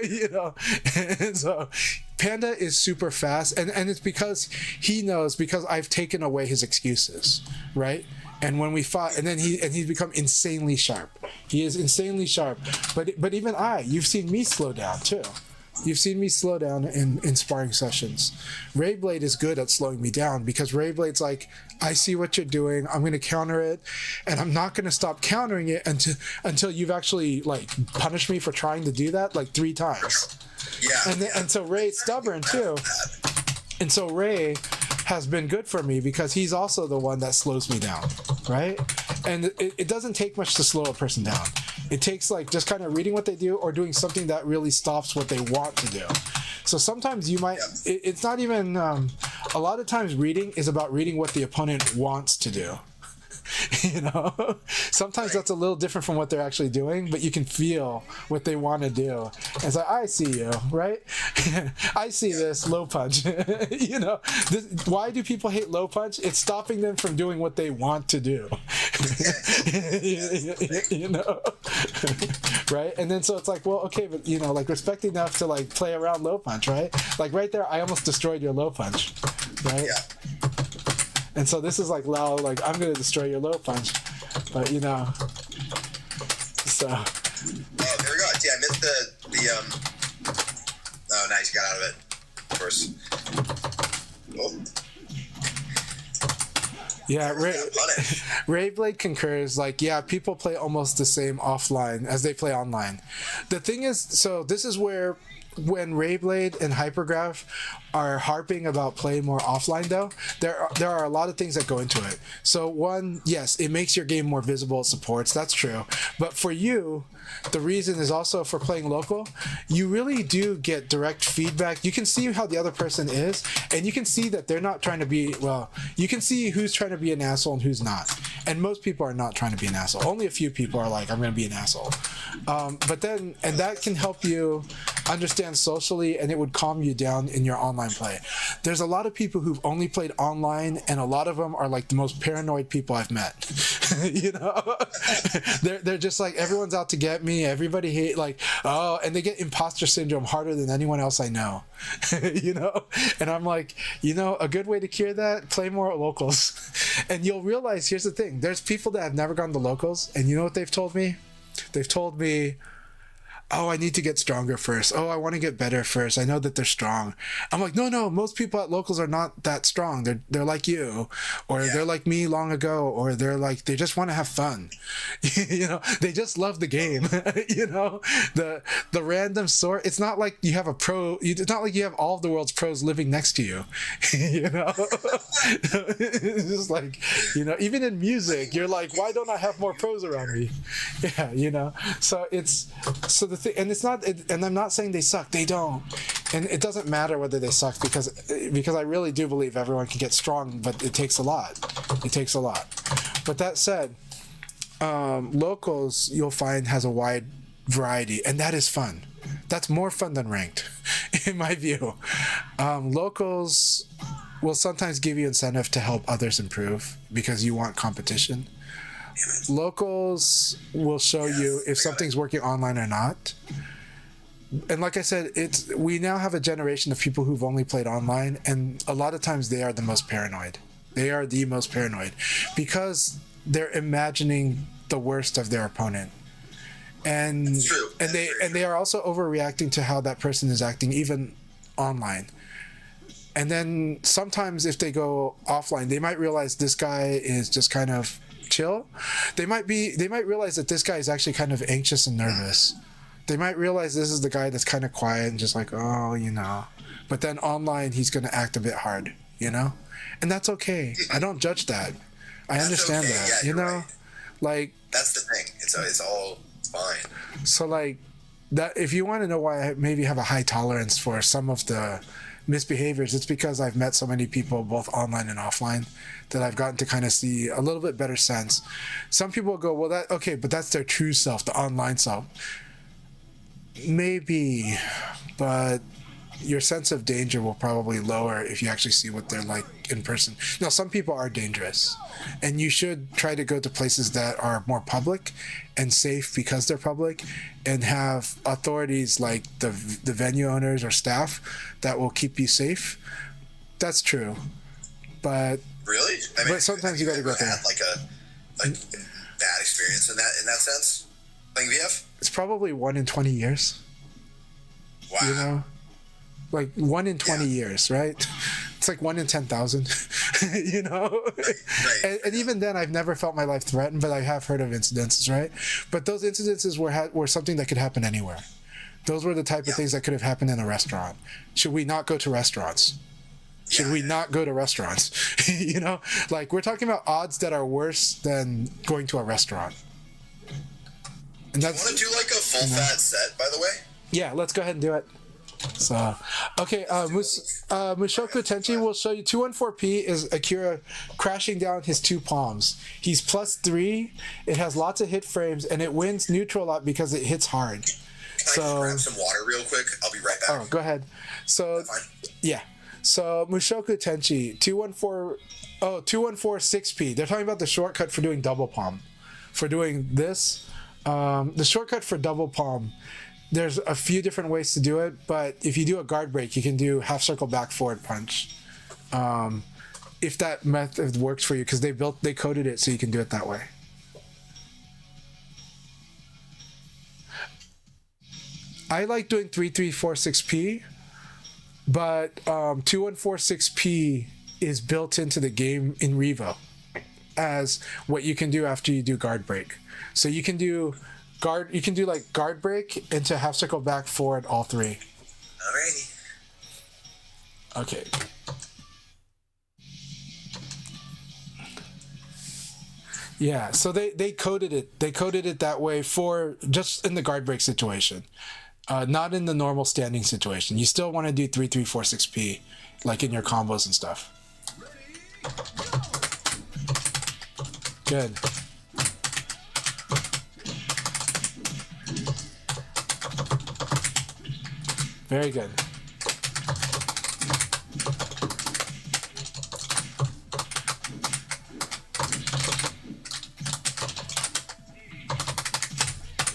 You know, and so Panda is super fast, and it's because he knows, because I've taken away his excuses, right? And when we fought, and then he's become insanely sharp. He is insanely sharp, but even you've seen me slow down too. You've seen me slow down in sparring sessions. Rayblade is good at slowing me down, because Rayblade's like, I see what you're doing, I'm going to counter it, and I'm not going to stop countering it until you've actually like punished me for trying to do that like 3 times. Yeah. And so Ray's stubborn too. And so Ray has been good for me, because he's also the one that slows me down, right? And it doesn't take much to slow a person down. It takes like just kind of reading what they do, or doing something that really stops what they want to do. So sometimes you might, it's not even, a lot of times reading is about reading what the opponent wants to do. You know, sometimes that's a little different from what they're actually doing, but you can feel what they want to do. And it's like, I see you, right? I see this low punch. You know, why do people hate low punch? It's stopping them from doing what they want to do. You know, right? And then so it's like, well, okay, but you know, like respect enough to like play around low punch, right? Like right there, I almost destroyed your low punch, right? Yeah. And so this is like Lao, like, I'm going to destroy your low punch. But, you know, so. Oh, there we go. Yeah, I missed the oh, nice, you got out of it. Of course. Oh. Yeah, Rayblade concurs, like, yeah, people play almost the same offline as they play online. The thing is, so this is where, when Rayblade and Hypergraph are harping about playing more offline, though, there are a lot of things that go into it. So one, yes, it makes your game more visible, it supports, that's true. But for you, the reason is also for playing local, you really do get direct feedback. You can see how the other person is, and you can see that they're not trying to be, well, you can see who's trying to be an asshole and who's not. And most people are not trying to be an asshole. Only a few people are like, I'm going to be an asshole. But then, and that can help you understand socially, and it would calm you down in your online play. There's a lot of people who've only played online, and a lot of them are like the most paranoid people I've met. You know, they're just like, everyone's out to get me, everybody hate, like, oh, and they get imposter syndrome harder than anyone else I know. You know, and I'm like, you know, a good way to cure that, play more locals. And you'll realize, here's the thing, there's people that have never gone to locals, and you know what they've told me? They've told me, oh, I need to get stronger first. Oh, I want to get better first. I know that they're strong. I'm like, no, most people at locals are not that strong. They're like you, or they're like me long ago, or they just want to have fun. You know, they just love the game. You know, the random sort. It's not like you have a pro. It's not like you have all of the world's pros living next to you. You know, it's just like, you know, even in music, you're like, why don't I have more pros around me? Yeah, you know. So the thing, and it's not, and I'm not saying they suck, they don't, and it doesn't matter whether they suck, because I really do believe everyone can get strong, but it takes a lot. But that said, locals, you'll find, has a wide variety, and that is fun. That's more fun than ranked, in my view. Locals will sometimes give you incentive to help others improve, because you want competition. Locals will show you if something's working online or not. And like I said, we now have a generation of people who've only played online, and a lot of times they are the most paranoid. They are the most paranoid because they're imagining the worst of their opponent. and It's true. and they are also overreacting to how that person is acting, even online. And then sometimes if they go offline, they might realize this guy is just kind of chill. They might realize that this guy is actually kind of anxious and nervous. They might realize this is the guy that's kind of quiet and just like, oh, you know. But then online, he's going to act a bit hard, you know? And that's okay. I don't judge that. I understand okay. that, Yeah, you know? right. Like, that's the thing. It's all fine. so like that, if you want to know why I maybe have a high tolerance for some of the misbehaviors, it's because I've met so many people both online and offline that I've gotten to kind of see a little bit better sense. Some people go, well, that okay, but that's their true self, the online self. Maybe, but your sense of danger will probably lower if you actually see what they're like in person. Now, some people are dangerous, and you should try to go to places that are more public and safe because they're public, and have authorities like the venue owners or staff that will keep you safe. That's true, but really, but sometimes you got to go there. Had like a bad experience in that sense, playing VF. It's probably 1 in 20 years. Wow. You know, like 1 in 20 years, right? It's like 1 in 10,000. You know, Right. And even then, I've never felt my life threatened, but I have heard of incidences, right? But those incidences were something that could happen anywhere. Those were the type of things that could have happened in a restaurant. Should we not go to restaurants? Should we not go to restaurants? You know, like we're talking about odds that are worse than going to a restaurant. And Do you want to do like a full fat set, by the way? Yeah, let's go ahead and do it. So, okay, Mushoku Tenchi will show you 214P is Akira crashing down his 2 palms. He's +3. It has lots of hit frames, and it wins neutral a lot because it hits hard. Can I just grab some water real quick? I'll be right back. Oh, go ahead. So, yeah. So, Mushoku Tenchi, 214 They're talking about the shortcut for doing double palm. For doing this, the shortcut for double palm, there's a few different ways to do it, but if you do a guard break, you can do half circle back forward punch. If that method works for you, because they coded it so you can do it that way. I like doing 3346P, but 2146P is built into the game in Revo as what you can do after you do guard break. So you can do like guard break into half circle back forward, all 3. Alrighty. Okay. Yeah, so they coded it. They coded it that way for just in the guard break situation, not in the normal standing situation. You still want to do 3346P, like in your combos and stuff. Good. Very good.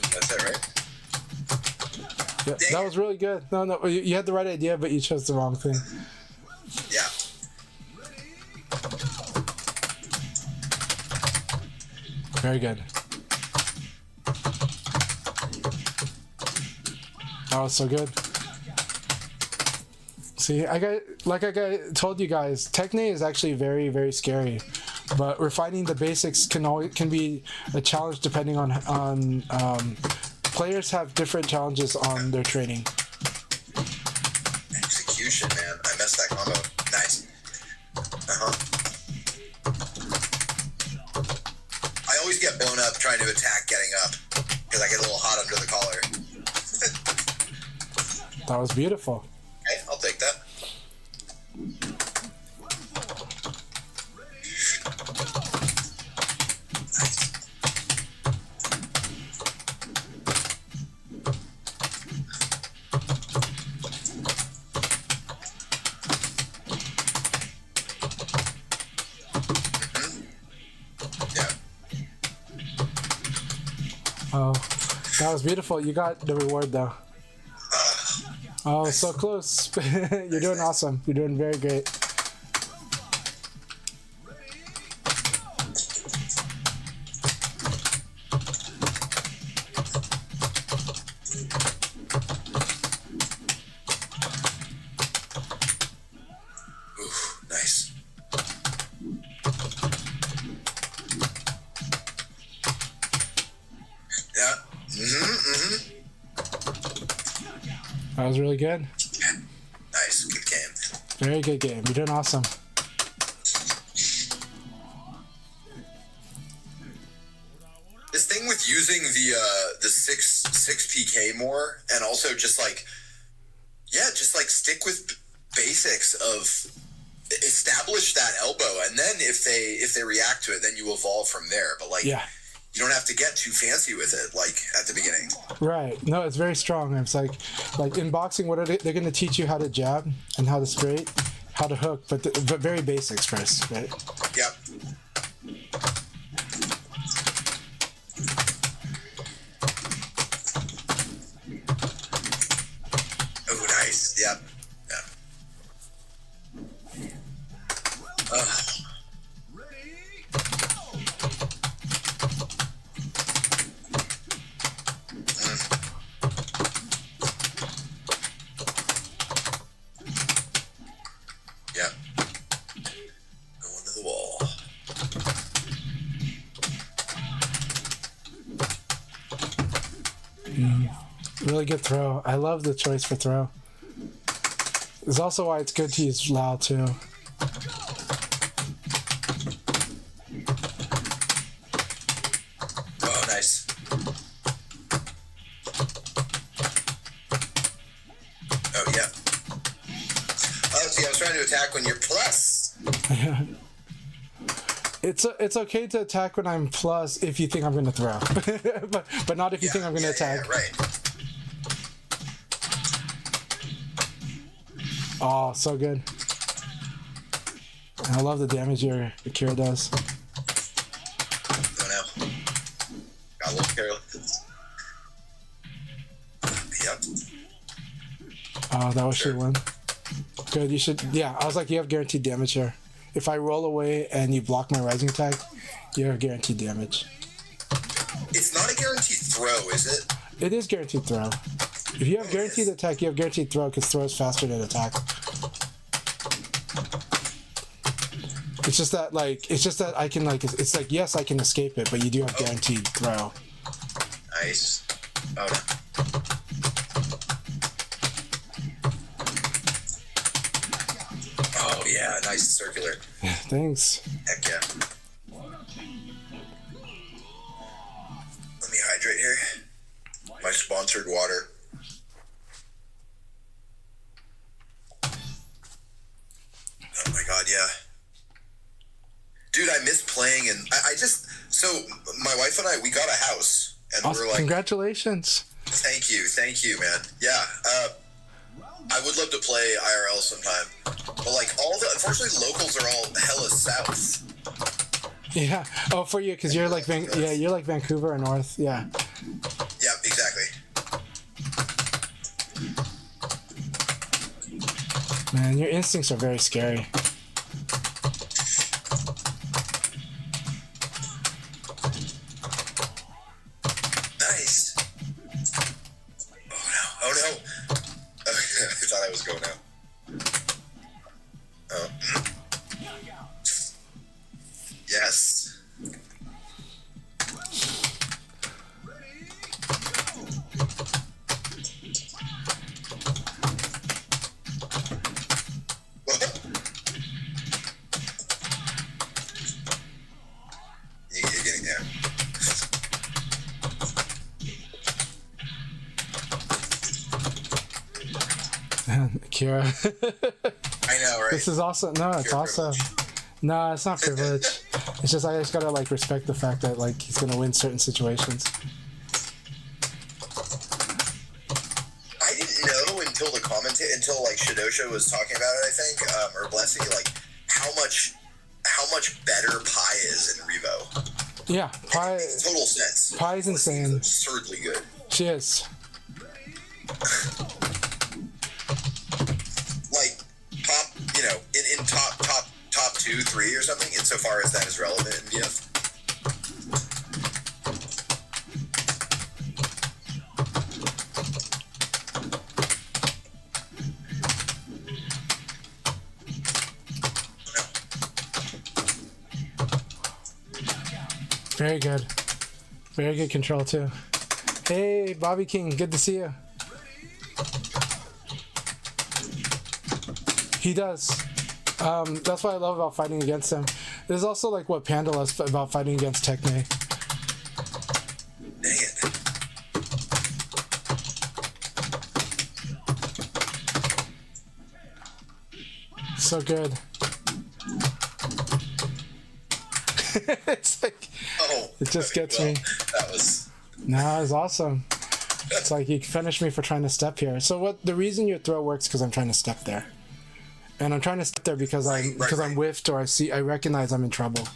That's it, right? Yeah, that was really good. No, you had the right idea, but you chose the wrong thing. Yeah. Very good. That was so good. See, I told you guys, Tekhne is actually very, very scary, but refining the basics can be a challenge depending on players have different challenges on their training. Execution, man. I messed that combo. Nice. I always get blown up trying to attack getting up because I get a little hot under the collar. That was beautiful. Okay, I'll take that. Oh, that was beautiful. You got the reward though. Oh, so close. You're doing awesome. You're doing very great. That was really good. Nice, good game. Very good game. You're doing awesome. This thing with using the six PK more, and also just like stick with basics of establish that elbow, and then if they react to it, then you evolve from there. But like, you don't have to get too fancy with it like at the beginning. Right. No, it's very strong. It's like in boxing, what are they're going to teach you how to jab and how to straight, how to hook, but very basics first, right? Yep. Oh, nice. Yep. Yeah. Yep. Going to the wall. Really good throw. I love the choice for throw. It's also why it's good to use Lao too. Oh, nice. Oh, yeah. Oh, see, I was trying to attack when you're plus. It's okay to attack when I'm plus if you think I'm going to throw, but not if you think I'm going to attack. Yeah, right. Oh, so good. I love the damage your Akira does. Oh no. Got a little careless. Yep. Oh, that was your win. Good, you should... Yeah, I was like, you have guaranteed damage here. If I roll away and you block my rising attack, you have guaranteed damage. It's not a guaranteed throw, is it? It is guaranteed throw. If you have guaranteed attack, you have guaranteed throw because throw is faster than attack. It's just that I can it's like, yes, I can escape it, but you do have guaranteed throw. Nice. Oh no. Oh yeah, nice circular. Yeah, thanks. Heck yeah. Let me hydrate here. My sponsored water. Oh my god, yeah. Dude, I miss playing, and I just... So, my wife and I, we got a house, and awesome. we're like... Congratulations. Thank you, man. Yeah, I would love to play IRL sometime. But, like, unfortunately, locals are all hella south. Yeah. Oh, for you, because you're like... you're like Vancouver or North, yeah. Yeah, exactly. Man, your instincts are very scary. Nice. Oh no. I thought I was going out. Oh. Yes. You're getting there. Akira. I know, right? This is awesome. No, it's awesome. No, it's not privilege. It's just I just gotta like respect the fact that like he's gonna win certain situations. I didn't know until like Shadosha was talking about it, I think, or Blessy, like how much better Pi is in Revo. Yeah, Pi. Total sense. Pi is insane. Absurdly good. She is. Like top, in top 2, 3 or something, insofar as that is relevant in VF. Very good. Very good control too. Hey, Bobby King, good to see you. He does. That's what I love about fighting against him. There's also like what Panda loves about fighting against Tekhne. Dang it. So good. It's like, it just gets me. That was... No, it was awesome. It's like you finished me for trying to step here. So the reason your throw works because I'm trying to step there. And I'm trying to step there because I'm whiffed or I recognize I'm in trouble.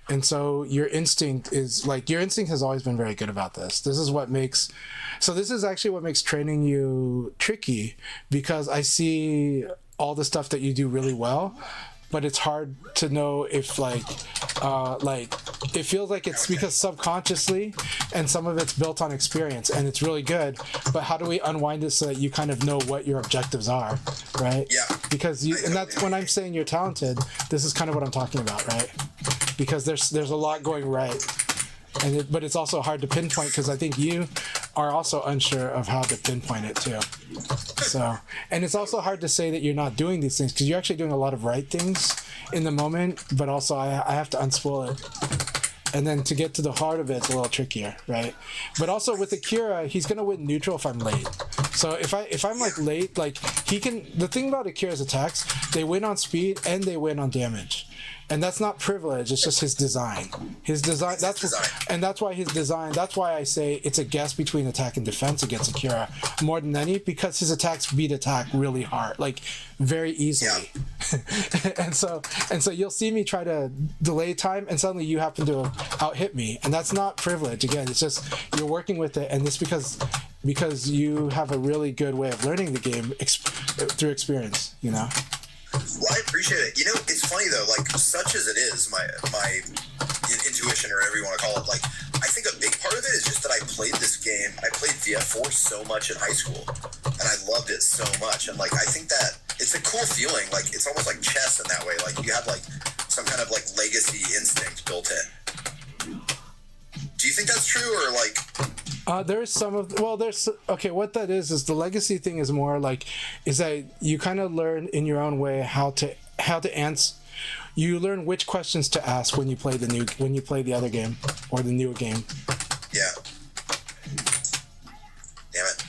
And so your instinct has always been very good about this. This is actually what makes training you tricky, because I see all the stuff that you do really well, but it's hard to know if it feels like it's because subconsciously, and some of it's built on experience, and it's really good, but how do we unwind it so that you kind of know what your objectives are, right? Yeah. Because that's when I'm saying you're talented, this is kind of what I'm talking about, right? Because there's a lot going right, but it's also hard to pinpoint, because I think you are also unsure of how to pinpoint it too. So, and it's also hard to say that you're not doing these things, because you're actually doing a lot of right things in the moment, but also I have to unspool it. And then to get to the heart of it, it's a little trickier, right? But also with Akira, he's gonna win neutral if I'm late. So if I'm like late, like he can. The thing about Akira's attacks, they win on speed and they win on damage. And that's not privilege, it's just his design. That's why his design, that's why I say it's a guess between attack and defense against Akira more than any, because his attacks beat attack really hard, like very easily. Yeah. and so you'll see me try to delay time and suddenly you happen to out hit me. And that's not privilege. Again, it's just you're working with it, and it's because you have a really good way of learning the game through experience, you know? Well, I appreciate it. You know, it's funny though, like such as it is, my intuition or whatever you want to call it, like I think a big part of it is just that I played this game. I played VF4 so much in high school, and I loved it so much. And like I think that it's a cool feeling. Like it's almost like chess in that way. Like you have like some kind of like legacy instinct built in. Do you think that's true, or like? There's some of what that is the legacy thing is more like is that you kind of learn in your own way how to answer. You learn which questions to ask when you play the other game or the newer game. Yeah. Damn it.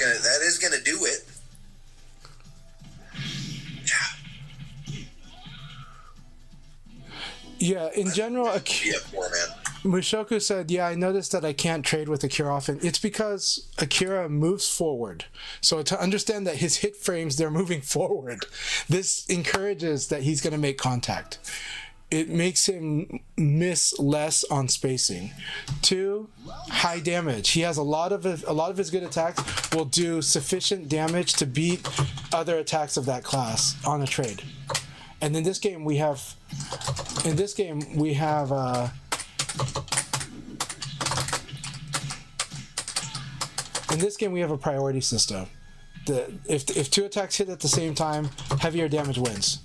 That is gonna do it. Yeah, in general, man. Mushoku said, yeah, I noticed that I can't trade with Akira often. It's because Akira moves forward. So to understand that his hit frames, they're moving forward. This encourages that he's going to make contact. It makes him miss less on spacing. 2, high damage. He has a lot of his good attacks will do sufficient damage to beat other attacks of that class on a trade. And in this game we have a priority system. If 2 attacks hit at the same time, heavier damage wins.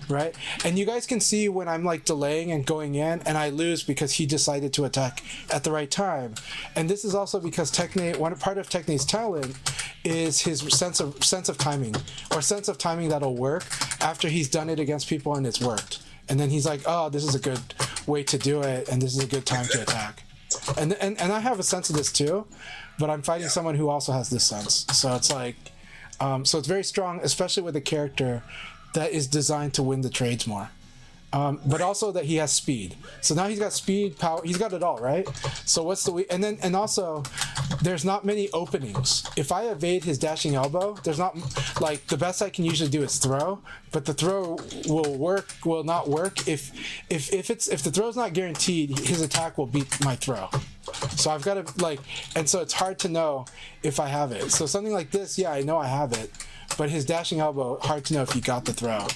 Right? And you guys can see when I'm like delaying and going in and I lose because he decided to attack at the right time. And this is also because one part of Tekhne's talent is his sense of timing, or sense of timing that'll work after he's done it against people and it's worked. And then he's like, oh, this is a good way to do it, and this is a good time to attack. And I have a sense of this too, but I'm fighting someone who also has this sense. So it's like, so it's very strong, especially with a character that is designed to win the trades more. But also that he has speed. So now he's got speed, power, he's got it all, right? So what's and also there's not many openings. If I evade his dashing elbow, there's not, like, the best I can usually do is throw, but the throw will not work if the throw's not guaranteed, his attack will beat my throw. So I've got to and so it's hard to know if I have it. So something like this, yeah, I know I have it, but his dashing elbow, hard to know if you got the throw.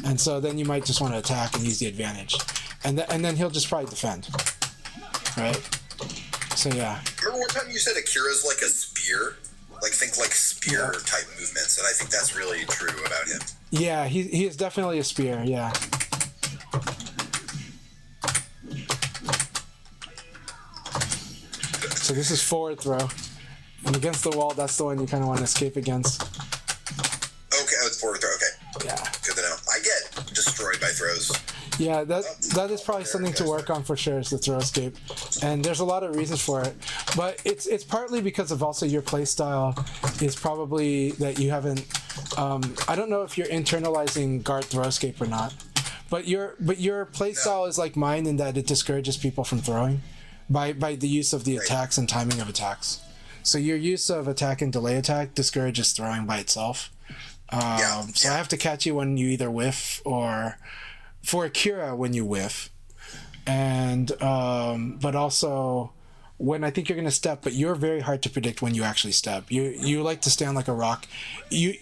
And so then you might just want to attack and use the advantage. And then he'll just probably defend. Right? So yeah. Remember one time you said Akira's like a spear? Like think like spear type movements, and I think that's really true about him. Yeah, he is definitely a spear. Yeah. So this is forward throw, and against the wall, that's the one you kind of want to escape against. Okay, oh, it's forward throw. Okay. Yeah. Good to know. I get destroyed by throws. Yeah, that is probably something to work on for sure, is the throw escape, and there's a lot of reasons for it, but it's partly because of also your play style is probably that you haven't. I don't know if you're internalizing guard throw escape or not, but your play style is like mine in that it discourages people from throwing by the use of the attacks and timing of attacks. So your use of attack and delay attack discourages throwing by itself. So I have to catch you when you either whiff, or for Akira when you whiff, and but also when I think you're going to step, but you're very hard to predict when you actually step. You like to stand like a rock. You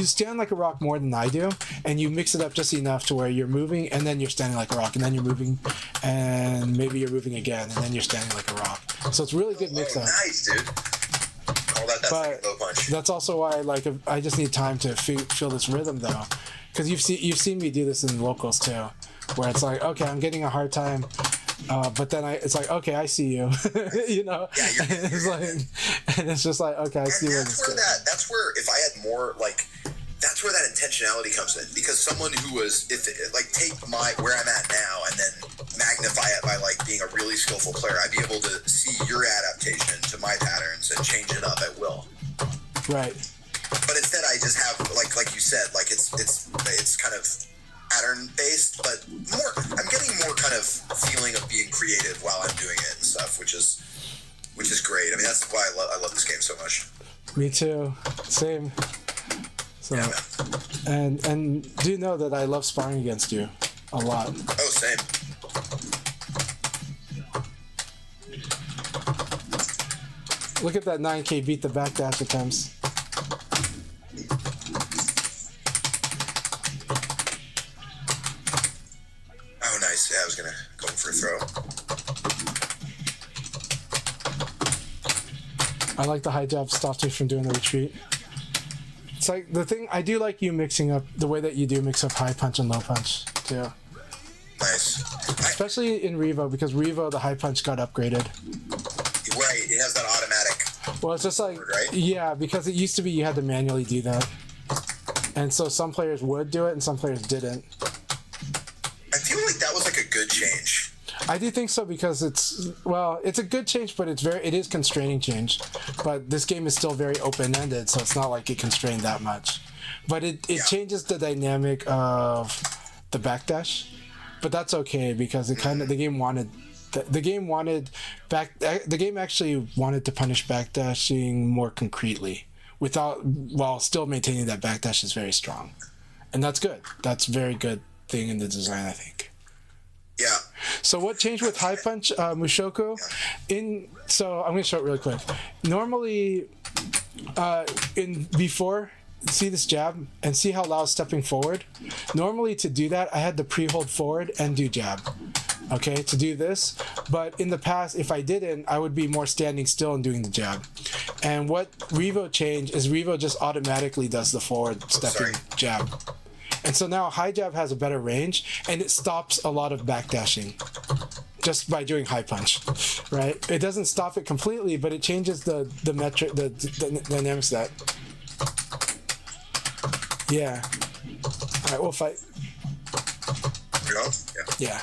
stand like a rock more than I do, and you mix it up just enough to where you're moving, and then you're standing like a rock, and then you're moving, and maybe you're moving again, and then you're standing like a rock. So it's really good mix up. Nice, dude. All that But low punch. that's also why I just need time to feel this rhythm though, because you've seen me do this in locals too, where it's like, okay, I'm getting a hard time, but then it's like, okay, I see you, you know. Yeah, it's like, and it's just like, okay, I see where this goes. That's where if I had more like. That's where that intentionality comes in, because someone who was, take where I'm at now and then magnify it by like being a really skillful player, I'd be able to see your adaptation to my patterns and change it up at will. Right. But instead, I just have like you said, like it's kind of pattern based, but I'm getting more kind of feeling of being creative while I'm doing it and stuff, which is great. I mean, that's why I love this game so much. Me too. Same. So, yeah, and do know that I love sparring against you a lot. Oh, same. Look at that 9K beat the backdash attempts. Oh, nice. Yeah, I was gonna go for a throw. I like the high jab stopped me from doing the retreat. It's like the thing I do like you mixing up the way that you do mix up high punch and low punch too. Nice. Especially in Revo, because Revo the high punch got upgraded. Right, it has that automatic. Well, it's just like right? Yeah, because it used to be you had to manually do that, and so some players would do it and some players didn't. I feel like that was like a good change. I do think so, because it's a good change, but it is constraining change. But this game is still very open-ended, so it's not like it constrained that much. But it changes the dynamic of the backdash, but that's okay, because the game actually wanted to punish backdashing more concretely while still maintaining that backdash is very strong, and that's good. That's a very good thing in the design, I think. Yeah. So what changed with high punch, Mushoku? So I'm going to show it really quick. Normally, before, see this jab and see how Lao's stepping forward. Normally to do that, I had to pre-hold forward and do jab. Okay, to do this. But in the past, if I didn't, I would be more standing still and doing the jab. And what Revo changed is Revo just automatically does the forward stepping jab. And so now high jab has a better range, and it stops a lot of backdashing just by doing high punch, right? It doesn't stop it completely, but it changes the metric, the dynamics of that. Yeah. All right, we'll fight. Yeah.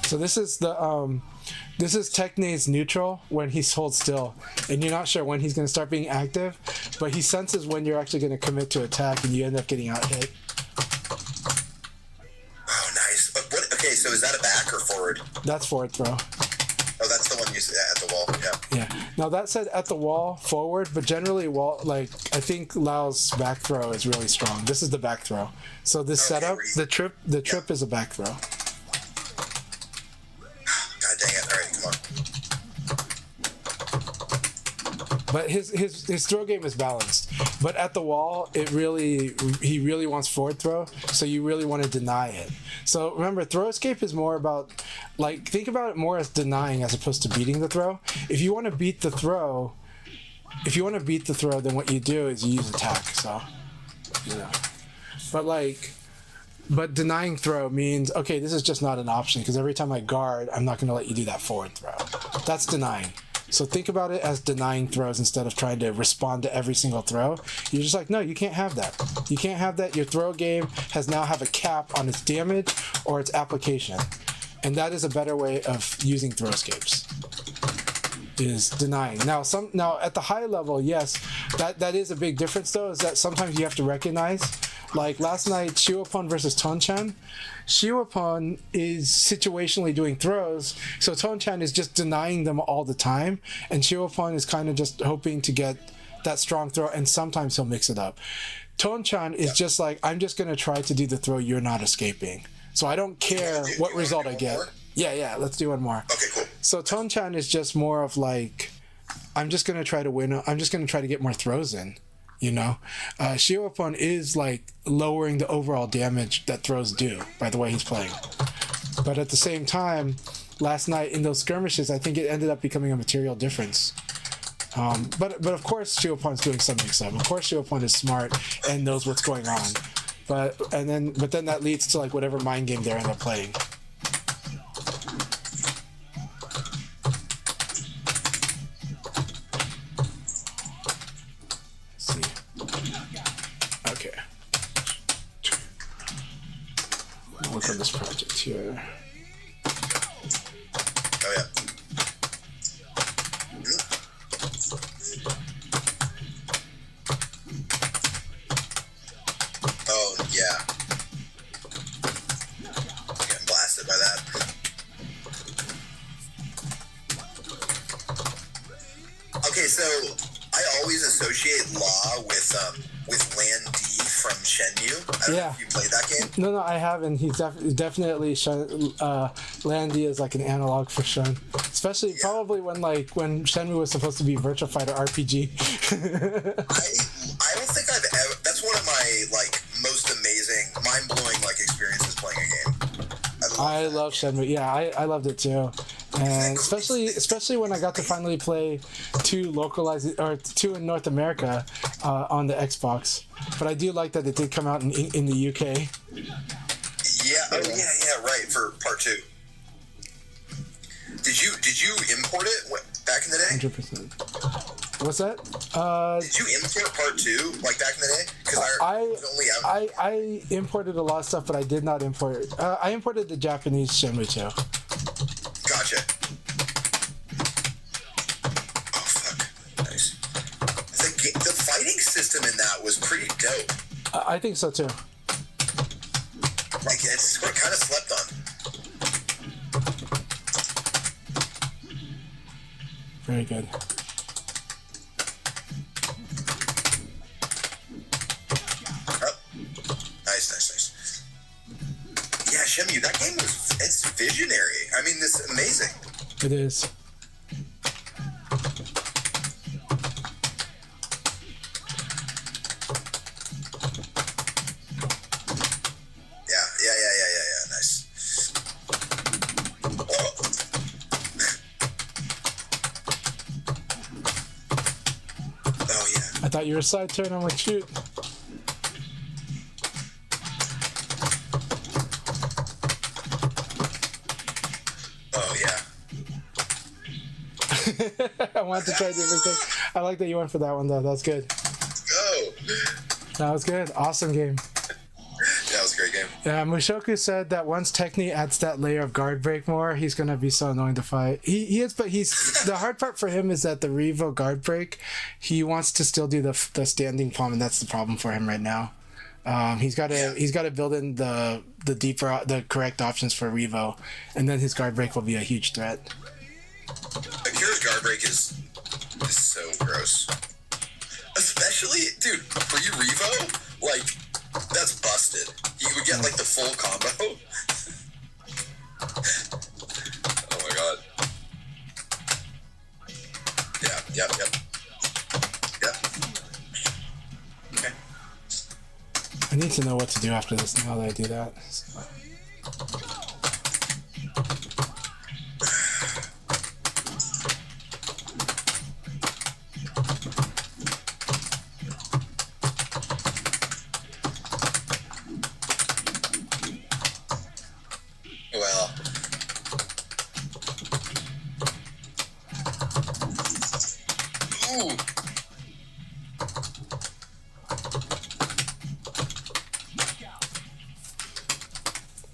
So this is this is Tekhne's neutral when he holds still, and you're not sure when he's going to start being active, but he senses when you're actually going to commit to attack, and you end up getting out hit. Oh, nice. Okay, so is that a back or forward? That's forward throw. Oh, that's the one you said at the wall. Yeah. Yeah. Now that said, at the wall, forward, but generally I think Lao's back throw is really strong. This is the back throw. So this setup, the trip is a back throw. Dang it. All right, come on. But his throw game is balanced. But at the wall, he really wants forward throw, so you really want to deny it. So remember, throw escape is more about like think about it more as denying as opposed to beating the throw. If you want to beat the throw, then what you do is you use attack. So, you know, but denying throw means, okay, this is just not an option because every time I guard, I'm not going to let you do that forward throw. That's denying. So think about it as denying throws instead of trying to respond to every single throw. You're just like, no, you can't have that. You can't have that. Your throw game has now have a cap on its damage or its application. And that is a better way of using throw escapes. Is denying. Now at the high level, yes, that is a big difference though, is that sometimes you have to recognize. Like last night, Shiwapon versus Tonchan. Shiwapon is situationally doing throws, so Tonchan is just denying them all the time, and Shiwapon is kind of just hoping to get that strong throw, and sometimes he'll mix it up. Tonchan is just like, I'm just going to try to do the throw you're not escaping. So I don't care what result I get. Yeah, let's do one more. Okay, cool. So Tonchan is just more of like, I'm just going to try to win. I'm just going to try to get more throws in. You know, Shiwapon is like lowering the overall damage that throws do by the way he's playing. But at the same time, last night in those skirmishes, I think it ended up becoming a material difference. But of course, Shiwapon's doing some mix-up. Of course, Shiwapon is smart and knows what's going on. But then that leads to like whatever mind game they're in there playing. Look at this project here. Oh yeah. Oh yeah. Getting blasted by that. Okay, so I always associate Law with Lan D from Shenmue. I don't know if you played that game. No, I haven't. He's definitely Landy is like an analog for Shun, especially probably when Shenmue was supposed to be Virtua Fighter RPG. I don't think I've ever. That's one of my like most amazing, mind-blowing like experiences playing a game. I love Shenmue. Yeah, I loved it too. And especially when I got to finally play two in North America on the Xbox. But I do like that it did come out in the UK. Yeah. Oh yeah. Right, for part 2. Did you import it back in the day? 100%. What's that? Did you import part 2 like back in the day? Because I imported a lot of stuff, but I did not import. I imported the Japanese Shenmue too. Gotcha. Oh fuck! Nice. The fighting system in that was pretty dope. I think so too. Like it's kind of slept on. Very good. Oh. Nice. Yeah, Shenmue, that game it's visionary. I mean, it's amazing. It is. Yeah. Nice. Oh. Oh yeah. I thought you were side turn. I'm like, shoot. I wanted to try different things. I like that you went for that one though. That's good. Let's go. That was good. Awesome game. Yeah, it was a great game. Yeah, Mushoku said that once Tekhne adds that layer of guard break more, he's gonna be so annoying to fight. He is, but he's the hard part for him is that the Revo guard break, he wants to still do the standing palm, and that's the problem for him right now. He's got to build in the correct options for Revo, and then his guard break will be a huge threat. Akira's guard break is so gross. Especially, dude, pre-Revo, like, that's busted. You would get, like, the full combo. Oh my god. Yep. Okay. I need to know what to do after this now that I do that. So. Ooh.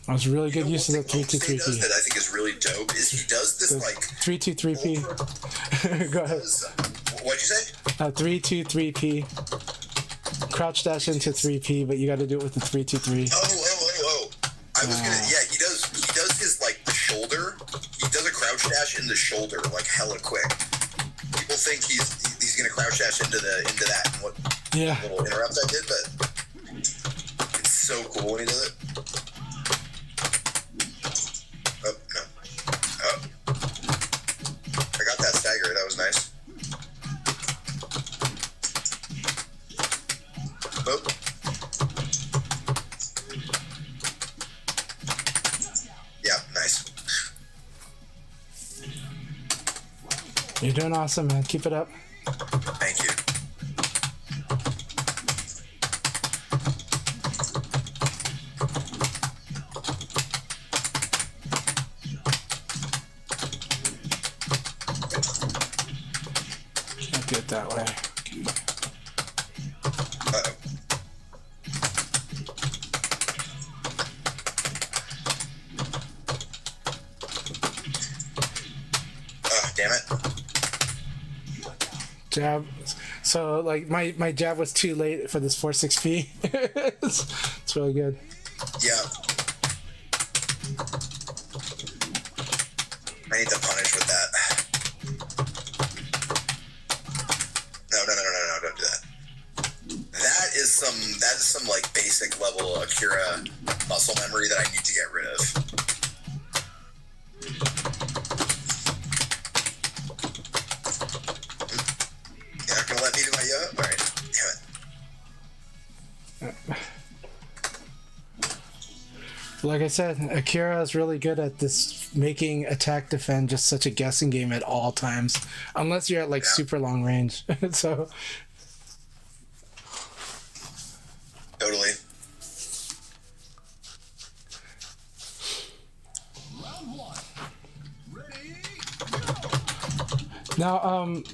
That was really good use of the What 3-2-3-P. does that I think is really dope is he does this like 3-2-3-P. Go ahead. What'd you say? 3-2-3-P. Crouch dash into 3P, but you got to do it with the 3-2-3. Oh. I was gonna. Yeah, he does his like the shoulder. He does a crouch dash in the shoulder like hella quick. People think he's gonna crouch dash into that. And what little interrupt I did, but it's so cool when he does it. Oh no. Oh. I got that stagger. That was nice. Oh. Yeah, nice. You're doing awesome, man. Keep it up. Thank you. Can't do it that way. Uh-oh. Oh, damn it. Jab. So, like, my jab was too late for this 4-6P. It's really good. Yeah. I need to punish with that. No, don't do that. That is some like basic level Akira muscle memory that I need to get rid of. You're not gonna let me do my yo? Alright, damn it. Like I said, Akira is really good at this, making attack defend just such a guessing game at all times, unless you're at like super long range. So Totally. now,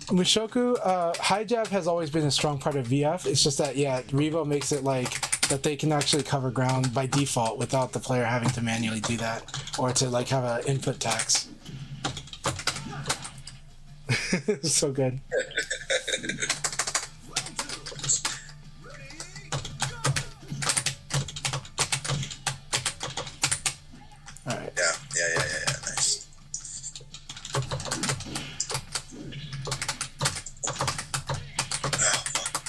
Mushoku, high jab has always been a strong part of VF. It's just that Revo makes it like that they can actually cover ground by default without the player having to manually do that or to like have an input tax. So good. All right. Yeah. Nice.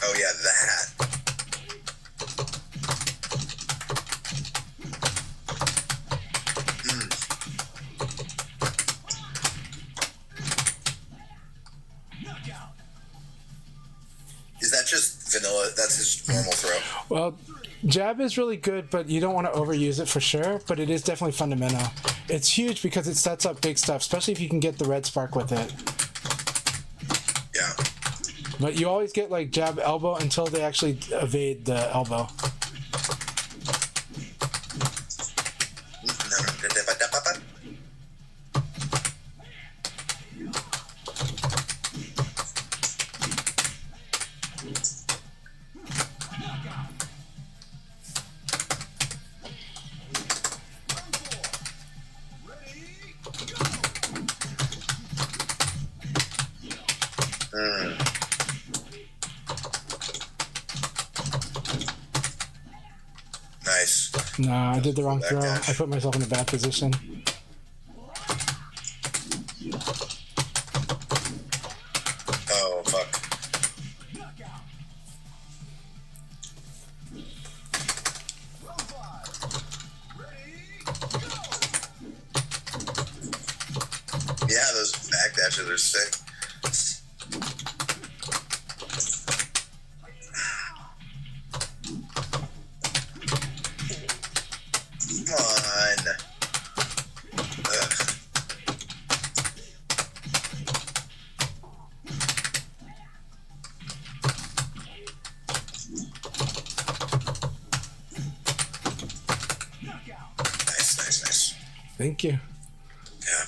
Oh yeah, that. Is that just vanilla? That's his normal throw. Well, jab is really good, but you don't want to overuse it for sure, but it is definitely fundamental. It's huge because it sets up big stuff, especially if you can get the red spark with it. Yeah. But you always get like jab elbow until they actually evade the elbow. Nice. Nah, I did the wrong throw. Dash. I put myself in a bad position. Oh, fuck. Yeah, those back dashes are sick. Come on. Ugh. Nice. Thank you. Yeah.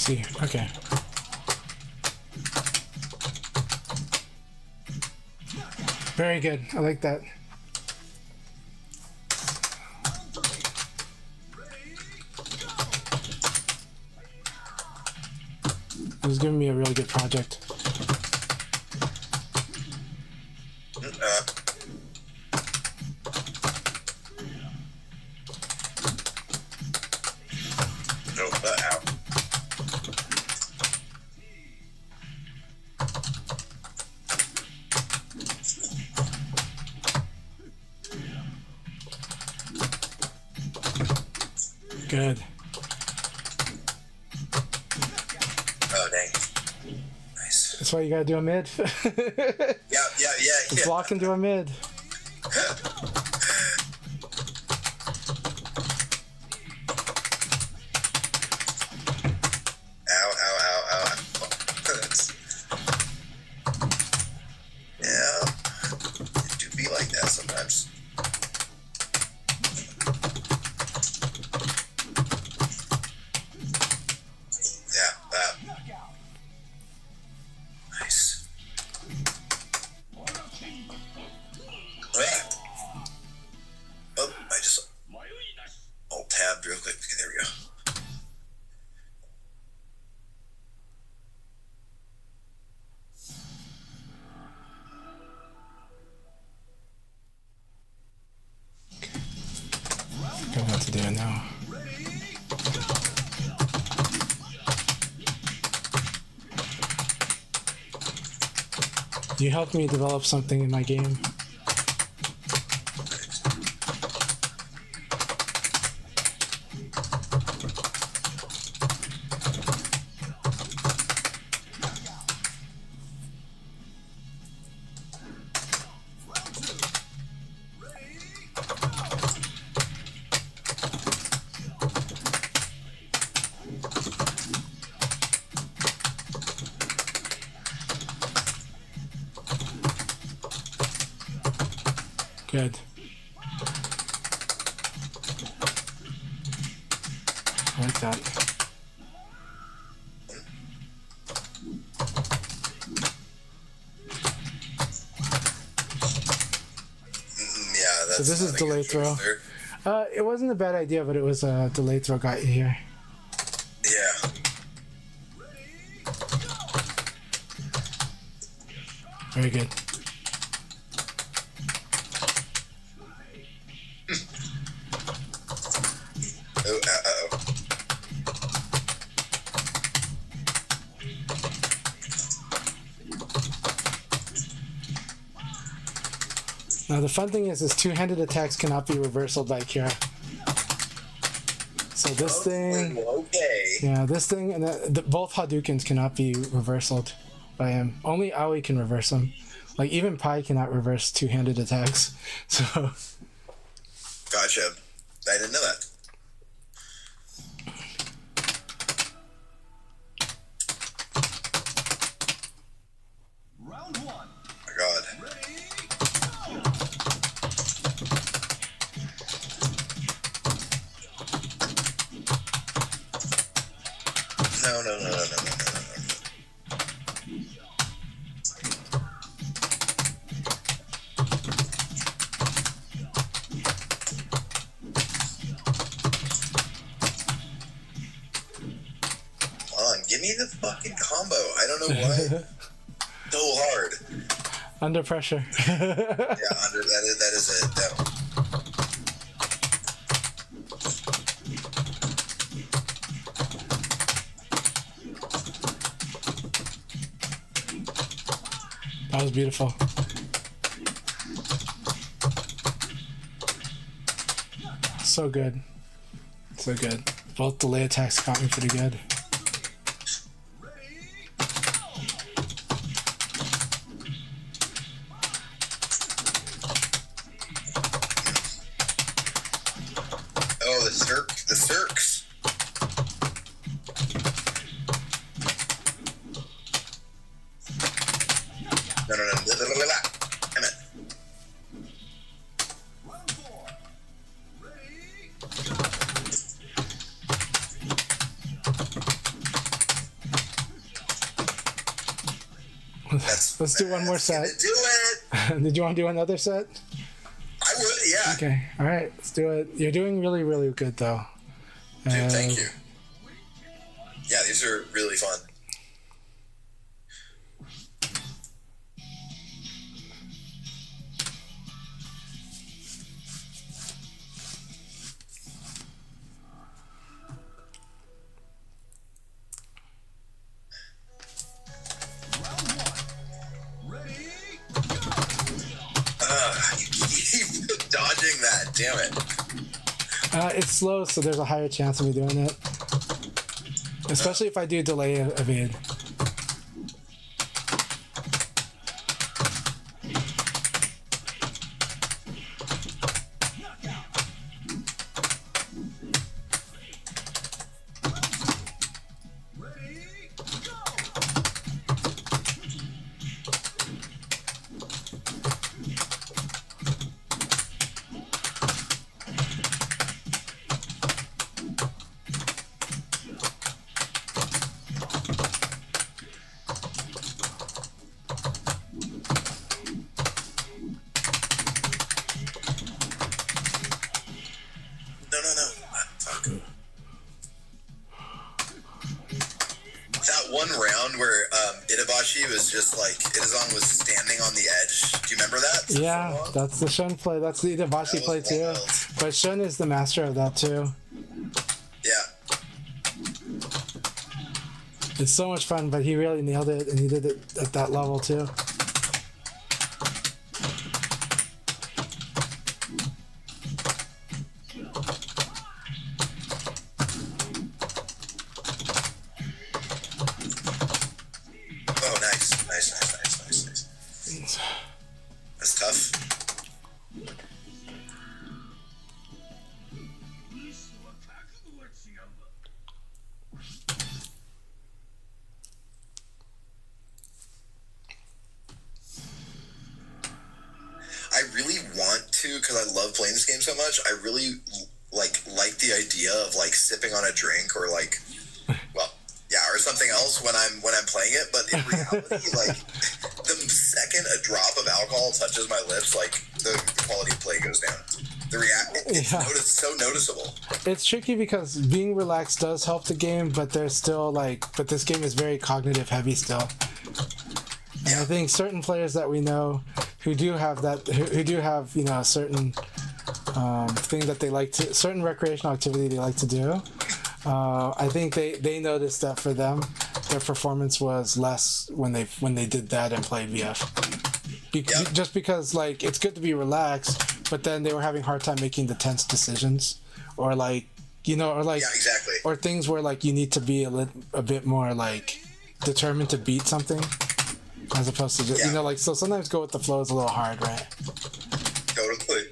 see. Okay. Very good. I like that. It was giving me a really good project. Good. Oh, dang. Nice. That's why you gotta do a mid. Yeah. Block into a mid. Ow. Yeah. It do be like that sometimes. Yeah, that. Nice. Oh, I just alt tabbed real quick. Okay, there we go. Don't know what to do now. You helped me develop something in my game. Good. I like that. Yeah, that's So this is not a delayed good choice throw. there. It wasn't a bad idea, but it was a delayed throw got you here. Yeah. Very good. Oh, uh-oh. Now the fun thing is two-handed attacks cannot be reversaled by Akira. So this thing, Okay. yeah, this thing, and both Hadoukens cannot be reversaled by him. Only Aoi can reverse them. Like even Pai cannot reverse two-handed attacks. So Gotcha. I didn't know that. Round one. My God. No. Come on, give me the fucking combo. I don't know why. So hard. under pressure. Yeah, that is it. No. That was beautiful. So good. So good. Both delay attacks got me pretty good. Oh, the Cirques. No. Damn it. Round four. Ready? Let's do one more set. Do it. Did you want to do another set? I would, yeah. Okay, all right, let's do it. You're doing really, really good, though. Dude, thank you. Yeah, these are really fun. You keep dodging that, damn it. It's slow, so there's a higher chance of me doing it. Especially if I do delay evade. That one round where Itabashi was just like, Itazan was standing on the edge. Do you remember that? Yeah, that's the Shun play. That's the Itabashi play too. Wild. But Shun is the master of that too. Yeah. It's so much fun, but he really nailed it, and he did it at that level too. Oh, nice. That's tough. I really want to, because I love playing this game so much. I really like the idea of like sipping on a drink or like, well, yeah, or something else when I'm playing it. But in reality, like the second a drop of alcohol touches my lips, like the quality of play goes down. It's so noticeable. It's tricky because being relaxed does help the game, but there's still but this game is very cognitive heavy still. And I think certain players that we know who do have a certain thing that they like to, certain recreational activity they like to do. I think they noticed that for them, their performance was less when they did that and played VF. Just because like it's good to be relaxed, but then they were having a hard time making the tense decisions, or exactly. or things where like you need to be a bit more like determined to beat something, as opposed to just, so sometimes go with the flow is a little hard, right? Totally.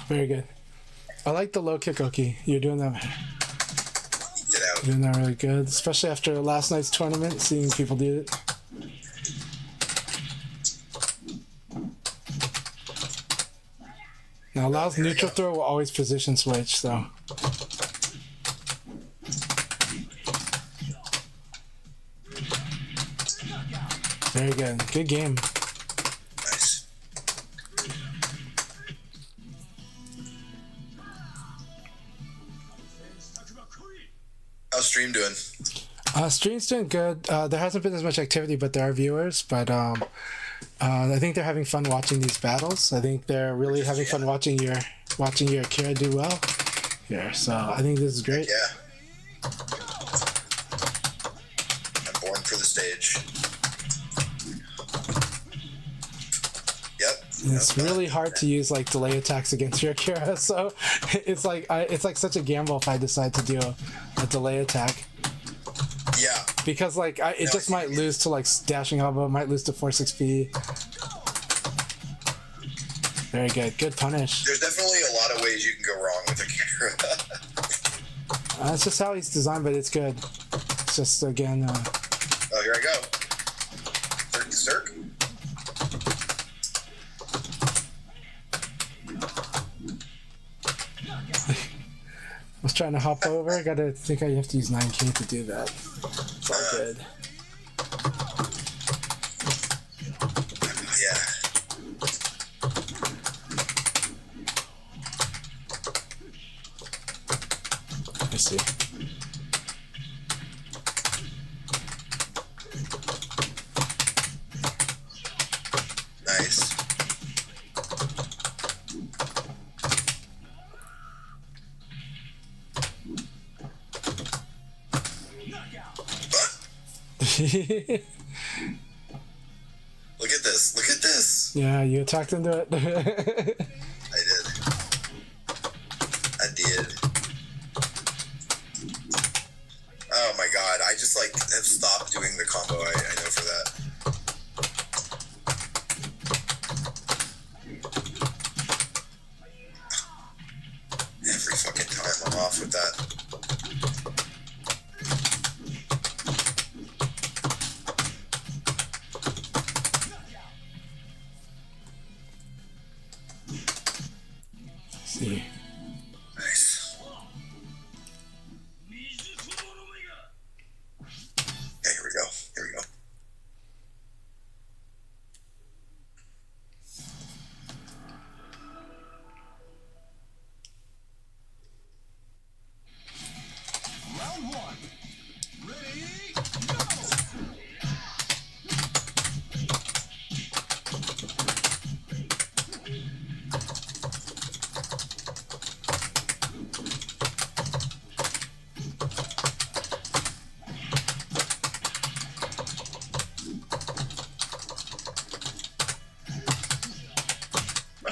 Very good. I like the low kick, Oki. You're doing that. Get out. Doing that really good, especially after last night's tournament, seeing people do it. Now, Lao's neutral throw will always position switch, so. Very good. Good game. Nice. How's stream doing? Stream's doing good. There hasn't been as much activity, but there are viewers. But I think they're having fun watching these battles. I think they're really having fun watching your Akira do well here. So I think this is great. Yeah. I'm born for the stage. Yep. It's really hard to use like delay attacks against your Akira. So it's like such a gamble if I decide to do a delay attack. Yeah. Because like it just might lose to like dashing elbow, might lose to 4-6P. Very good. Good punish. There's definitely a lot of ways you can go wrong with Akira. That's just how he's designed, but it's good. It's just, again... Oh, here I go. Cirque. I was trying to hop over. I think I have to use 9K to do that. It's all good. Yeah. I see. Nice. Look at this. Look at this. Yeah, you attacked into it. I did. Oh my god. I just like have stopped doing the combo. I know for that. Every fucking time I'm off with that. See. Nice. Yeah, here we go. Here we go. Round one. Ready, go!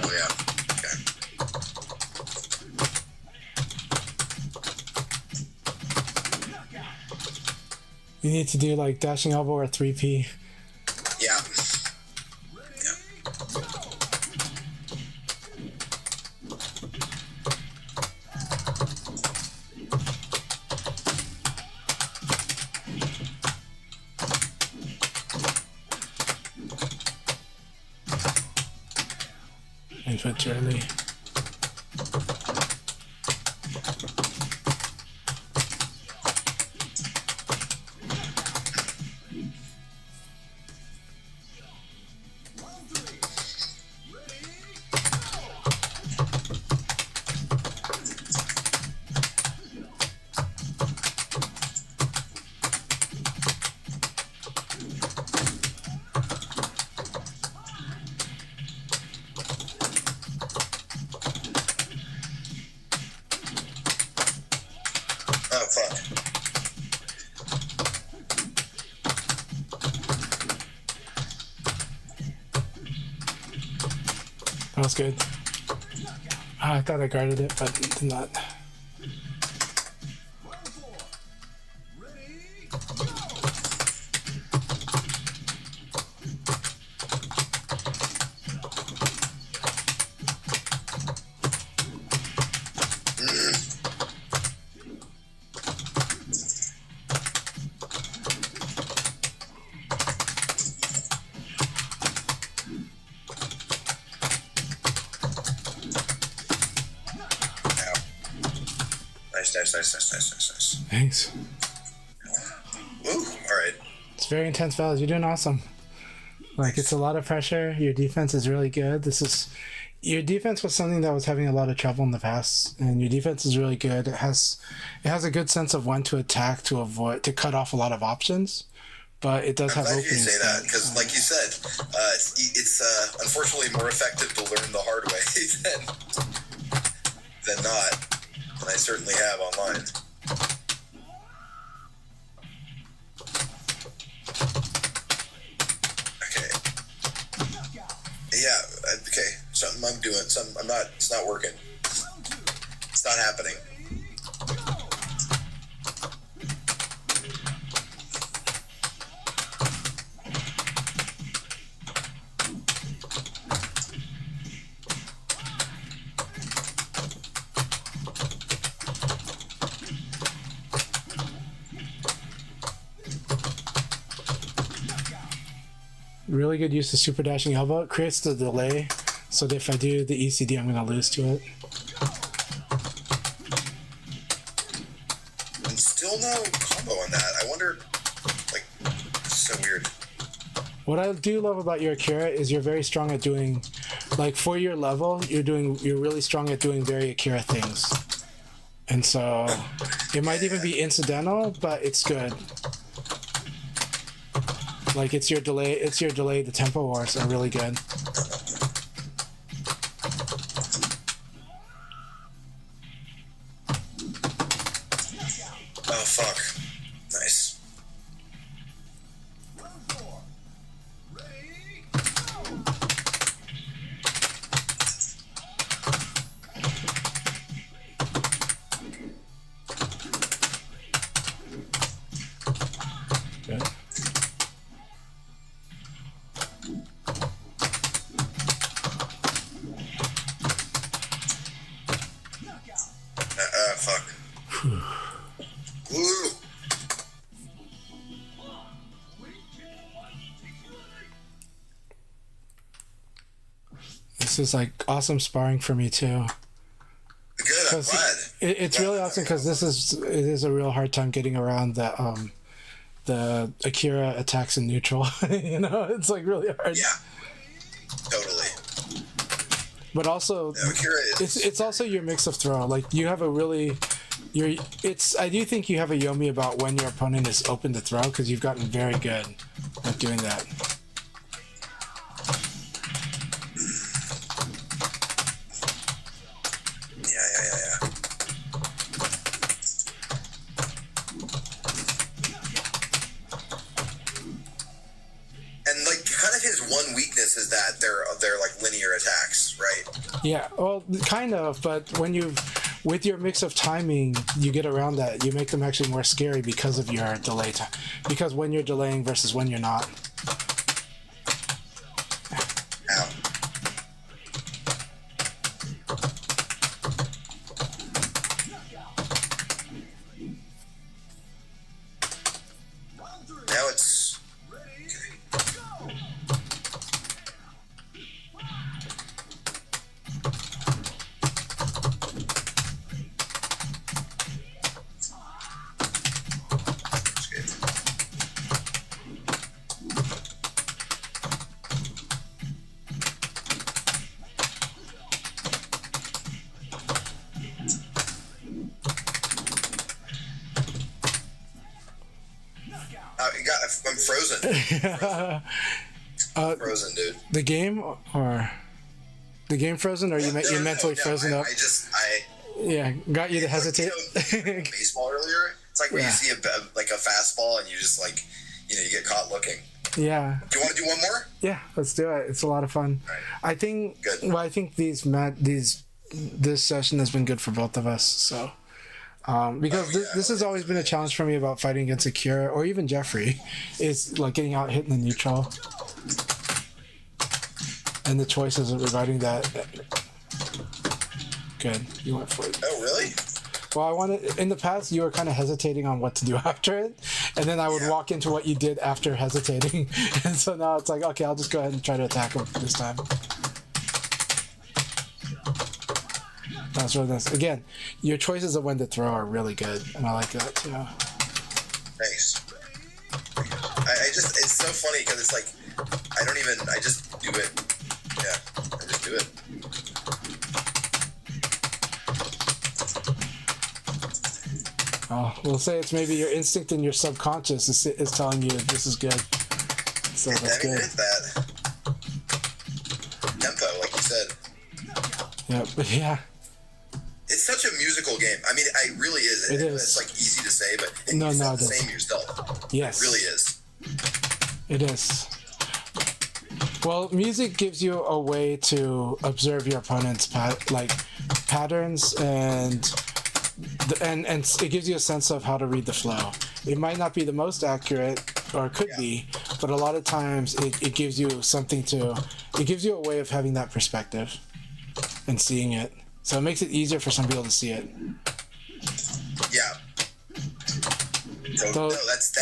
Oh yeah. Okay. You need to do like dashing elbow or 3P. Yeah. Eventually. Oh fuck. That was good. I thought I guarded it, but did not. Round four. Ready, go! Nice. Thanks. Woo! Alright. It's very intense battles. You're doing awesome. Like, it's a lot of pressure. Your defense is really good. Your defense was something that was having a lot of trouble in the past, and your defense is really good. It has a good sense of when to attack to cut off a lot of options, but it does I'm have glad you openings. say that, because like you said, it's unfortunately more effective to learn the hard way than not. And I certainly have online. Okay. Yeah, okay. Something I'm doing. It's not working. It's not happening. Really good use of super dashing elbow. It creates the delay, so that if I do the ECD, I'm going to lose to it. And still no combo on that. I wonder, like, so weird. What I do love about your Akira is you're very strong at doing, like for your level, you're really strong at doing very Akira things. And so it might even be incidental, but it's good. Like it's your delay, the tempo wars are really good. Oh fuck. Nice. Round 4. Ready, Good. Fuck. Ooh. This is like awesome sparring for me too. Good, I'm glad. It's really awesome because it is a real hard time getting around the Akira attacks in neutral. You know, it's like really hard. Yeah. Totally. But also, No, Akira is... it's also your mix of throw. Like you have a really, I do think you have a yomi about when your opponent is open to throw because you've gotten very good at doing that. Yeah. And like, kind of his one weakness is that they're like linear attacks, right? Yeah, well, kind of, but with your mix of timing, you get around that. You make them actually more scary because of your delay time. Because when you're delaying versus when you're not. Ow. Now it's... I'm frozen. Frozen, dude. The game or the game frozen, or you mentally frozen up? Yeah, got you to hesitate. Baseball earlier. It's like when you see a fastball and you just like, you get caught looking. Yeah. Do you want to do one more? Yeah, let's do it. It's a lot of fun. Right. I think. Good. Well, I think this session has been good for both of us. So. Because this has always been a challenge for me about fighting against Akira or even Jeffrey, is like getting out hit in the neutral, and the choices regarding that. Good, you went for it. Oh, really? Well, in the past you were kind of hesitating on what to do after it, and then I would walk into what you did after hesitating, and so now it's like, okay, I'll just go ahead and try to attack him this time. That's really nice. Again, your choices of when to throw are really good, and I like that too. Thanks. It's so funny because it's like, I just do it. Yeah, I just do it. Oh, we'll say it's maybe your instinct and your subconscious is telling you this is good. So that's good. It's that tempo, like you said. Yeah, but yeah. It's such a musical game. I mean, it really is. It is. It's like easy to say, but you No, said it the is. same yourself. Yes. It really is. It is. Well, music gives you a way to observe your opponent's patterns, and it gives you a sense of how to read the flow. It might not be the most accurate, or it could be, but a lot of times it gives you it gives you a way of having that perspective and seeing it. So it makes it easier for some people to see it. Yeah. So, no, that's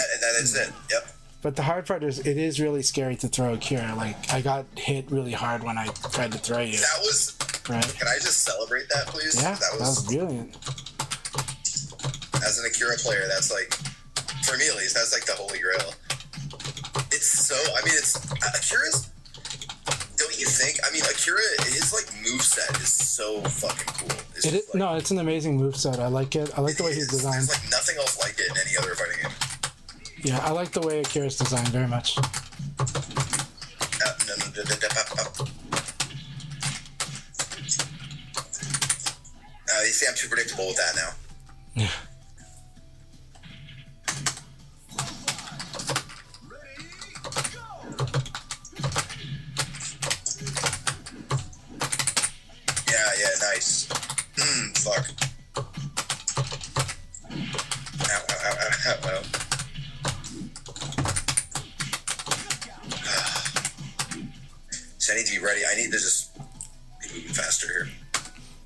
it. Yep. But the hard part is it is really scary to throw Akira. Like, I got hit really hard when I tried to throw you. That was... Right. Can I just celebrate that, please? Yeah, that was brilliant. As an Akira player, that's like... For me, at least, that's like the holy grail. It's so... I mean, it's... Akira's... Don't you think? I mean, Akira, his, like, moveset is so fucking cool. It's just, like, No, it's an amazing moveset. I like it. I like the way he's designed. There's, like, nothing else like it in any other fighting game. Yeah, I like the way Akira's designed very much. You see, I'm too predictable with that now. Yeah. Yeah, nice. Fuck. Ow. So I need to be ready. I need to just be moving faster here.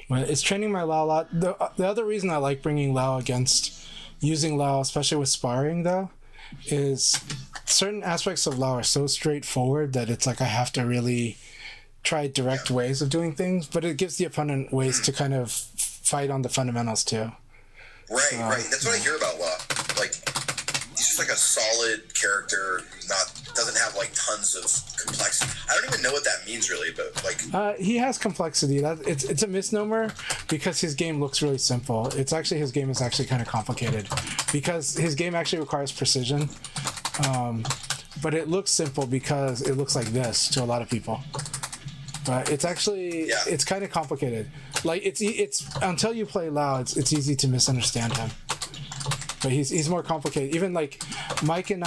Well, it's training my Lao a lot. The other reason I like bringing Lao against using Lao, especially with sparring, though, is certain aspects of Lao are so straightforward that it's like I have to really try direct ways of doing things, but it gives the opponent ways to kind of fight on the fundamentals too. Right. That's what I hear about Law. Like, he's just like a solid character who's doesn't have like tons of complexity. I don't even know what that means really, but like he has complexity. It's a misnomer because his game looks really simple. His game is actually kind of complicated because his game actually requires precision. But it looks simple because it looks like this to a lot of people. But it's actually it's kind of complicated. Like it's until you play Lao, it's easy to misunderstand him. But he's more complicated. Even like Mike from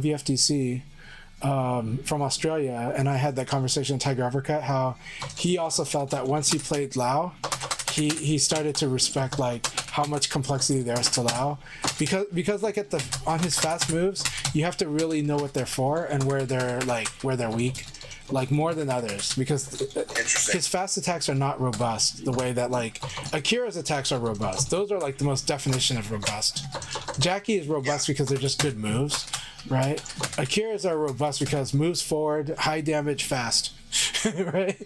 VFDC, from Australia, and I had that conversation with Tiger Uppercut, how he also felt that once he played Lao, he started to respect like how much complexity there is to Lao, because like on his fast moves, you have to really know what they're for and where they're weak. Like more than others, because his fast attacks are not robust the way that like Akira's attacks are robust. Those are like the most definition of robust. Jackie is robust because they're just good moves, right? Akira's are robust because moves forward, high damage, fast, right?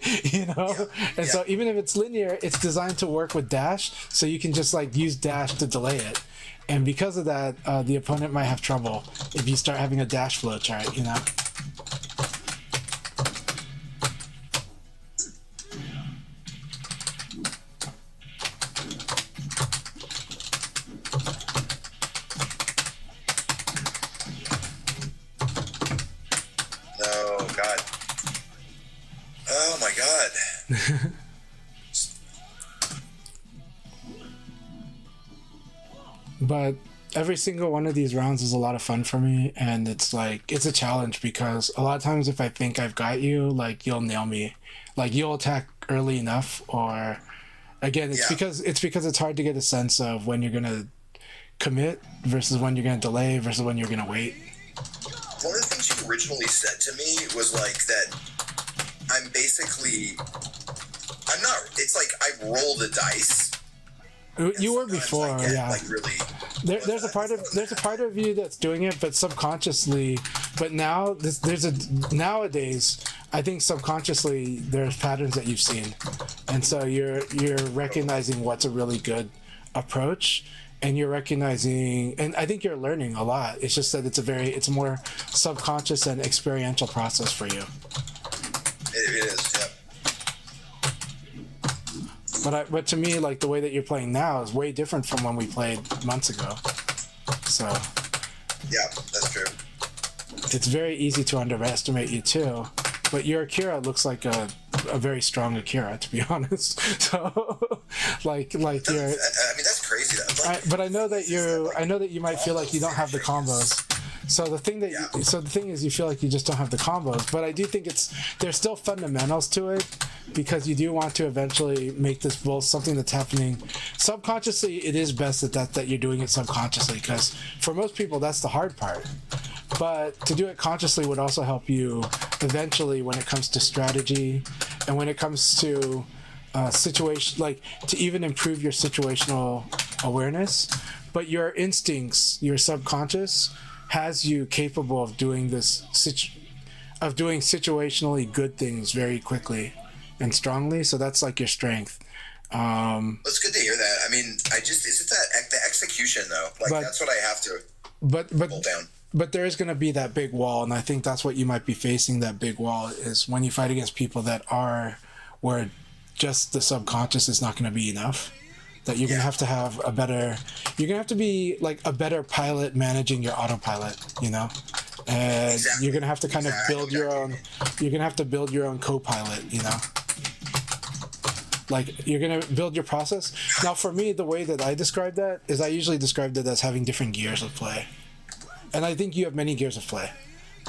And so even if it's linear, it's designed to work with dash, so you can just like use dash to delay it. And because of that, the opponent might have trouble if you start having a dash flow chart, But every single one of these rounds is a lot of fun for me, and it's a challenge because a lot of times if I think I've got you, like you'll nail me, like you'll attack early enough, or again because it's hard to get a sense of when you're gonna commit versus when you're gonna delay versus when you're gonna wait. One of the things you originally said to me was like that it's like I roll the dice. You were before, like really. There's a part of you that's doing it, but subconsciously. But now nowadays, I think subconsciously there's patterns that you've seen, and so you're recognizing what's a really good approach, and you're recognizing, and I think you're learning a lot. It's just that it's a more subconscious and experiential process for you. It is, yeah. But to me, like the way that you're playing now is way different from when we played months ago. So yeah, that's true. It's very easy to underestimate you too. But your Akira looks like a very strong Akira, to be honest. So like you're. I mean, that's crazy. But I know that you might feel like you don't have the combos. So the thing is, you feel like you just don't have the combos. But I do think there's still fundamentals to it, because you do want to eventually make this both something that's happening subconsciously. It is best that you're doing it subconsciously, because for most people that's the hard part. But to do it consciously would also help you eventually when it comes to strategy and when it comes to situation, like to even improve your situational awareness. But your instincts, your subconscious, has you capable of doing doing situationally good things very quickly and strongly. So that's like your strength. It's good to hear that. I mean, is it the execution though? Like that's what I have to hold down. But there is going to be that big wall, and I think that's what you might be facing. That big wall is when you fight against people that are where just the subconscious is not going to be enough. That you're going to have a better. You're going to have to be like a better pilot managing your autopilot. You know, and you're going to have to kind of build your own. You're going to have to build your own co-pilot. You know. Like you're gonna build your process. Now, for me, the way that I describe that is I usually described it as having different gears of play, and I think you have many gears of play,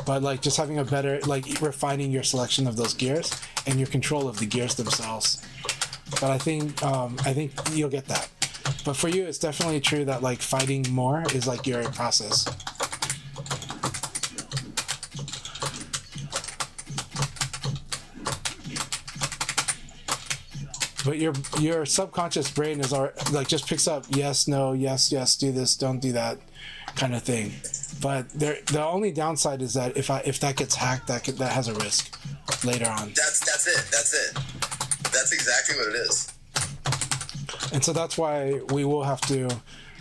but like just having a better, like refining your selection of those gears and your control of the gears themselves. But I think you'll get that. But for you, it's definitely true that like fighting more is like your process. But your subconscious brain is like just picks up yes, no, yes, do this, don't do that, kind of thing. But the only downside is that if that gets hacked, that has a risk later on. That's it. That's exactly what it is. And so that's why we will have to,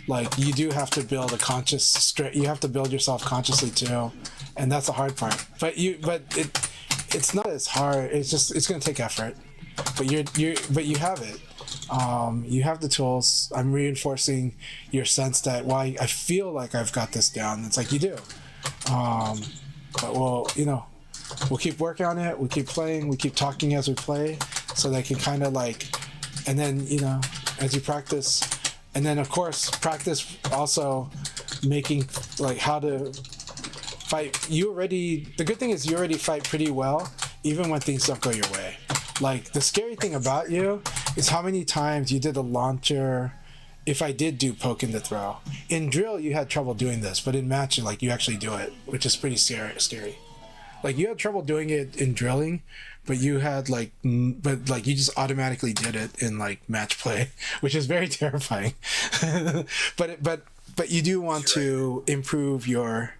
like, you do have to build a conscious you have to build yourself consciously too, and that's the hard part. But it's not as hard. It's going to take effort. But you have it. You have the tools. I'm reinforcing your sense that I feel like I've got this down. It's like you do. But we'll keep working on it. We keep playing. We keep talking as we play, so they can kind of like, and then as you practice, and then of course practice also making like how to fight. The good thing is you already fight pretty well, even when things don't go your way. Like, the scary thing about you is how many times you did a launcher. If I did do poke in the throw in drill, you had trouble doing this, but in match, like, you actually do it, which is pretty scary. Like, you had trouble doing it in drilling, but you had you just automatically did it in like match play, which is very terrifying. but you do want to improve your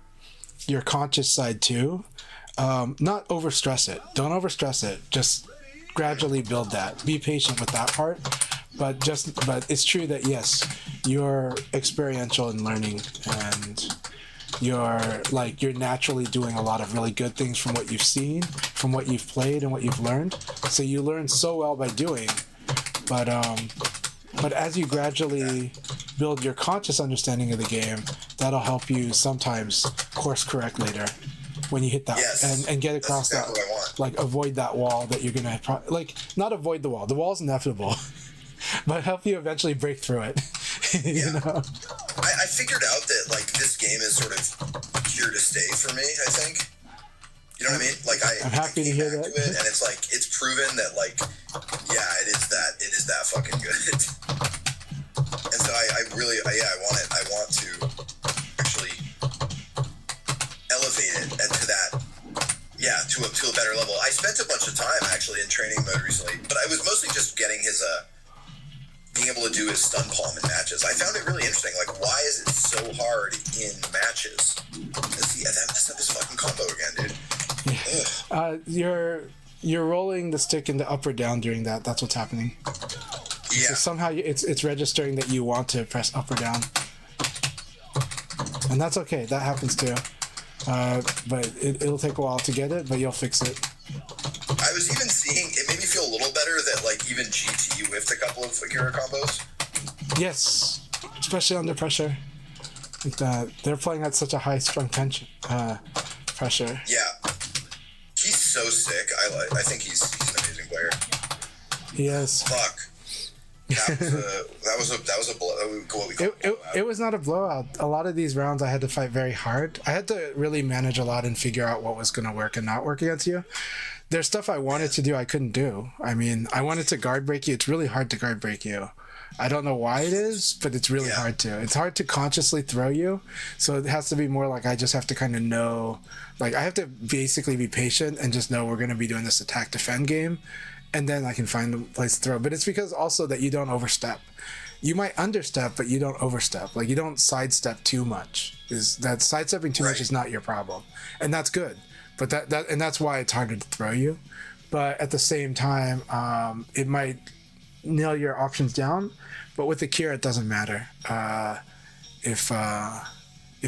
conscious side too. Not overstress it. Don't overstress it. Just gradually build that. Be patient with that part. But it's true that yes, you're experiential in learning, and you're naturally doing a lot of really good things from what you've seen, from what you've played, and what you've learned. So you learn so well by doing. But as you gradually build your conscious understanding of the game, that'll help you sometimes course correct later when you hit that and get across exactly that, like avoid that wall that you're gonna not avoid the wall. The wall's inevitable, but help you eventually break through it. I figured out that like this game is sort of here to stay for me. I think. You know what I mean? Like I'm happy to hear that. And it's like it's proven that like it is that fucking good. And so I really want it. I want to actually elevate it to that to a better level. I spent a bunch of time actually in training mode recently, but I was mostly just getting his being able to do his stun palm in matches. I found it really interesting. Like, why is it so hard in matches? That messed up his fucking combo again, dude. You're rolling the stick into up or down during that. That's what's happening. Yeah. So somehow it's registering that you want to press up or down, and that's okay. That happens too. But it'll take a while to get it, but you'll fix it. I was even seeing, it made me feel a little better that like even GT whiffed a couple of Akira combos. Yes, especially under pressure. Like that, they're playing at such a high strung tension, pressure. Yeah, he's so sick. I think he's an amazing player. He is. Fuck. That was a blow. It was not a blowout. A lot of these rounds I had to fight very hard. I had to really manage a lot and figure out what was going to work and not work against you. There's stuff I wanted to do I couldn't do. I mean, I wanted to guard break you. It's really hard to guard break you. I don't know why it is, but it's really hard to. It's hard to consciously throw you. So it has to be more like I just have to kind of know. Like I have to basically be patient and just know we're going to be doing this attack defend game. and then I can find a place to throw. But it's because also that you don't overstep. You might understep, but you don't overstep. Like, you don't sidestep too much. Is that sidestepping too much is not your problem, and that's good. But that's why it's harder to throw you. But at the same time, it might nail your options down. But with Akira, it doesn't matter. If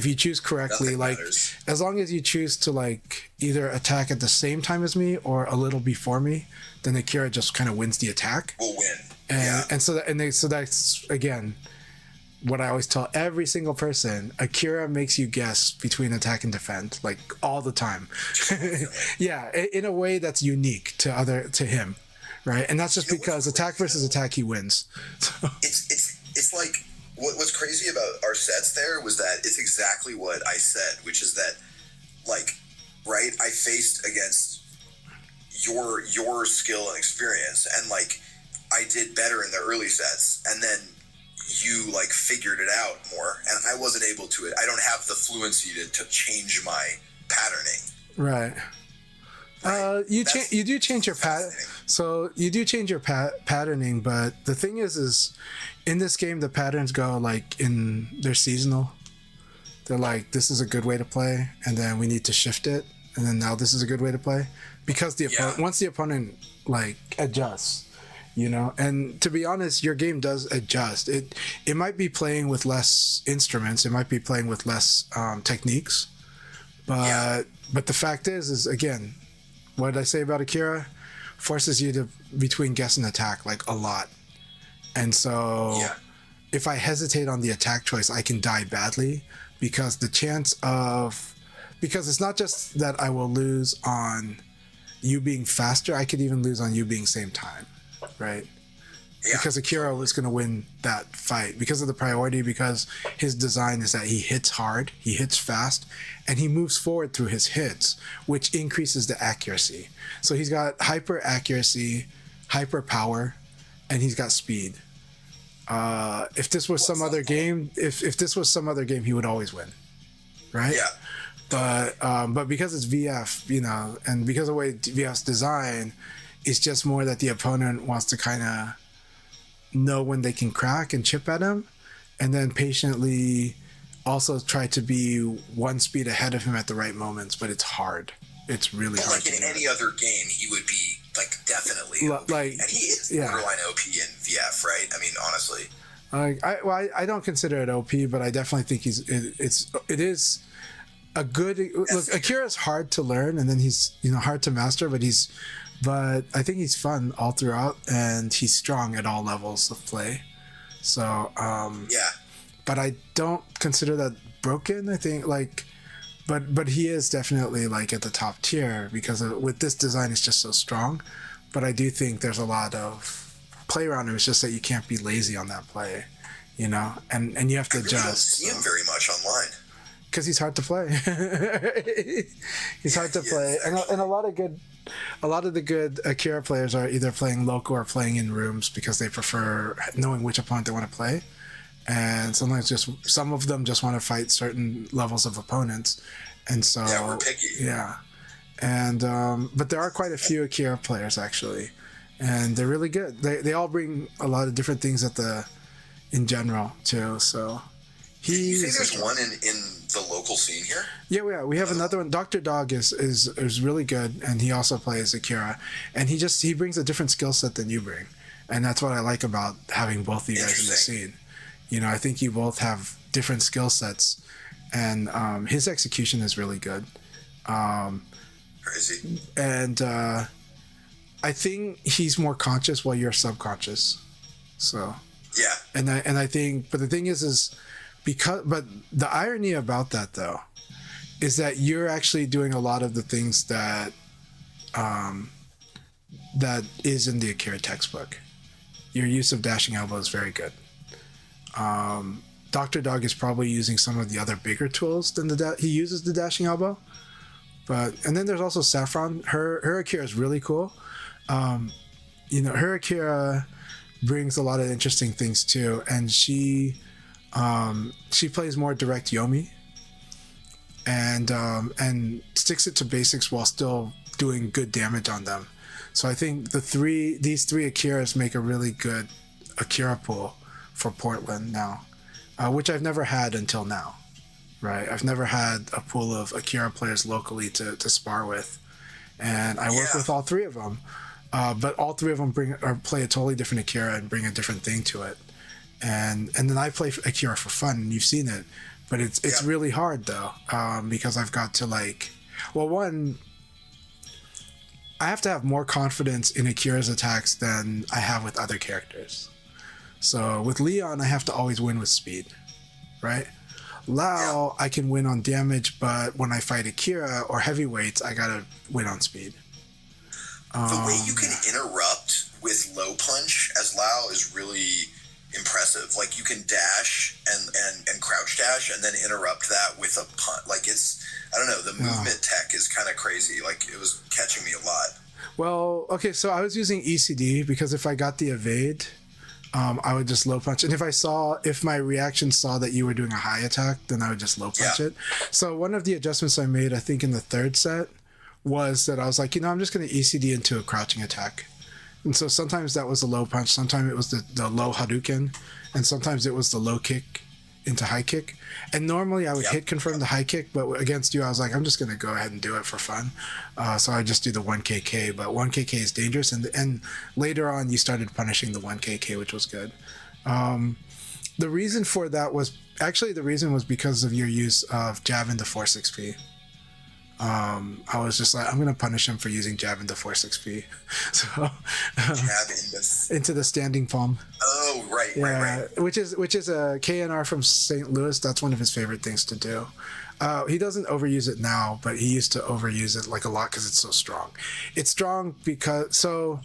you choose correctly, Nothing like matters. as long as you choose to like either attack at the same time as me or a little before me, then Akira just kind of wins the attack. We'll win. And so that's again what I always tell every single person. Akira makes you guess between attack and defend, like all the time. Yeah, in a way that's unique to him, right? And that's just because attack versus attack, he wins. So. It's like what's crazy about our sets there was that it's exactly what I said, which is that, like, right, I faced against your skill and experience, and like I did better in the early sets, and then you like figured it out more, and I wasn't able to. I don't have the fluency to change my patterning. Right. You do change your pattern. So you do change your patterning, but the thing is in this game the patterns go like they're seasonal. They're like, this is a good way to play, and then we need to shift it, and then now this is a good way to play because once the opponent like adjusts. You know, and to be honest, your game does adjust. It might be playing with less instruments. It might be playing with less techniques. But the fact is again, what did I say about Akira? Forces you to between guess and attack like a lot. And so if I hesitate on the attack choice, I can die badly because it's not just that I will lose on you being faster. I could even lose on you being same time. Right? Yeah. Because Akira was going to win that fight because of the priority, because his design is that he hits hard, he hits fast, and he moves forward through his hits, which increases the accuracy. So he's got hyper accuracy, hyper power, and he's got speed. If this was some other game, if this was some other game, he would always win, right? Yeah. But because it's VF, you know, and because of the way VF's design, it's just more that the opponent wants to kind of know when they can crack and chip at him, and then patiently also try to be one speed ahead of him at the right moments. But it's hard. It's really hard. Like in any other game, he would be like definitely OP. Like, and he is borderline OP in VF, right? I mean, honestly. I don't consider it OP, but I definitely think it is a good. Look, Akira's hard to learn, and then he's hard to master, but I think he's fun all throughout, and he's strong at all levels of play. So, but I don't consider that broken. I think but he is definitely like at the top tier because with this design, it's just so strong. But I do think there's a lot of play around him. It's just that you can't be lazy on that play, and you have to adjust. I don't see him very much online. Because he's hard to play. He's hard to play, and a lot of the good Akira players are either playing local or playing in rooms because they prefer knowing which opponent they want to play, and sometimes some of them just want to fight certain levels of opponents, and so we're picky. Yeah, and but there are quite a few Akira players actually, and they're really good. They all bring a lot of different things in general too. So. You think there's one in the local scene here? Yeah, we have another one. Dr. Dog is really good, and he also plays Akira, and he brings a different skill set than you bring, and that's what I like about having both of you guys in the scene. I think you both have different skill sets, and his execution is really good. Crazy. And I think he's more conscious while you're subconscious. So. Yeah. And I think, but the thing is. But the irony about that, though, is that you're actually doing a lot of the things that is in the Akira textbook. Your use of dashing elbow is very good. Dr. Dog is probably using some of the other bigger tools than he uses the dashing elbow. And then there's also Saffron. Her Akira is really cool. Her Akira brings a lot of interesting things too, and she plays more direct Yomi and sticks it to basics while still doing good damage on them. So I think these three Akiras make a really good Akira pool for Portland now, which I've never had until now, right? I've never had a pool of Akira players locally to spar with, and I work with all three of them. But all three of them play a totally different Akira and bring a different thing to it, and then I play Akira for fun, and you've seen it, but it's really hard though, because I've got to I have to have more confidence in Akira's attacks than I have with other characters. So with Leon, I have to always win with speed, right? Lao, I can win on damage, but when I fight Akira or heavyweights, I gotta win on speed. The way you can interrupt with low punch as Lao is really impressive. Like you can dash and crouch dash and then interrupt that with a punch. Like I don't know, the movement tech is kind of crazy. Like it was catching me a lot. Well, okay, so I was using ECD because if I got the evade, I would just low punch. And if my reaction saw that you were doing a high attack, then I would just low punch it. So one of the adjustments I made, I think in the third set, was that I was like, I'm just going to ECD into a crouching attack. And so sometimes that was the low punch, sometimes it was the low Hadouken, and sometimes it was the low kick into high kick. And normally I would hit confirm the high kick, but against you I was like, I'm just going to go ahead and do it for fun. So I just do the 1KK, but 1KK is dangerous, and later on you started punishing the 1KK, which was good. The reason for that was because of your use of jab into force XP. I was just like, I'm going to punish him for using jab into force XP. So jab into the standing palm. Oh, right. Which is a KNR from St. Louis. That's one of his favorite things to do. He doesn't overuse it now, but he used to overuse it like a lot because it's so strong. It's strong so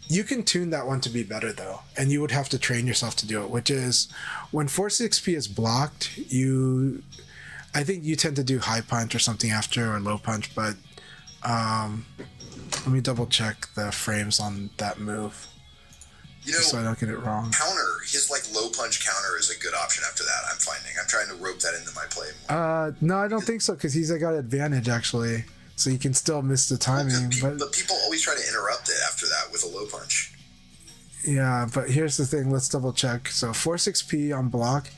you can tune that one to be better though, and you would have to train yourself to do it, which is when force XP is blocked, I think you tend to do high punch or something after, or low punch, but let me double check the frames on that move so I don't get it wrong. Counter, his low punch counter is a good option after that, I'm finding. I'm trying to rope that into my play more. No, I don't think so, because he's got advantage actually, so you can still miss the timing. But people always try to interrupt it after that with a low punch. Yeah, but here's the thing, let's double check. So force XP on block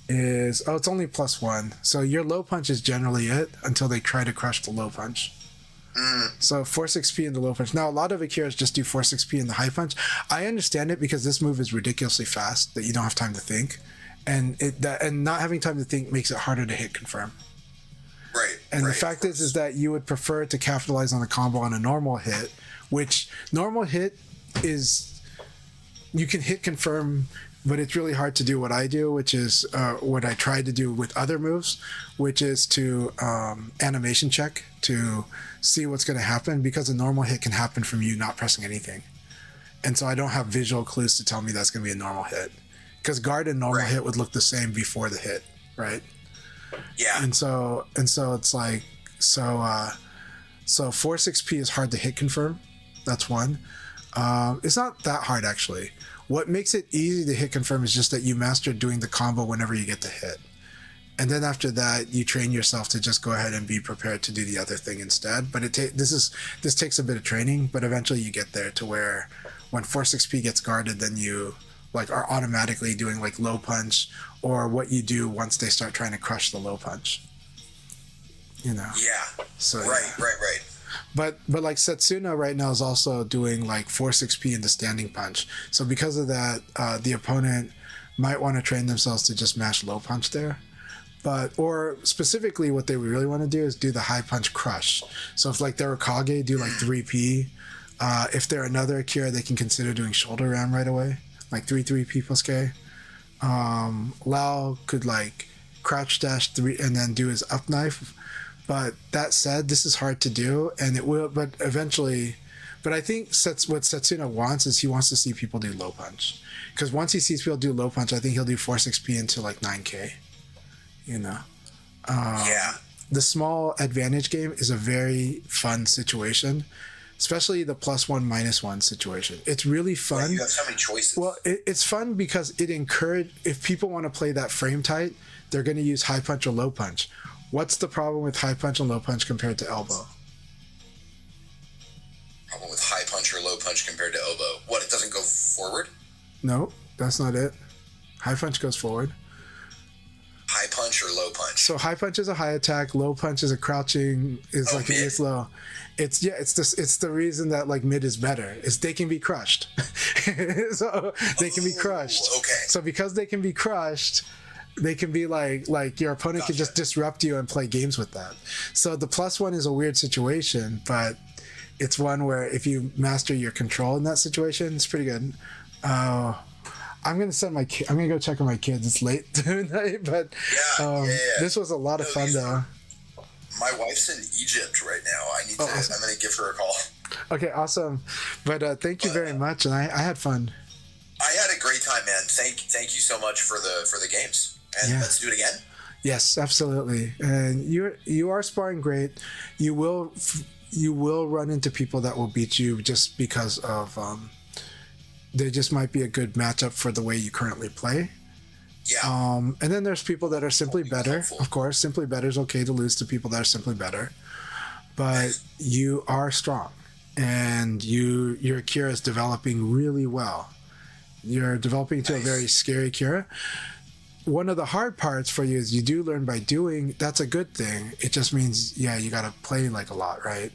is it's only +1, so your low punch is generally it until they try to crush the low punch. So force XP and the low punch. Now a lot of Akiras just do force XP and the high punch. I understand it because this move is ridiculously fast that you don't have time to think, and not having time to think makes it harder to hit confirm. Right. And the fact is that you would prefer to capitalize on a combo on a normal hit, which normal hit is you can hit confirm, but it's really hard to do what I do, which is what I tried to do with other moves, which is to animation check to see what's going to happen, because a normal hit can happen from you not pressing anything. And so I don't have visual clues to tell me that's going to be a normal hit, because guard and normal hit would look the same before the hit, right? Yeah. And so it's like, so force XP is hard to hit confirm. That's one. It's not that hard actually. What makes it easy to hit confirm is just that you master doing the combo whenever you get the hit. And then after that, you train yourself to just go ahead and be prepared to do the other thing instead. But this takes a bit of training, but eventually you get there to where when force XP gets guarded, then you are automatically doing low punch, or what you do once they start trying to crush the low punch. Yeah. So right. But Setsuna right now is also doing force XP into standing punch. So because of that, the opponent might want to train themselves to just mash low punch there. Or specifically what they really want to do is do the high punch crush. So if they're a Kage, do 3P. If they're another Akira, they can consider doing shoulder ram right away, 3P plus K. Lao could crouch dash 3 and then do his up knife. But that said, this is hard to do, and it will. But eventually, I think what Setsuna wants is he wants to see people do low punch, because once he sees people do low punch, I think he'll do force XP into 9K. The small advantage game is a very fun situation, especially the +1 -1 situation. It's really fun. You have so many choices. Well, it's fun because it if people want to play that frame tight, they're going to use high punch or low punch. What's the problem with high punch and low punch compared to elbow? Problem with high punch or low punch compared to elbow? What, it doesn't go forward? No, that's not it. High punch goes forward. High punch or low punch? So high punch is a high attack, low punch is a crouching, is like mid? it's low. It's the reason that like mid is better. Is they can be crushed. So they can be crushed. Okay. So because they can be crushed, they can be like your opponent can just disrupt you and play games with that. So the +1 is a weird situation, but it's one where if you master your control in that situation, it's pretty good. I'm gonna go check on my kids. It's late tonight, but this was a lot of fun though. My wife's in Egypt right now. Awesome. I'm gonna give her a call. Okay, awesome. But thank you very much, and I had fun. I had a great time, man. Thank you so much for the games, and let's do it again. Yes, absolutely. And you are sparring great. You will run into people that will beat you just because of they just might be a good matchup for the way you currently play. Yeah. And then there's people that are simply better. Helpful. Of course, simply better is okay to lose to people that are simply better. But you are strong, and your Akira is developing really well. You're developing to a very scary Akira. One of the hard parts for you is you do learn by doing. That's a good thing. It just means, you got to play like a lot, right?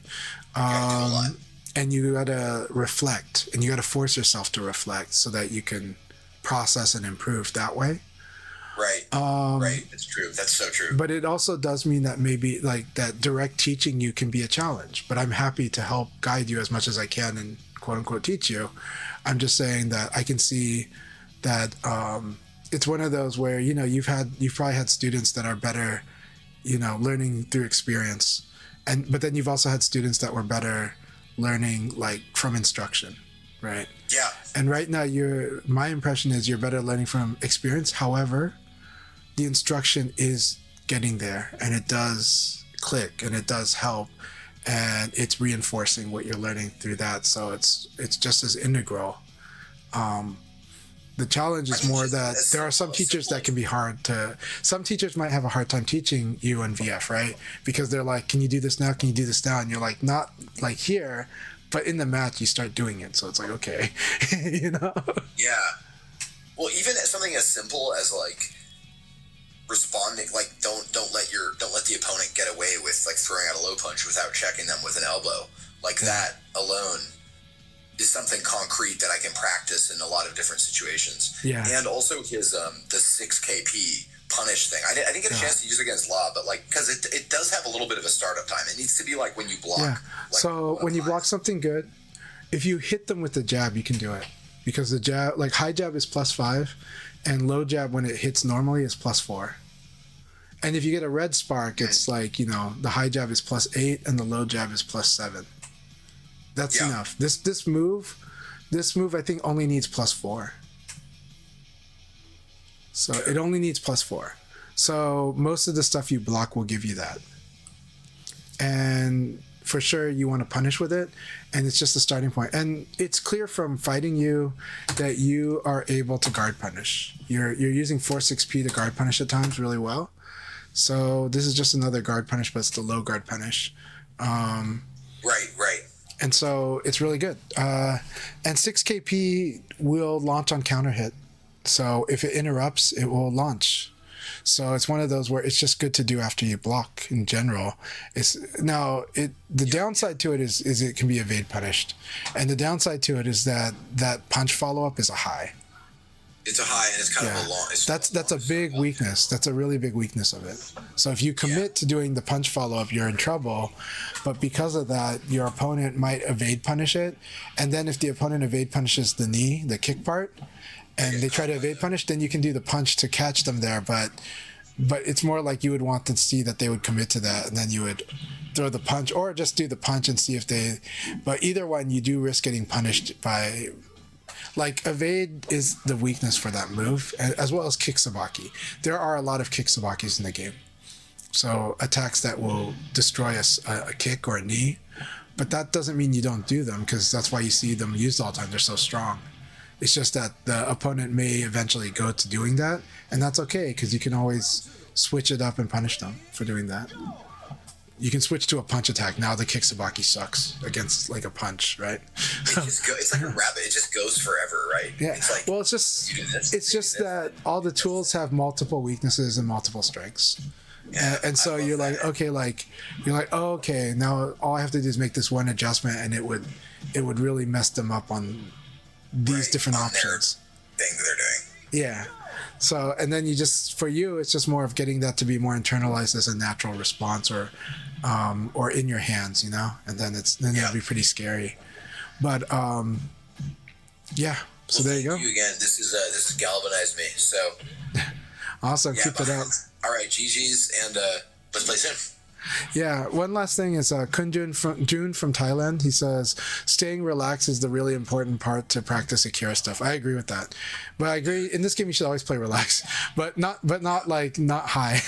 Do a lot. And you got to reflect, and you got to force yourself to reflect so that you can process and improve that way. Right. Right. It's true. That's so true. But it also does mean that maybe like that direct teaching you can be a challenge. But I'm happy to help guide you as much as I can and quote unquote teach you. I'm just saying that I can see that it's one of those where you've probably had students that are better, learning through experience, but then you've also had students that were better learning like from instruction, right? Yeah. And right now my impression is you're better learning from experience. However, the instruction is getting there, and it does click, and it does help, and it's reinforcing what you're learning through that. So it's just as integral. The challenge is more that there are some teachers that can be hard to. Some teachers might have a hard time teaching you in VF, right? Because they're like, "Can you do this now? Can you do this now?" And you're like, "Not like here." But in the match, you start doing it, so it's like, okay, Yeah. Well, even something as simple as like responding, like don't let the opponent get away with like throwing out a low punch without checking them with an elbow. Like that alone is something concrete that I can practice in a lot of different situations. Yeah. And also his the 6 KP punish thing. I didn't get a chance to use it against Law, but like because it does have a little bit of a startup time. It needs to be like when you block. Yeah. Like, So when you block something good, if you hit them with the jab, you can do it, because the jab, like high jab is +5, and low jab when it hits normally is +4. And if you get a red spark, it's like the high jab is +8 and the low jab is +7. That's enough. This move I think only needs +4. So it only needs +4. So most of the stuff you block will give you that. And for sure you want to punish with it, and it's just a starting point. And it's clear from fighting you that you are able to guard punish. You're using 4-6P to guard punish at times really well. So this is just another guard punish, but it's the low guard punish. Right. And so it's really good. And 6KP will launch on counter hit. So if it interrupts, it will launch. So it's one of those where it's just good to do after you block in general. The downside to it is it can be evade punished. And the downside to it is that punch follow-up is a high. It's a high, and it's kind of a long. That's a big weakness. That's a really big weakness of it. So if you commit to doing the punch follow-up, you're in trouble. But because of that, your opponent might evade punish it. And then if the opponent evade punishes the knee, the kick part, and they try to evade punish, then you can do the punch to catch them there. But it's more like you would want to see that they would commit to that, and then you would throw the punch, or just do the punch and see if they. But either one, you do risk getting punished by. Like, evade is the weakness for that move, as well as kick sabaki. There are a lot of kick sabakis in the game. So attacks that will destroy a kick or a knee. But that doesn't mean you don't do them, because that's why you see them used all the time. They're so strong. It's just that the opponent may eventually go to doing that, and that's okay, because you can always switch it up and punish them for doing that. you can switch to a punch attack. Now the Kitsubaki sucks against like a punch, right? It's like a rabbit. It just goes forever, right? Yeah. It's like, well, it's just you do this, it's you just do this. that all the tools have multiple weaknesses and multiple strengths. Yeah, And so I love you're like, that. okay, oh, okay, now all I have to do is make this one adjustment, and it would really mess them up on these Right, different on their options. thing that they're doing. Yeah. So, and then for you, it's just more of getting that to be more internalized as a natural response, or in your hands, you know, and then it'll be pretty scary. But yeah. So Well, there you go. thank you again. This has galvanized me. So Awesome. yeah, Keep it up. all right, GG's, and let's play soon. Yeah, one last thing is June from Thailand. He says staying relaxed is the really important part to practice Akira stuff. I agree with that, but I agree in this game you should always play relaxed, but not high.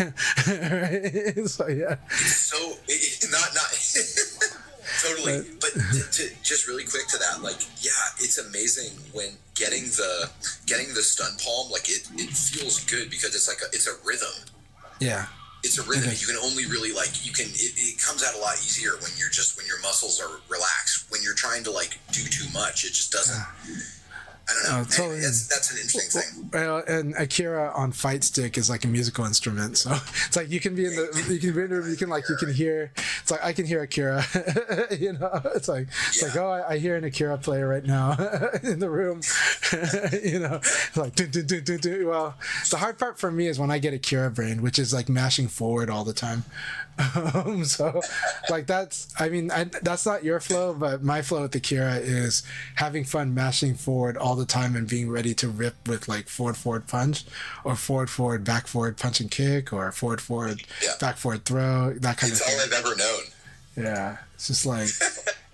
Right? So yeah. So not totally. But to just really quick to that, like, yeah, it's amazing when getting the stun palm, like it feels good because it's like it's a rhythm. Yeah. It's a rhythm. You can only really it comes out a lot easier when your muscles are relaxed. When you're trying to like do too much, it just doesn't. I don't know. Totally. That's an interesting thing. Well, and Akira on fight stick is like a musical instrument, so it's like you can be in the you can hear. It's like I can hear Akira, you know. It's like I hear an Akira player right now in the room, you know. It's like dun, dun, dun, dun, dun. Well, the hard part for me is when I get Akira brain, which is like mashing forward all the time. So like that's not your flow, but my flow with Akira is having fun mashing forward all the time and being ready to rip with like forward punch, or forward back forward punch and kick, or forward back forward throw, that kind of thing. It's all I've ever known. Yeah, it's just like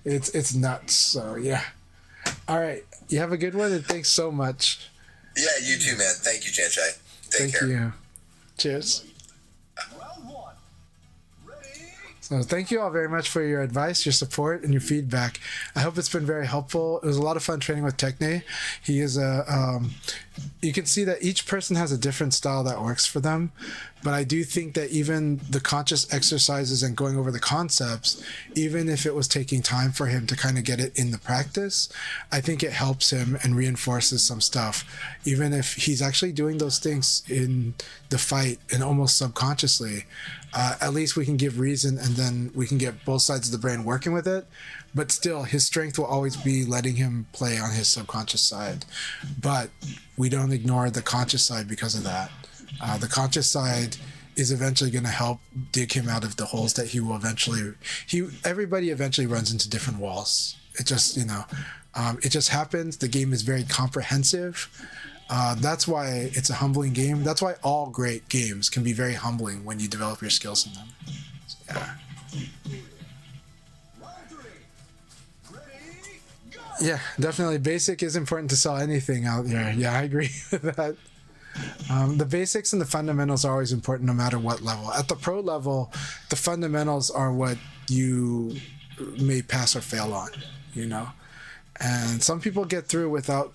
it's nuts. So yeah. All right, you have a good one, and thanks so much. Yeah, you too, man. Thank you, Chanchai. Take Thank care. you. Cheers. Round one. Ready? So thank you all very much for your advice, your support, and your feedback. I hope it's been very helpful. It was a lot of fun training with Tekhne. He is you can see that each person has a different style that works for them. But I do think that even the conscious exercises and going over the concepts, even if it was taking time for him to kind of get it in the practice, I think it helps him and reinforces some stuff. Even if he's actually doing those things in the fight and almost subconsciously, at least we can give reason, and then we can get both sides of the brain working with it. But still, his strength will always be letting him play on his subconscious side. But we don't ignore the conscious side because of that. The conscious side is eventually going to help dig him out of the holes that he will eventually. Everybody eventually runs into different walls. It just, it just happens. The game is very comprehensive. That's why it's a humbling game. That's why all great games can be very humbling when you develop your skills in them. So, yeah. Round three. Ready? Go! Yeah, definitely. Basic is important to sell anything out there. Yeah, I agree with that. The basics and the fundamentals are always important no matter what level. At the pro level, the fundamentals are what you may pass or fail on, And some people get through without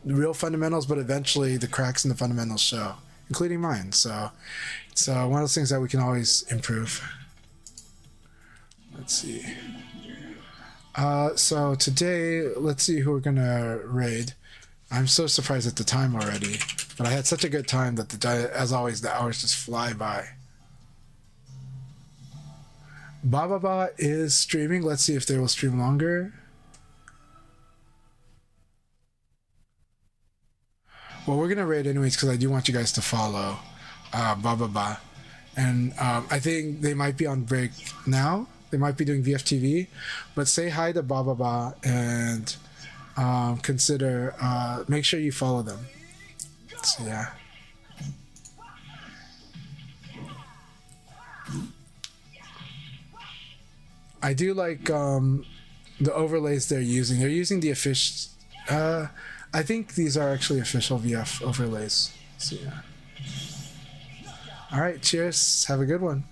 real fundamentals, but eventually the cracks in the fundamentals show, including mine. So it's one of those things that we can always improve. Let's see. So today, let's see who we're gonna raid. I'm so surprised at the time already, but I had such a good time that as always, the hours just fly by. Bababa is streaming. Let's see if they will stream longer. Well, we're gonna raid anyways because I do want you guys to follow Bababa, and I think they might be on break now. They might be doing VFTV, but say hi to Bababa and consider make sure you follow them. So yeah. I do like the overlays they're using. They're using the official. I think these are actually official VF overlays. So yeah. All right. Cheers. Have a good one.